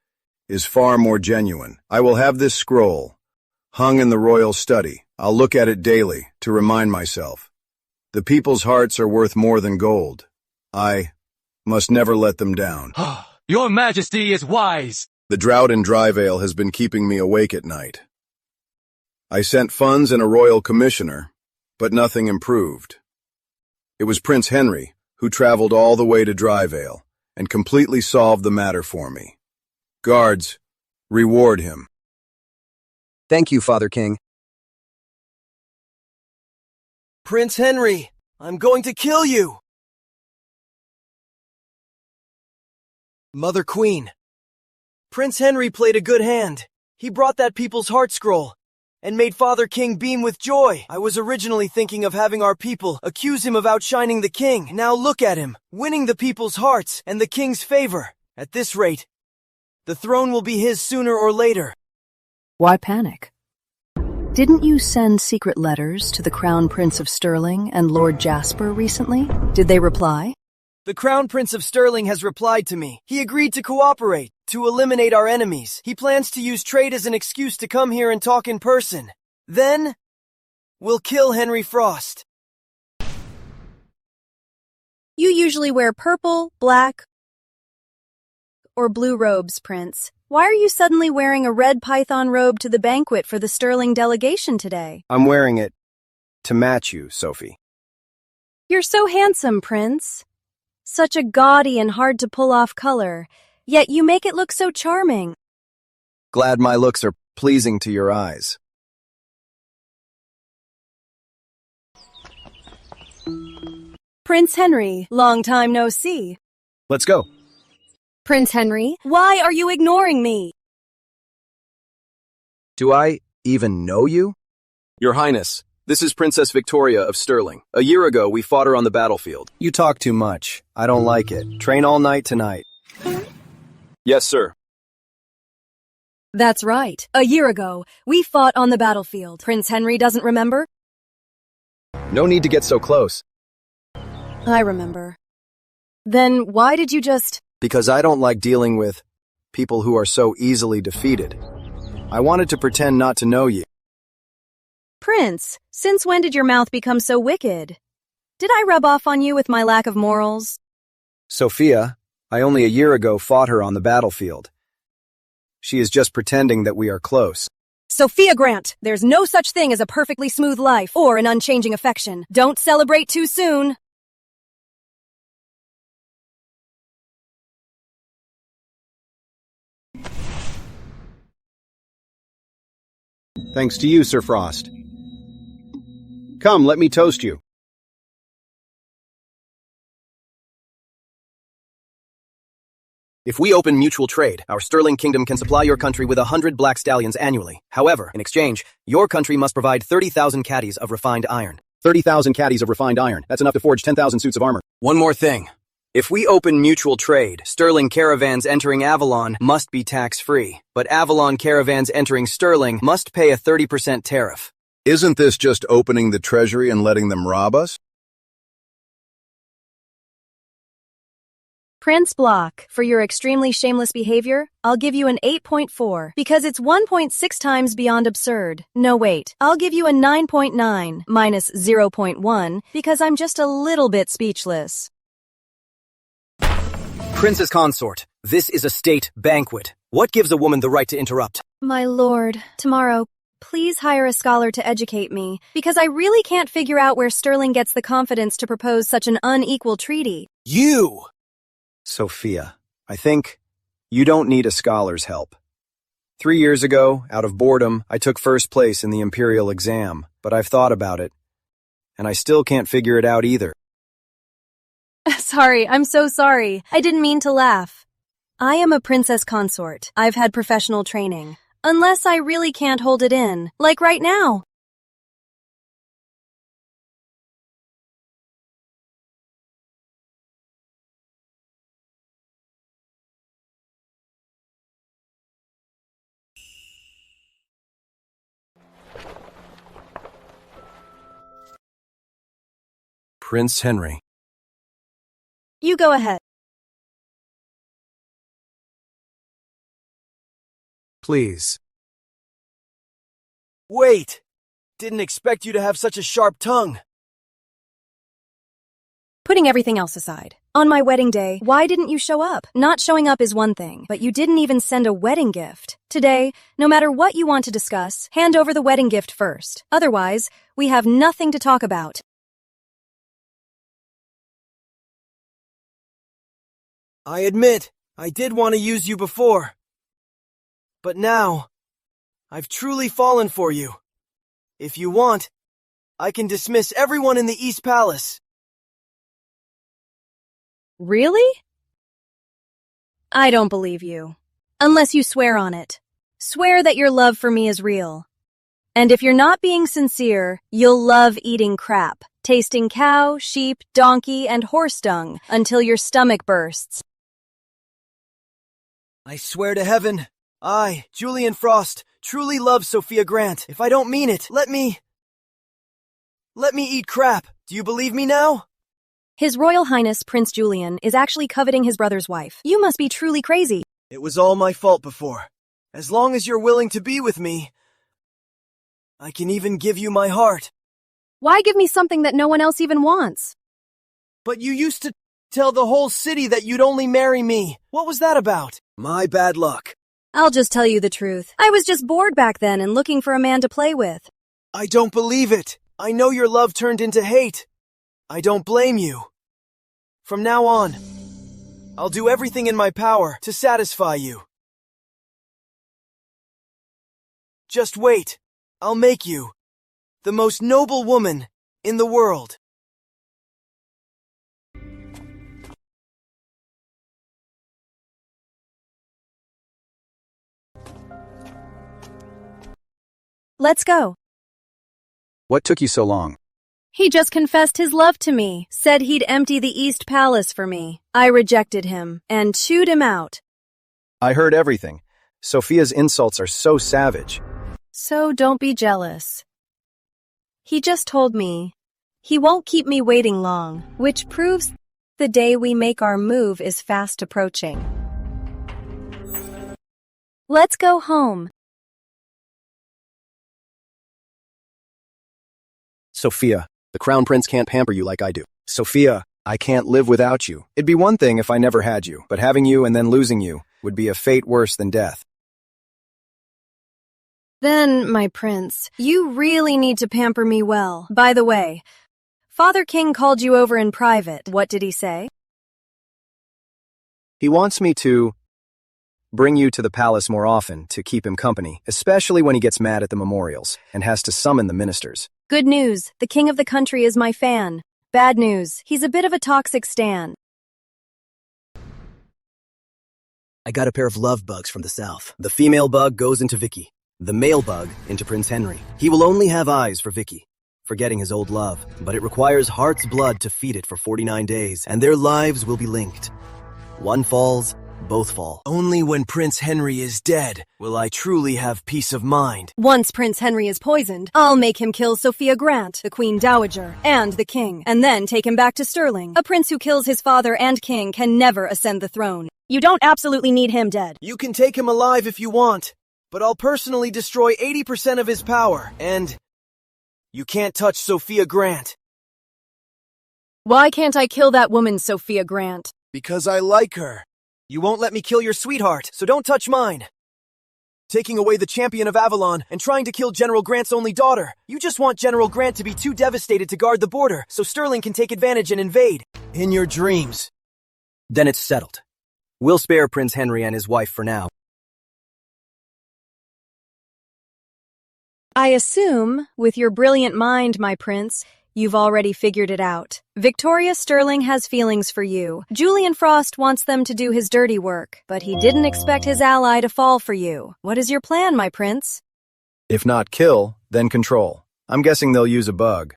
is far more genuine. I will have this scroll hung in the royal study. I'll look at it daily to remind myself. The people's hearts are worth more than gold. I must never let them down. Your Majesty is wise. The drought in Dryvale has been keeping me awake at night. I sent funds and a royal commissioner, but nothing improved. It was Prince Henry who traveled all the way to Dryvale and completely solved the matter for me. Guards, reward him. Thank you, Father King. Prince Henry, I'm going to kill you! Mother Queen, Prince Henry played a good hand. He brought that people's heart scroll and made Father King beam with joy. I was originally thinking of having our people accuse him of outshining the king. Now look at him, winning the people's hearts and the king's favor. At this rate, The throne will be his sooner or later. Why panic? Didn't you send secret letters to the Crown Prince of Sterling and Lord Jasper recently? Did they reply? The Crown Prince of Sterling has replied to me. He agreed to cooperate, to eliminate our enemies. He plans to use trade as an excuse to come here and talk in person. Then, we'll kill Henry Frost. You usually wear purple, black, or blue robes, Prince. Why are you suddenly wearing a red python robe to the banquet for the Sterling delegation today? I'm wearing it to match you, Sophie. You're so handsome, Prince. Such a gaudy and hard-to-pull-off color, yet you make it look so charming. Glad my looks are pleasing to your eyes. Prince Henry, long time no see. Let's go. Prince Henry, why are you ignoring me? Do I even know you? Your Highness, this is Princess Victoria of Sterling. A year ago, we fought her on the battlefield. You talk too much. I don't like it. Train all night tonight. Yes, sir. That's right. A year ago, we fought on the battlefield. Prince Henry doesn't remember? No need to get so close. I remember. Then why did you just... Because I don't like dealing with people who are so easily defeated. I wanted to pretend not to know you. Prince, since when did your mouth become so wicked? Did I rub off on you with my lack of morals? Sophia, I only a year ago fought her on the battlefield. She is just pretending that we are close. Sophia Grant, there's no such thing as a perfectly smooth life or an unchanging affection. Don't celebrate too soon. Thanks to you, Sir Frost. Come, let me toast you. If we open mutual trade, our Sterling Kingdom can supply your country with 100 black stallions annually. However, in exchange, your country must provide 30,000 caddies of refined iron. 30,000 caddies of refined iron. That's enough to forge 10,000 suits of armor. One more thing. If we open mutual trade, Sterling caravans entering Avalon must be tax-free, but Avalon caravans entering Sterling must pay a 30% tariff. Isn't this just opening the treasury and letting them rob us? Prince Block, for your extremely shameless behavior, I'll give you an 8.4 because it's 1.6 times beyond absurd. No, wait. I'll give you a 9.9 minus 0.1 because I'm just a little bit speechless. Princess Consort, this is a state banquet. What gives a woman the right to interrupt? My lord, tomorrow, please hire a scholar to educate me, because I really can't figure out where Sterling gets the confidence to propose such an unequal treaty. You! Sophia, I think you don't need a scholar's help. 3 years ago, out of boredom, I took first place in the imperial exam, but I've thought about it, and I still can't figure it out either. Sorry, I'm so sorry. I didn't mean to laugh. I am a princess consort. I've had professional training. Unless I really can't hold it in, like right now. Prince Henry. You go ahead. Please. Wait! Didn't expect you to have such a sharp tongue. Putting everything else aside, on my wedding day, why didn't you show up? Not showing up is one thing, but you didn't even send a wedding gift. Today, no matter what you want to discuss, hand over the wedding gift first. Otherwise, we have nothing to talk about. I admit, I did want to use you before. But now, I've truly fallen for you. If you want, I can dismiss everyone in the East Palace. Really? I don't believe you. Unless you swear on it. Swear that your love for me is real. And if you're not being sincere, you'll love eating crap, tasting cow, sheep, donkey, and horse dung until your stomach bursts. I swear to heaven, I, Julian Frost, truly love Sophia Grant. If I don't mean it, let me eat crap. Do you believe me now? His Royal Highness Prince Julian is actually coveting his brother's wife. You must be truly crazy. It was all my fault before. As long as you're willing to be with me, I can even give you my heart. Why give me something that no one else even wants? But you used to tell the whole city that you'd only marry me. What was that about? My bad luck. I'll just tell you the truth. I was just bored back then and looking for a man to play with. I don't believe it. I know your love turned into hate. I don't blame you. From now on, I'll do everything in my power to satisfy you. Just wait. I'll make you the most noble woman in the world. Let's go. What took you so long? He just confessed his love to me, said he'd empty the East Palace for me. I rejected him and chewed him out. I heard everything. Sophia's insults are so savage. So don't be jealous. He just told me he won't keep me waiting long, which proves the day we make our move is fast approaching. Let's go home. Sophia, the Crown Prince can't pamper you like I do. Sophia, I can't live without you. It'd be one thing if I never had you, but having you and then losing you would be a fate worse than death. Then, my prince, you really need to pamper me well. By the way, Father King called you over in private. What did he say? He wants me to bring you to the palace more often to keep him company, especially when he gets mad at the memorials and has to summon the ministers. Good news, the king of the country is my fan. Bad news, he's a bit of a toxic stan. I got a pair of love bugs from the south. The female bug goes into Vicky. The male bug into Prince Henry. He will only have eyes for Vicky, forgetting his old love, but it requires heart's blood to feed it for 49 days, and their lives will be linked. One falls, both fall. Only when Prince Henry is dead will I truly have peace of mind. Once Prince Henry is poisoned, I'll make him kill Sophia Grant, the Queen Dowager, and the King, and then take him back to Stirling. A prince who kills his father and king can never ascend the throne. You don't absolutely need him dead. You can take him alive if you want, but I'll personally destroy 80% of his power, and you can't touch Sophia Grant. Why can't I kill that woman, Sophia Grant? Because I like her. You won't let me kill your sweetheart, so don't touch mine. Taking away the champion of Avalon and trying to kill General Grant's only daughter. You just want General Grant to be too devastated to guard the border, so Stirling can take advantage and invade. In your dreams. Then it's settled. We'll spare Prince Henry and his wife for now. I assume, with your brilliant mind, my prince, you've already figured it out. Victoria Stirling has feelings for you. Julian Frost wants them to do his dirty work, but he didn't expect his ally to fall for you. What is your plan, my prince? If not kill, then control. I'm guessing they'll use a bug.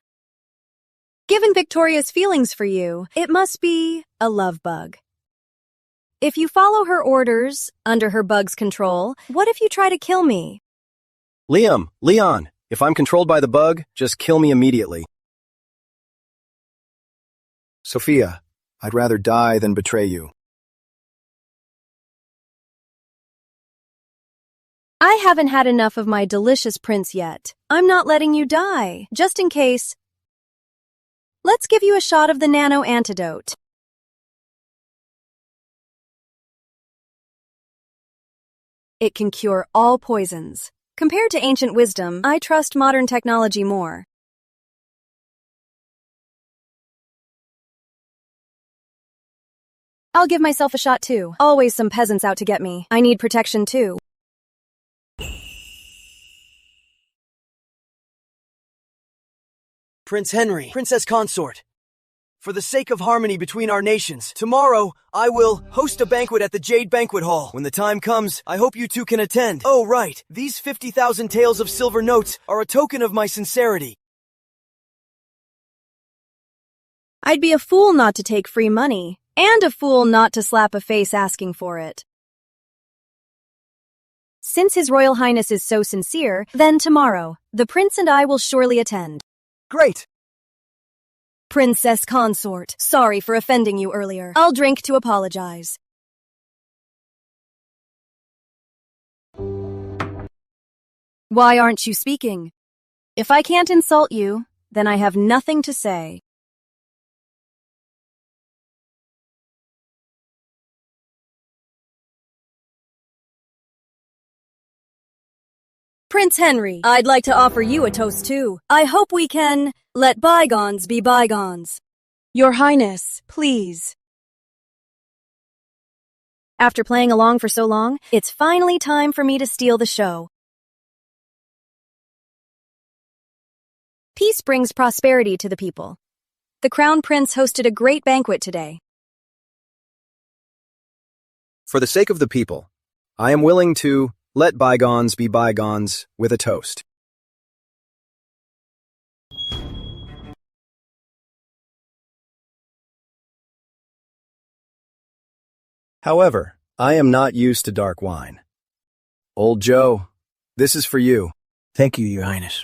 Given Victoria's feelings for you, it must be a love bug. If you follow her orders, under her bug's control, what if you try to kill me? Leon, if I'm controlled by the bug, just kill me immediately. Sophia, I'd rather die than betray you. I haven't had enough of my delicious prince yet. I'm not letting you die. Just in case, let's give you a shot of the nano antidote. It can cure all poisons. Compared to ancient wisdom, I trust modern technology more. I'll give myself a shot too. Always some peasants out to get me. I need protection too. Prince Henry, Princess Consort. For the sake of harmony between our nations, tomorrow I will host a banquet at the Jade Banquet Hall. When the time comes, I hope you two can attend. Oh, right. These 50,000 taels of silver notes are a token of my sincerity. I'd be a fool not to take free money, and a fool not to slap a face asking for it. Since His Royal Highness is so sincere, then tomorrow, the prince and I will surely attend. Great! Princess Consort, sorry for offending you earlier. I'll drink to apologize. Why aren't you speaking? If I can't insult you, then I have nothing to say. Prince Henry, I'd like to offer you a toast too. I hope we can let bygones be bygones. Your Highness, please. After playing along for so long, it's finally time for me to steal the show. Peace brings prosperity to the people. The Crown Prince hosted a great banquet today. For the sake of the people, I am willing to let bygones be bygones with a toast. However, I am not used to dark wine. Old Joe, this is for you. Thank you, Your Highness.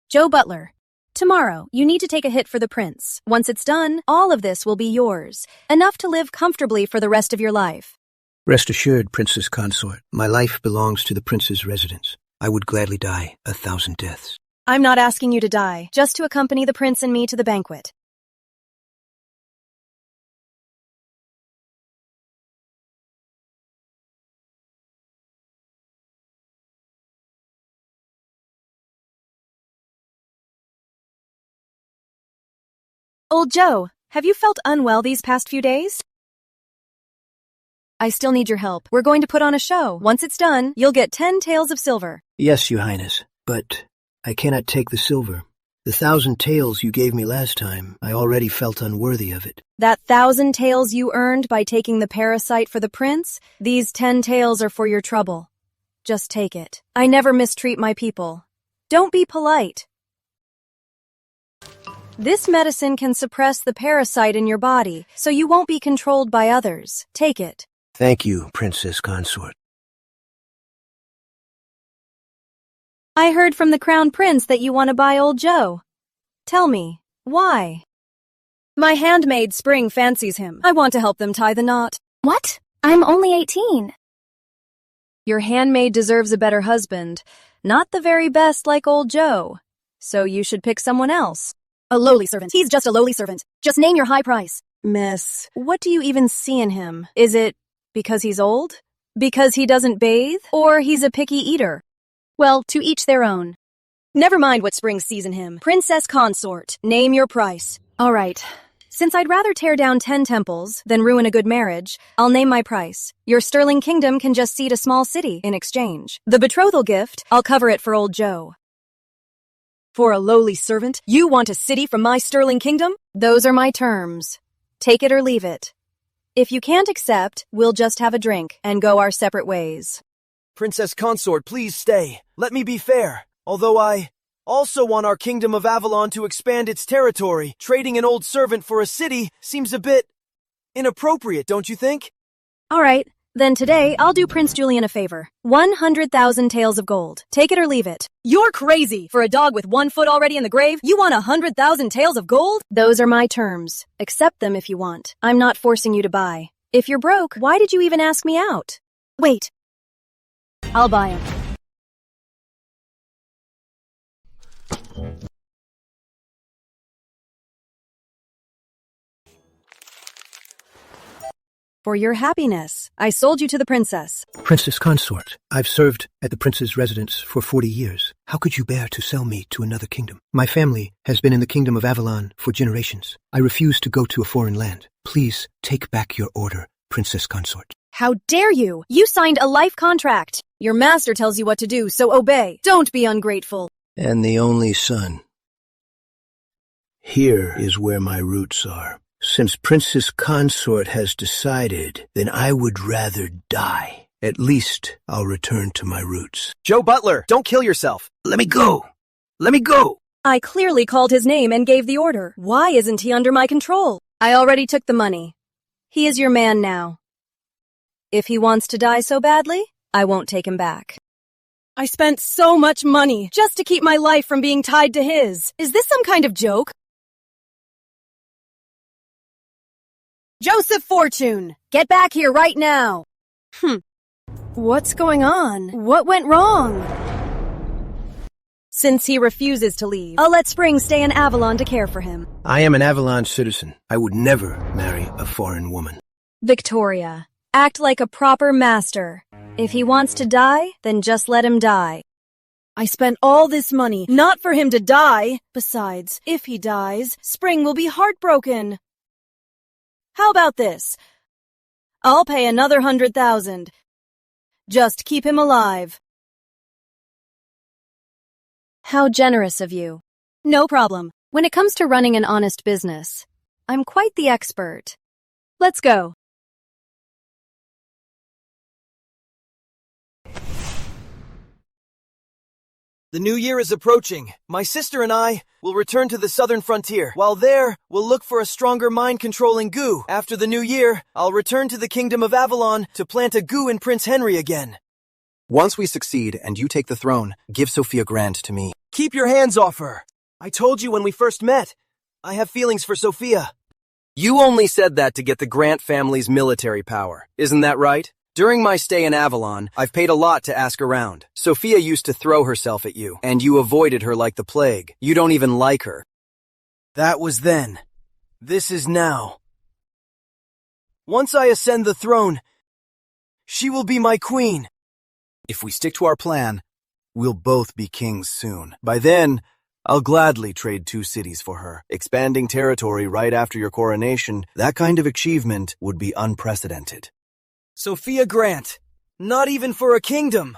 Joe Butler, tomorrow you need to take a hit for the prince. Once it's done, all of this will be yours, enough to live comfortably for the rest of your life. Rest assured, Princess Consort, my life belongs to the prince's residence. I would gladly die 1,000 deaths. I'm not asking you to die, just to accompany the prince and me to the banquet. Old Joe, have you felt unwell these past few days? I still need your help. We're going to put on a show. Once it's done, you'll get 10 taels of silver. Yes, Your Highness, but I cannot take the silver. The 1,000 taels you gave me last time, I already felt unworthy of it. That 1,000 taels you earned by taking the parasite for the prince, these 10 taels are for your trouble. Just take it. I never mistreat my people. Don't be polite. This medicine can suppress the parasite in your body, so you won't be controlled by others. Take it. Thank you, Princess Consort. I heard from the Crown Prince that you want to buy Old Joe. Tell me, why? My handmaid Spring fancies him. I want to help them tie the knot. What? I'm only 18. Your handmaid deserves a better husband, not the very best like Old Joe. So you should pick someone else. A lowly servant. He's just a lowly servant. Just name your high price. Miss, what do you even see in him? Is it because he's old? Because he doesn't bathe? Or he's a picky eater? Well, to each their own. Never mind what Spring sees in him. Princess Consort, name your price. All right. Since I'd rather tear down 10 temples than ruin a good marriage, I'll name my price. Your sterling kingdom can just cede a small city in exchange. The betrothal gift, I'll cover it for Old Joe. For a lowly servant, you want a city from my sterling kingdom? Those are my terms. Take it or leave it. If you can't accept, we'll just have a drink and go our separate ways. Princess Consort, please stay. Let me be fair. Although I also want our kingdom of Avalon to expand its territory, trading an old servant for a city seems a bit inappropriate, don't you think? All right. Then today, I'll do Prince Julian a favor. 100,000 taels of gold. Take it or leave it. You're crazy! For a dog with 1 foot already in the grave, you want 100,000 taels of gold? Those are my terms. Accept them if you want. I'm not forcing you to buy. If you're broke, why did you even ask me out? Wait. I'll buy him. For your happiness, I sold you to the princess. Princess Consort, I've served at the prince's residence for 40 years. How could you bear to sell me to another kingdom? My family has been in the kingdom of Avalon for generations. I refuse to go to a foreign land. Please take back your order, Princess Consort. How dare you? You signed a life contract. Your master tells you what to do, so obey. Don't be ungrateful. And the only son. Here is where my roots are. Since Princess Consort has decided, then I would rather die. At least I'll return to my roots. Joe Butler, don't kill yourself. Let me go. Let me go. I clearly called his name and gave the order. Why isn't he under my control? I already took the money. He is your man now. If he wants to die so badly, I won't take him back. I spent so much money just to keep my life from being tied to his. Is this some kind of joke? Joseph Fortune, get back here right now! What's going on? What went wrong? Since he refuses to leave, I'll let Spring stay in Avalon to care for him. I am an Avalon citizen. I would never marry a foreign woman. Victoria, act like a proper master. If he wants to die, then just let him die. I spent all this money, not for him to die. Besides, if he dies, Spring will be heartbroken. How about this? I'll pay another 100,000. Just keep him alive. How generous of you. No problem. When it comes to running an honest business, I'm quite the expert. Let's go. The new year is approaching. My sister and I will return to the southern frontier. While there, we'll look for a stronger mind-controlling goo. After the new year, I'll return to the kingdom of Avalon to plant a goo in Prince Henry again. Once we succeed and you take the throne, give Sophia Grant to me. Keep your hands off her. I told you when we first met. I have feelings for Sophia. You only said that to get the Grant family's military power. Isn't that right? During my stay in Avalon, I've paid a lot to ask around. Sophia used to throw herself at you, and you avoided her like the plague. You don't even like her. That was then. This is now. Once I ascend the throne, she will be my queen. If we stick to our plan, we'll both be kings soon. By then, I'll gladly trade 2 cities for her. Expanding territory right after your coronation, that kind of achievement would be unprecedented. Sophia Grant, not even for a kingdom.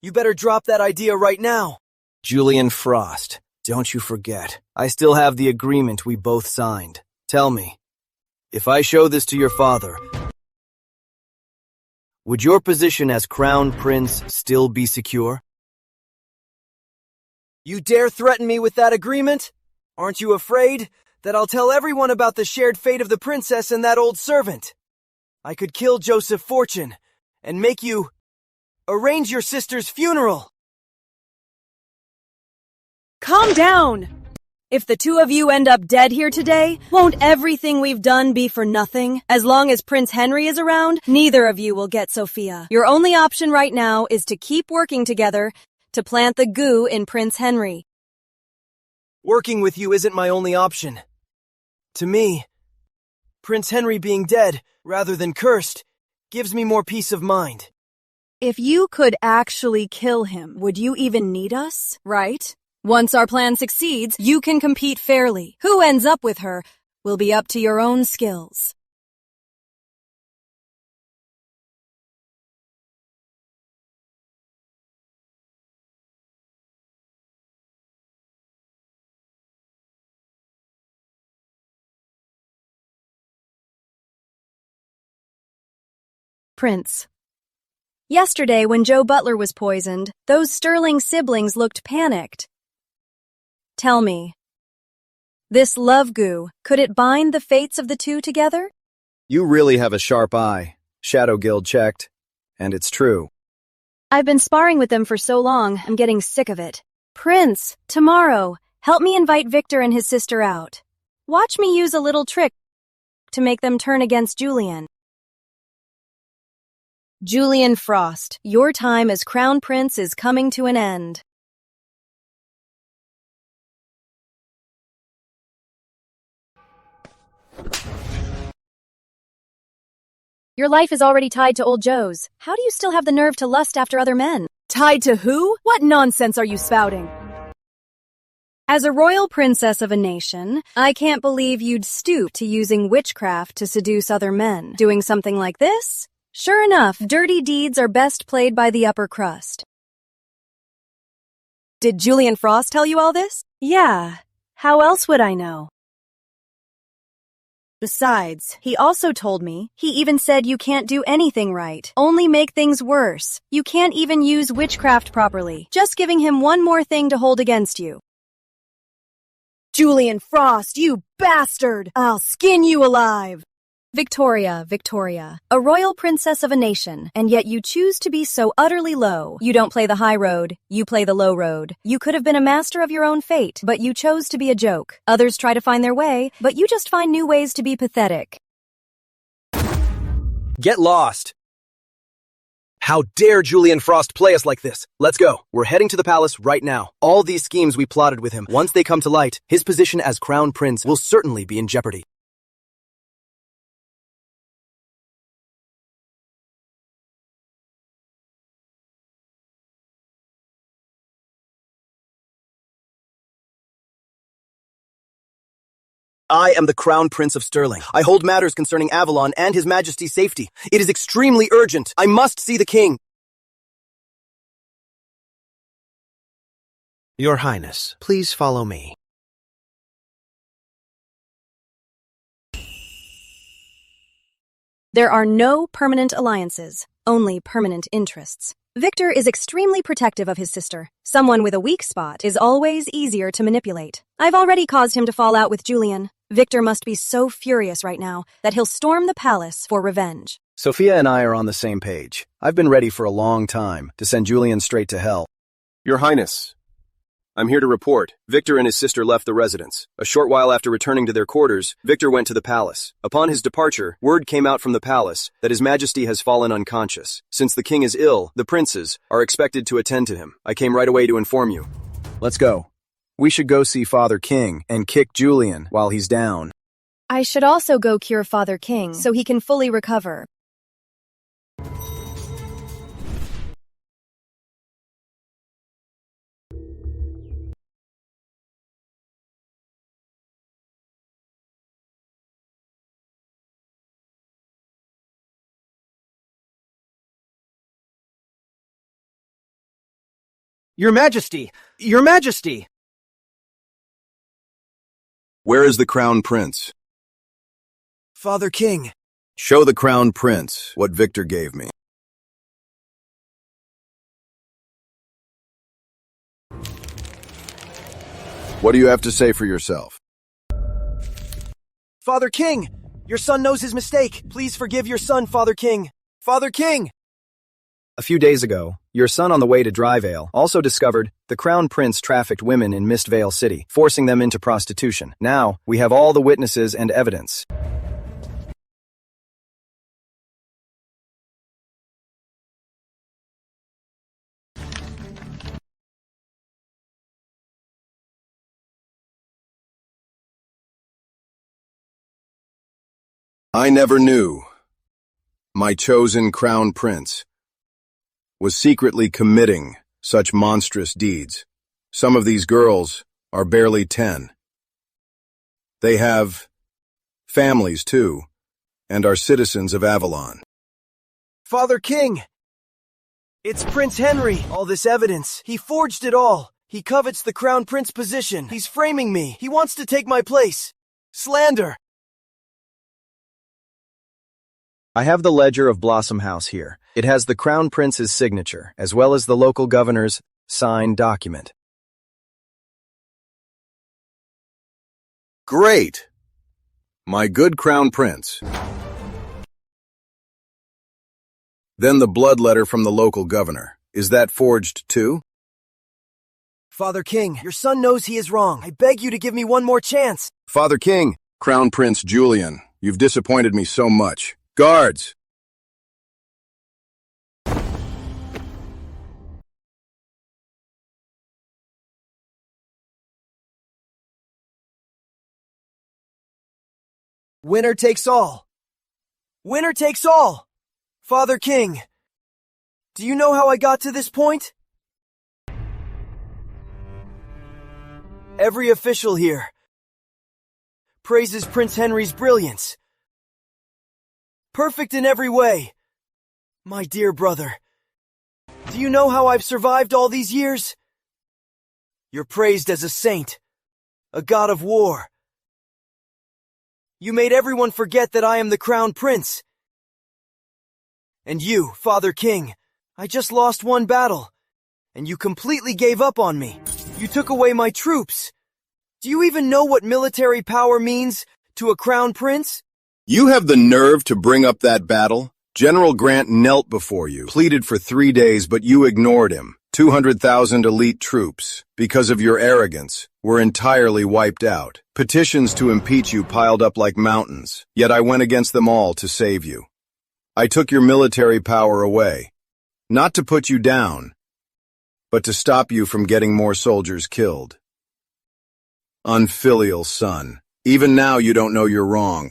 You better drop that idea right now. Julian Frost, don't you forget. I still have the agreement we both signed. Tell me, if I show this to your father, would your position as crown prince still be secure? You dare threaten me with that agreement? Aren't you afraid that I'll tell everyone about the shared fate of the princess and that old servant? I could kill Joseph Fortune and make you arrange your sister's funeral. Calm down! If the 2 of you end up dead here today, won't everything we've done be for nothing? As long as Prince Henry is around, neither of you will get Sophia. Your only option right now is to keep working together to plant the goo in Prince Henry. Working with you isn't my only option. To me, Prince Henry being dead, rather than cursed, gives me more peace of mind. If you could actually kill him, would you even need us, right? Once our plan succeeds, you can compete fairly. Who ends up with her will be up to your own skills. Prince. Yesterday, when Joe Butler was poisoned, those Sterling siblings looked panicked. Tell me, this love goo, could it bind the fates of the 2 together? You really have a sharp eye. Shadow Guild checked. And it's true. I've been sparring with them for so long, I'm getting sick of it. Prince, tomorrow, help me invite Victor and his sister out. Watch me use a little trick to make them turn against Julian. Julian Frost, your time as Crown Prince is coming to an end. Your life is already tied to old Joe's. How do you still have the nerve to lust after other men? Tied to who? What nonsense are you spouting? As a royal princess of a nation, I can't believe you'd stoop to using witchcraft to seduce other men. Doing something like this? Sure enough, dirty deeds are best played by the upper crust. Did Julian Frost tell you all this? Yeah. How else would I know? Besides, he also told me, he even said you can't do anything right, only make things worse. You can't even use witchcraft properly, just giving him one more thing to hold against you. Julian Frost, you bastard! I'll skin you alive! Victoria, Victoria, a royal princess of a nation, and yet you choose to be so utterly low. You don't play the high road, you play the low road. You could have been a master of your own fate, but you chose to be a joke. Others try to find their way, but you just find new ways to be pathetic. Get lost! How dare Julian Frost play us like this? Let's go. We're heading to the palace right now. All these schemes we plotted with him, once they come to light, his position as crown prince will certainly be in jeopardy. I am the Crown Prince of Stirling. I hold matters concerning Avalon and His Majesty's safety. It is extremely urgent. I must see the king. Your Highness, please follow me. There are no permanent alliances, only permanent interests. Victor is extremely protective of his sister. Someone with a weak spot is always easier to manipulate. I've already caused him to fall out with Julian. Victor must be so furious right now that he'll storm the palace for revenge. Sophia and I are on the same page. I've been ready for a long time to send Julian straight to hell. Your Highness, I'm here to report. Victor and his sister left the residence. A short while after returning to their quarters, Victor went to the palace. Upon his departure, word came out from the palace that His Majesty has fallen unconscious. Since the king is ill, the princes are expected to attend to him. I came right away to inform you. Let's go. We should go see Father King and kick Julian while he's down. I should also go cure Father King so he can fully recover. Your Majesty! Your Majesty! Where is the Crown Prince? Father King. Show the Crown Prince what Victor gave me. What do you have to say for yourself? Father King! Your son knows his mistake. Please forgive your son, Father King. Father King! A few days ago, your son on the way to Dryvale also discovered the Crown Prince trafficked women in Mistvale City, forcing them into prostitution. Now, we have all the witnesses and evidence. I never knew my chosen Crown Prince was secretly committing such monstrous deeds. Some of these girls are barely 10. They have families, too, and are citizens of Avalon. Father King! It's Prince Henry. All this evidence. He forged it all. He covets the Crown Prince position. He's framing me. He wants to take my place. Slander! I have the ledger of Blossom House here. It has the Crown Prince's signature, as well as the local governor's signed document. Great! My good Crown Prince. Then the blood letter from the local governor. Is that forged too? Father King, your son knows he is wrong. I beg you to give me one more chance. Father King, Crown Prince Julian, you've disappointed me so much. Guards! Winner takes all. Winner takes all. Father King, do you know how I got to this point? Every official here praises Prince Henry's brilliance. Perfect in every way. My dear brother, do you know how I've survived all these years? You're praised as a saint, a god of war. You made everyone forget that I am the Crown Prince. And you, Father King, I just lost one battle, and you completely gave up on me. You took away my troops. Do you even know what military power means to a Crown Prince? You have the nerve to bring up that battle? General Grant knelt before you, pleaded for 3 days, but you ignored him. 200,000 elite troops, because of your arrogance, were entirely wiped out. Petitions to impeach you piled up like mountains, yet I went against them all to save you. I took your military power away, not to put you down, but to stop you from getting more soldiers killed. Unfilial son. Even now you don't know you're wrong.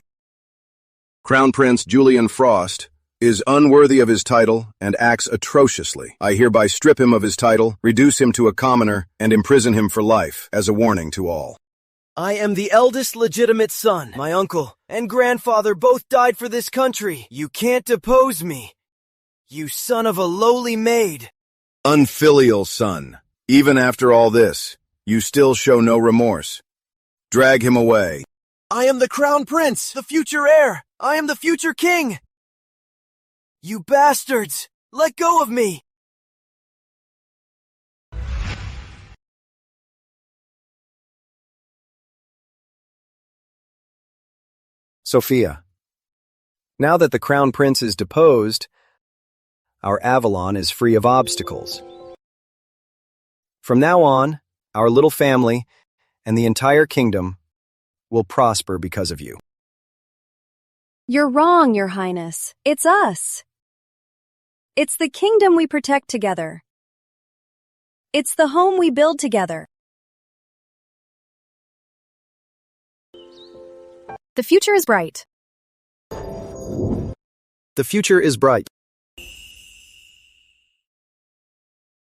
Crown Prince Julian Frost is unworthy of his title and acts atrociously. I hereby strip him of his title, reduce him to a commoner, and imprison him for life, as a warning to all. I am the eldest legitimate son. My uncle and grandfather both died for this country. You can't depose me, you son of a lowly maid. Unfilial son. Even after all this, you still show no remorse. Drag him away. I am the crown prince, the future heir. I am the future king. You bastards! Let go of me! Sophia, now that the Crown Prince is deposed, our Avalon is free of obstacles. From now on, our little family and the entire kingdom will prosper because of you. You're wrong, Your Highness. It's us. It's the kingdom we protect together. It's the home we build together. The future is bright. The future is bright.